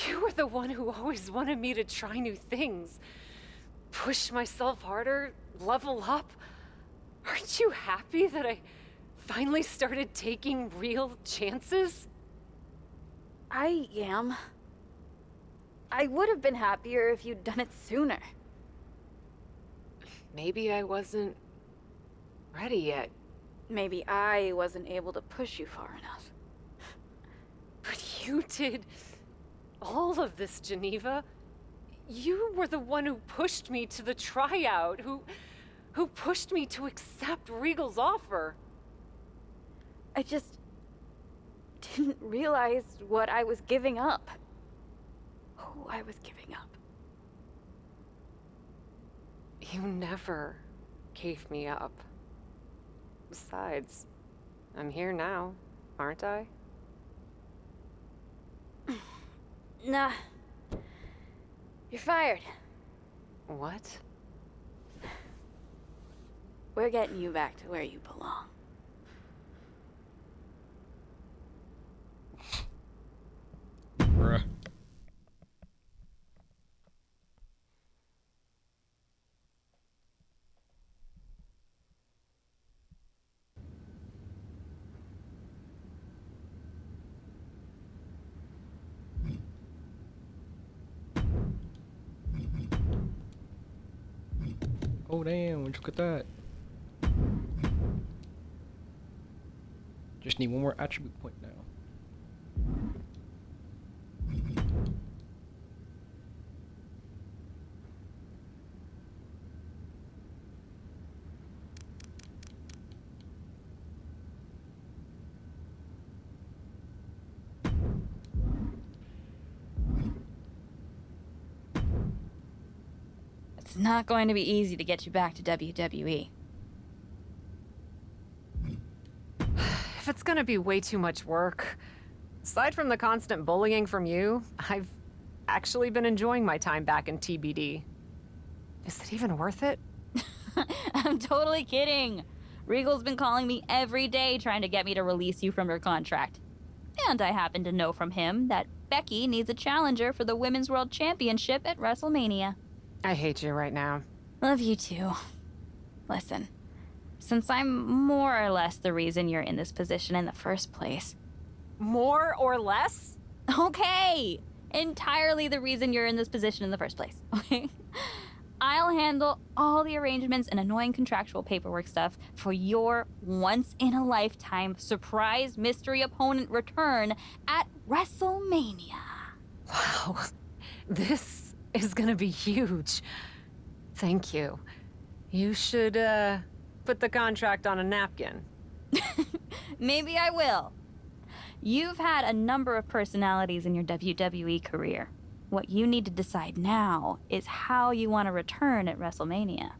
You were the one who always wanted me to try new things. Push myself harder, level up. Aren't you happy that I finally started taking real chances? I am. I would have been happier if you'd done it sooner. Maybe I wasn't ready yet. Maybe I wasn't able to push you far enough. But you did all of this, Geneva. You were the one who pushed me to the tryout, who pushed me to accept Regal's offer. I just didn't realize what I was giving up. Who I was giving up. You never gave me up. Besides, I'm here now, aren't I? Nah. You're fired. What? We're getting you back to where you belong. Bruh. Oh damn, look at that. Just need one more attribute point now. It's not going to be easy to get you back to WWE. If it's gonna be way too much work, aside from the constant bullying from you, I've actually been enjoying my time back in TBD. Is it even worth it? I'm totally kidding. Regal's been calling me every day trying to get me to release you from your contract. And I happen to know from him that Becky needs a challenger for the Women's World Championship at WrestleMania. I hate you right now. Love you too. Listen, since I'm more or less the reason you're in this position in the first place. More or less? Okay! Entirely the reason you're in this position in the first place, okay? I'll handle all the arrangements and annoying contractual paperwork stuff for your once-in-a-lifetime surprise mystery opponent return at WrestleMania. Wow, this is gonna be huge. Thank you. You should, put the contract on a napkin. Maybe I will. You've had a number of personalities in your WWE career. What you need to decide now is how you want to return at WrestleMania.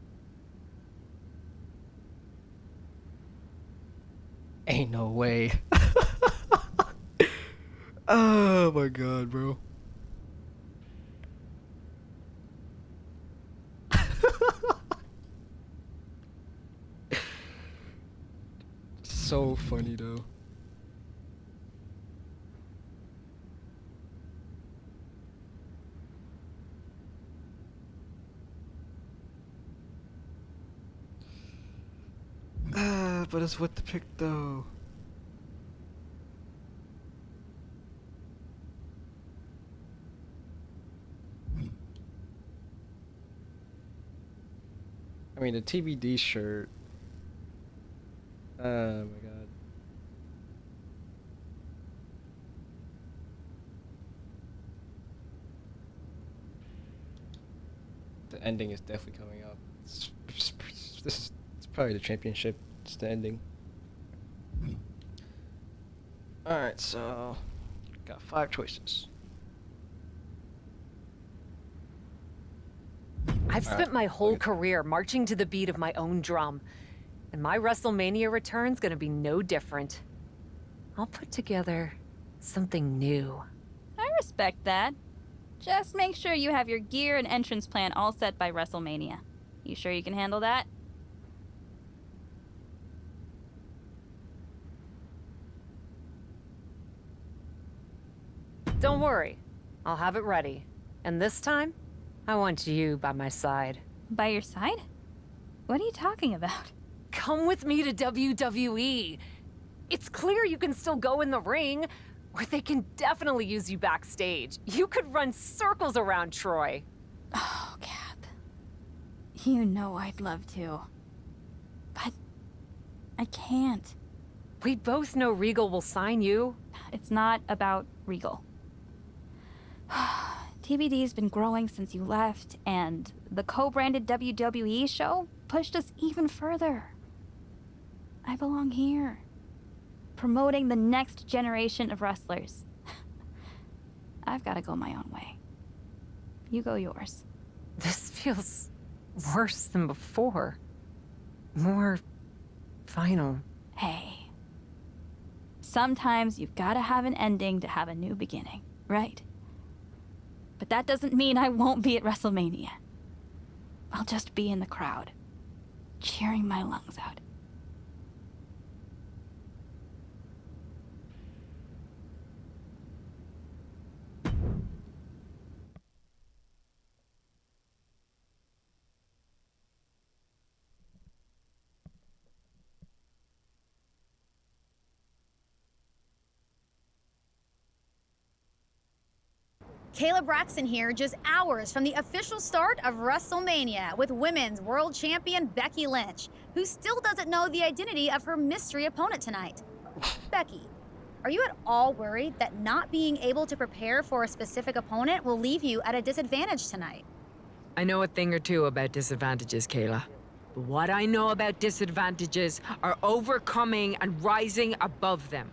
Ain't no way. Oh my god, bro. So funny though. But it's what to pick though. I mean, the TBD shirt. Oh my god. The ending is definitely coming up. It's probably the championship. It's the ending. Alright, so got 5 choices. I've spent my whole career marching to the beat of my own drum, and my WrestleMania return's gonna be no different. I'll put together something new. I respect that. Just make sure you have your gear and entrance plan all set by WrestleMania. You sure you can handle that? Don't worry, I'll have it ready. And this time, I want you by my side. By your side? What are you talking about? Come with me to WWE. It's clear you can still go in the ring, or they can definitely use you backstage. You could run circles around Troy. Oh, Cap. You know I'd love to. But I can't. We both know Regal will sign you. It's not about Regal. TBD's been growing since you left, and the co-branded WWE show pushed us even further. I belong here, promoting the next generation of wrestlers. I've got to go my own way. You go yours. This feels worse than before. More final. Hey, sometimes you've got to have an ending to have a new beginning, right? But that doesn't mean I won't be at WrestleMania. I'll just be in the crowd, cheering my lungs out. Kayla Braxton here, just hours from the official start of WrestleMania with Women's World Champion Becky Lynch, who still doesn't know the identity of her mystery opponent tonight. Becky, are you at all worried that not being able to prepare for a specific opponent will leave you at a disadvantage tonight? I know a thing or two about disadvantages, Kayla. But what I know about disadvantages are overcoming and rising above them.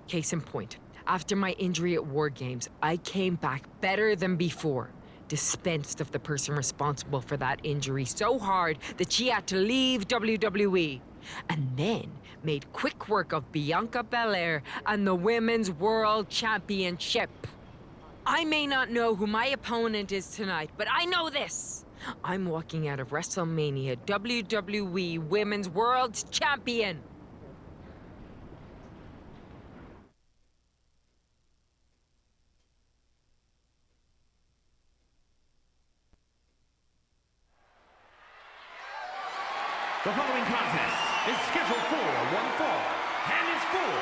Case in point. After my injury at War Games, I came back better than before. Dispensed of the person responsible for that injury so hard that she had to leave WWE. And then made quick work of Bianca Belair and the Women's World Championship. I may not know who my opponent is tonight, but I know this. I'm walking out of WrestleMania WWE Women's World Champion. The following contest is scheduled for one fall and is for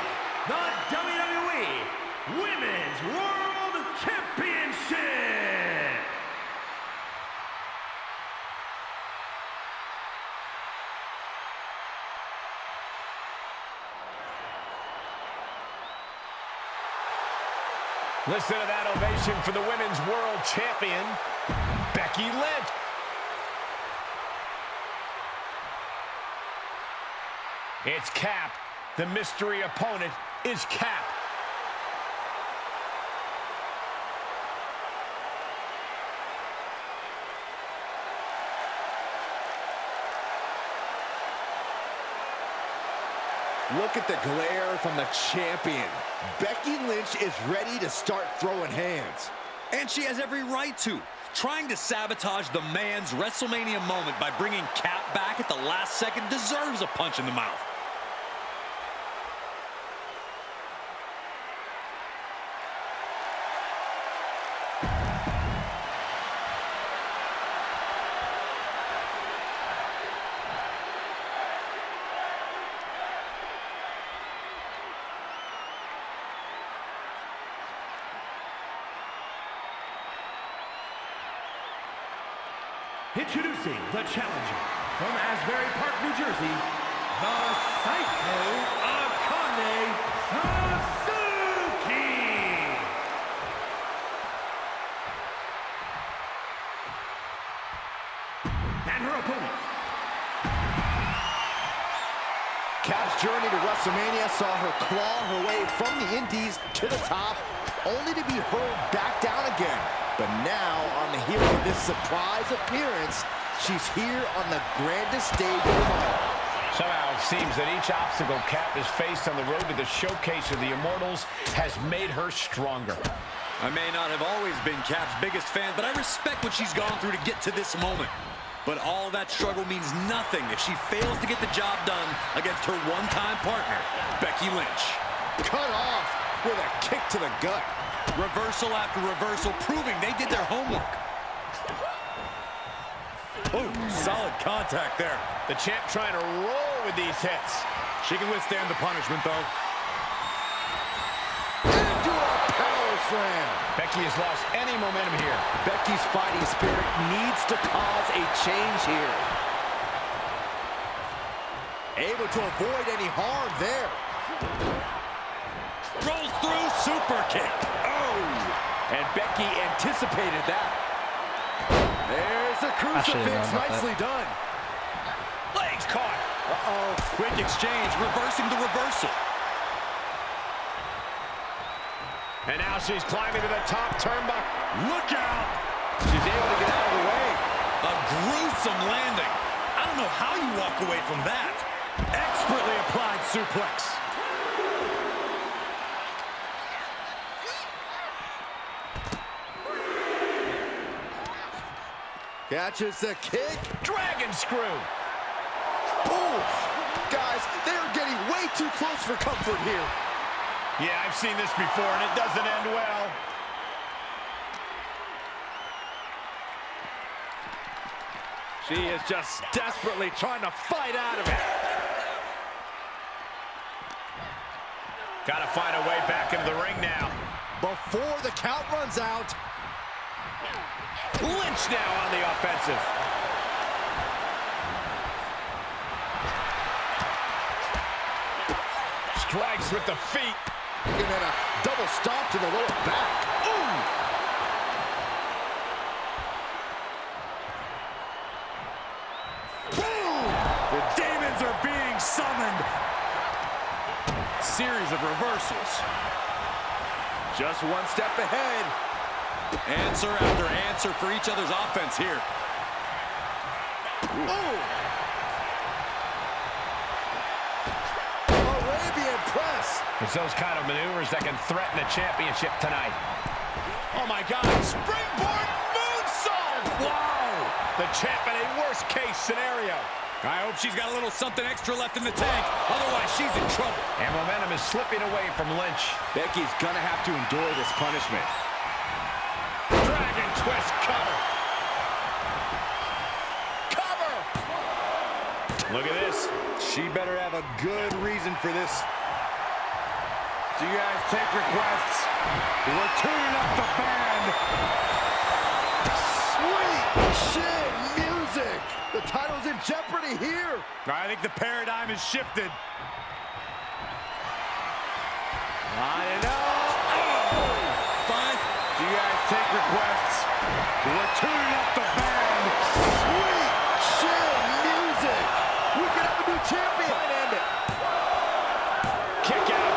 the WWE Women's World Championship. Listen to that ovation for the Women's World Champion, Becky Lynch. It's Cap. The mystery opponent is Cap. Look at the glare from the champion. Becky Lynch is ready to start throwing hands. And she has every right to. Trying to sabotage the man's WrestleMania moment by bringing Cap back at the last second deserves a punch in the mouth. Introducing the challenger from Asbury Park, New Jersey, the Psycho Akane Sasuke. And her opponent. Cap's journey to WrestleMania saw her claw her way from the Indies to the top, only to be hurled back down again. But now, on the heel of this surprise appearance, she's here on the grandest stage of them all. Somehow it seems that each obstacle Cap has faced on the road to the showcase of the Immortals has made her stronger. I may not have always been Cap's biggest fan, but I respect what she's gone through to get to this moment. But all that struggle means nothing if she fails to get the job done against her one-time partner, Becky Lynch. Cut off with a kick to the gut. Reversal after reversal, proving they did their homework. Oh, solid contact there. The champ trying to roll with these hits. She can withstand the punishment, though. Into a power slam. Becky has lost any momentum here. Becky's fighting spirit needs to cause a change here. Able to avoid any harm there. Rolls through, super kick. And Becky anticipated that. There's the crucifix, nicely done. Legs caught. Uh-oh, quick exchange, reversing the reversal. And now she's climbing to the top turnbuckle. Look out! She's able to get out of the way. A gruesome landing. I don't know how you walk away from that. Expertly applied suplex. Catches the kick. Dragon screw. Oof. Guys, they're getting way too close for comfort here. Yeah, I've seen this before, and it doesn't end well. She is just desperately trying to fight out of it. Gotta find a way back into the ring now. Before the count runs out. Lynch now on the offensive. Strikes with the feet. And then a double stomp to the lower back. Ooh! Boom! The demons are being summoned. Series of reversals. Just one step ahead. Answer after answer for each other's offense here. Ooh! Arabian press. It's those kind of maneuvers that can threaten the championship tonight. Oh my God, springboard moonsault! Wow! The champ in a worst-case scenario. I hope she's got a little something extra left in the tank. Otherwise, she's in trouble. And momentum is slipping away from Lynch. Becky's gonna have to endure this punishment. Dragon twist cover. Cover! Look at this. She better have a good reason for this. Do you guys take requests? We're tuning up the band. Sweet shit music. The title's in jeopardy here. I think the paradigm has shifted. I know. Oh! requests. We're tuning up the band. Sweet, chill music. We could have a new champion. Might end it. Kick out.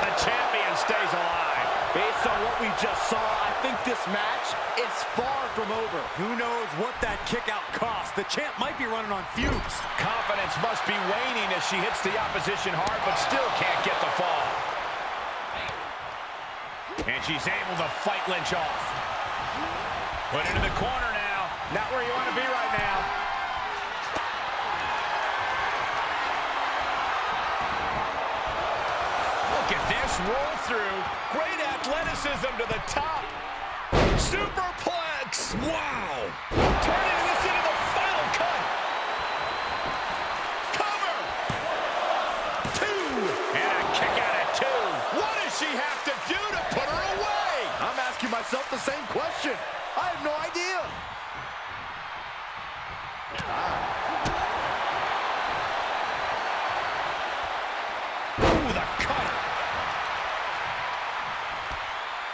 The champion stays alive. Based on what we just saw, I think this match is far from over. Who knows what that kick out cost? The champ might be running on fumes. Confidence must be waning as she hits the opposition hard, but still can't get the fall. And she's able to fight Lynch off. Put into the corner now. Not where you want to be right now. Look at this roll through. Great athleticism to the top. Superplex. Wow. Turning this into the final cut. Cover. 2. And a kick out at 2. What does she have to do to put her away? I'm asking myself the same question. I have no idea. Ooh, the cutter.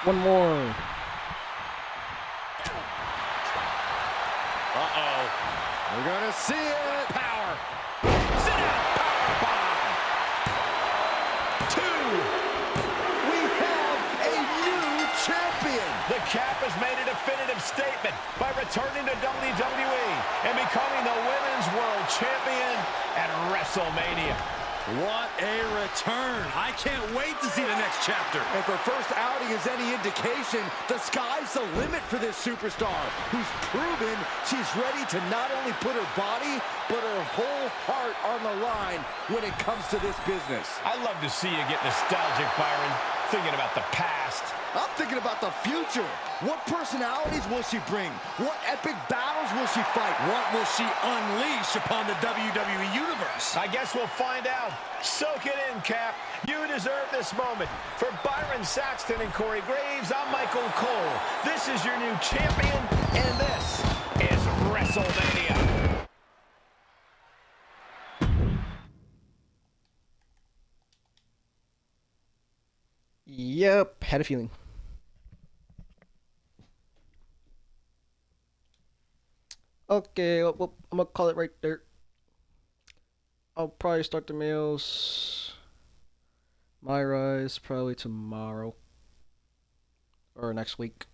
One more. Uh-oh. We're gonna see it. Power. Sit down. Power bomb. 2. We have a new champion. The Cap has made a definitive statement by returning to WWE and becoming the Women's World Champion at WrestleMania. What a return. I can't wait to see the next chapter. If her first outing is any indication, the sky's the limit for this superstar, who's proven she's ready to not only put her body, but her whole heart on the line when it comes to this business. I love to see you get nostalgic, Byron, thinking about the past. I'm thinking about the future. What personalities will she bring? What epic battles will she fight? What will she unleash upon the WWE Universe? I guess we'll find out. Soak it in, Cap. You deserve this moment. For Byron Saxton and Corey Graves, I'm Michael Cole. This is your new champion, and this is WrestleMania. Yep, had a feeling. Okay, well, I'm gonna call it right there. I'll probably start the meals. My rise probably tomorrow or next week.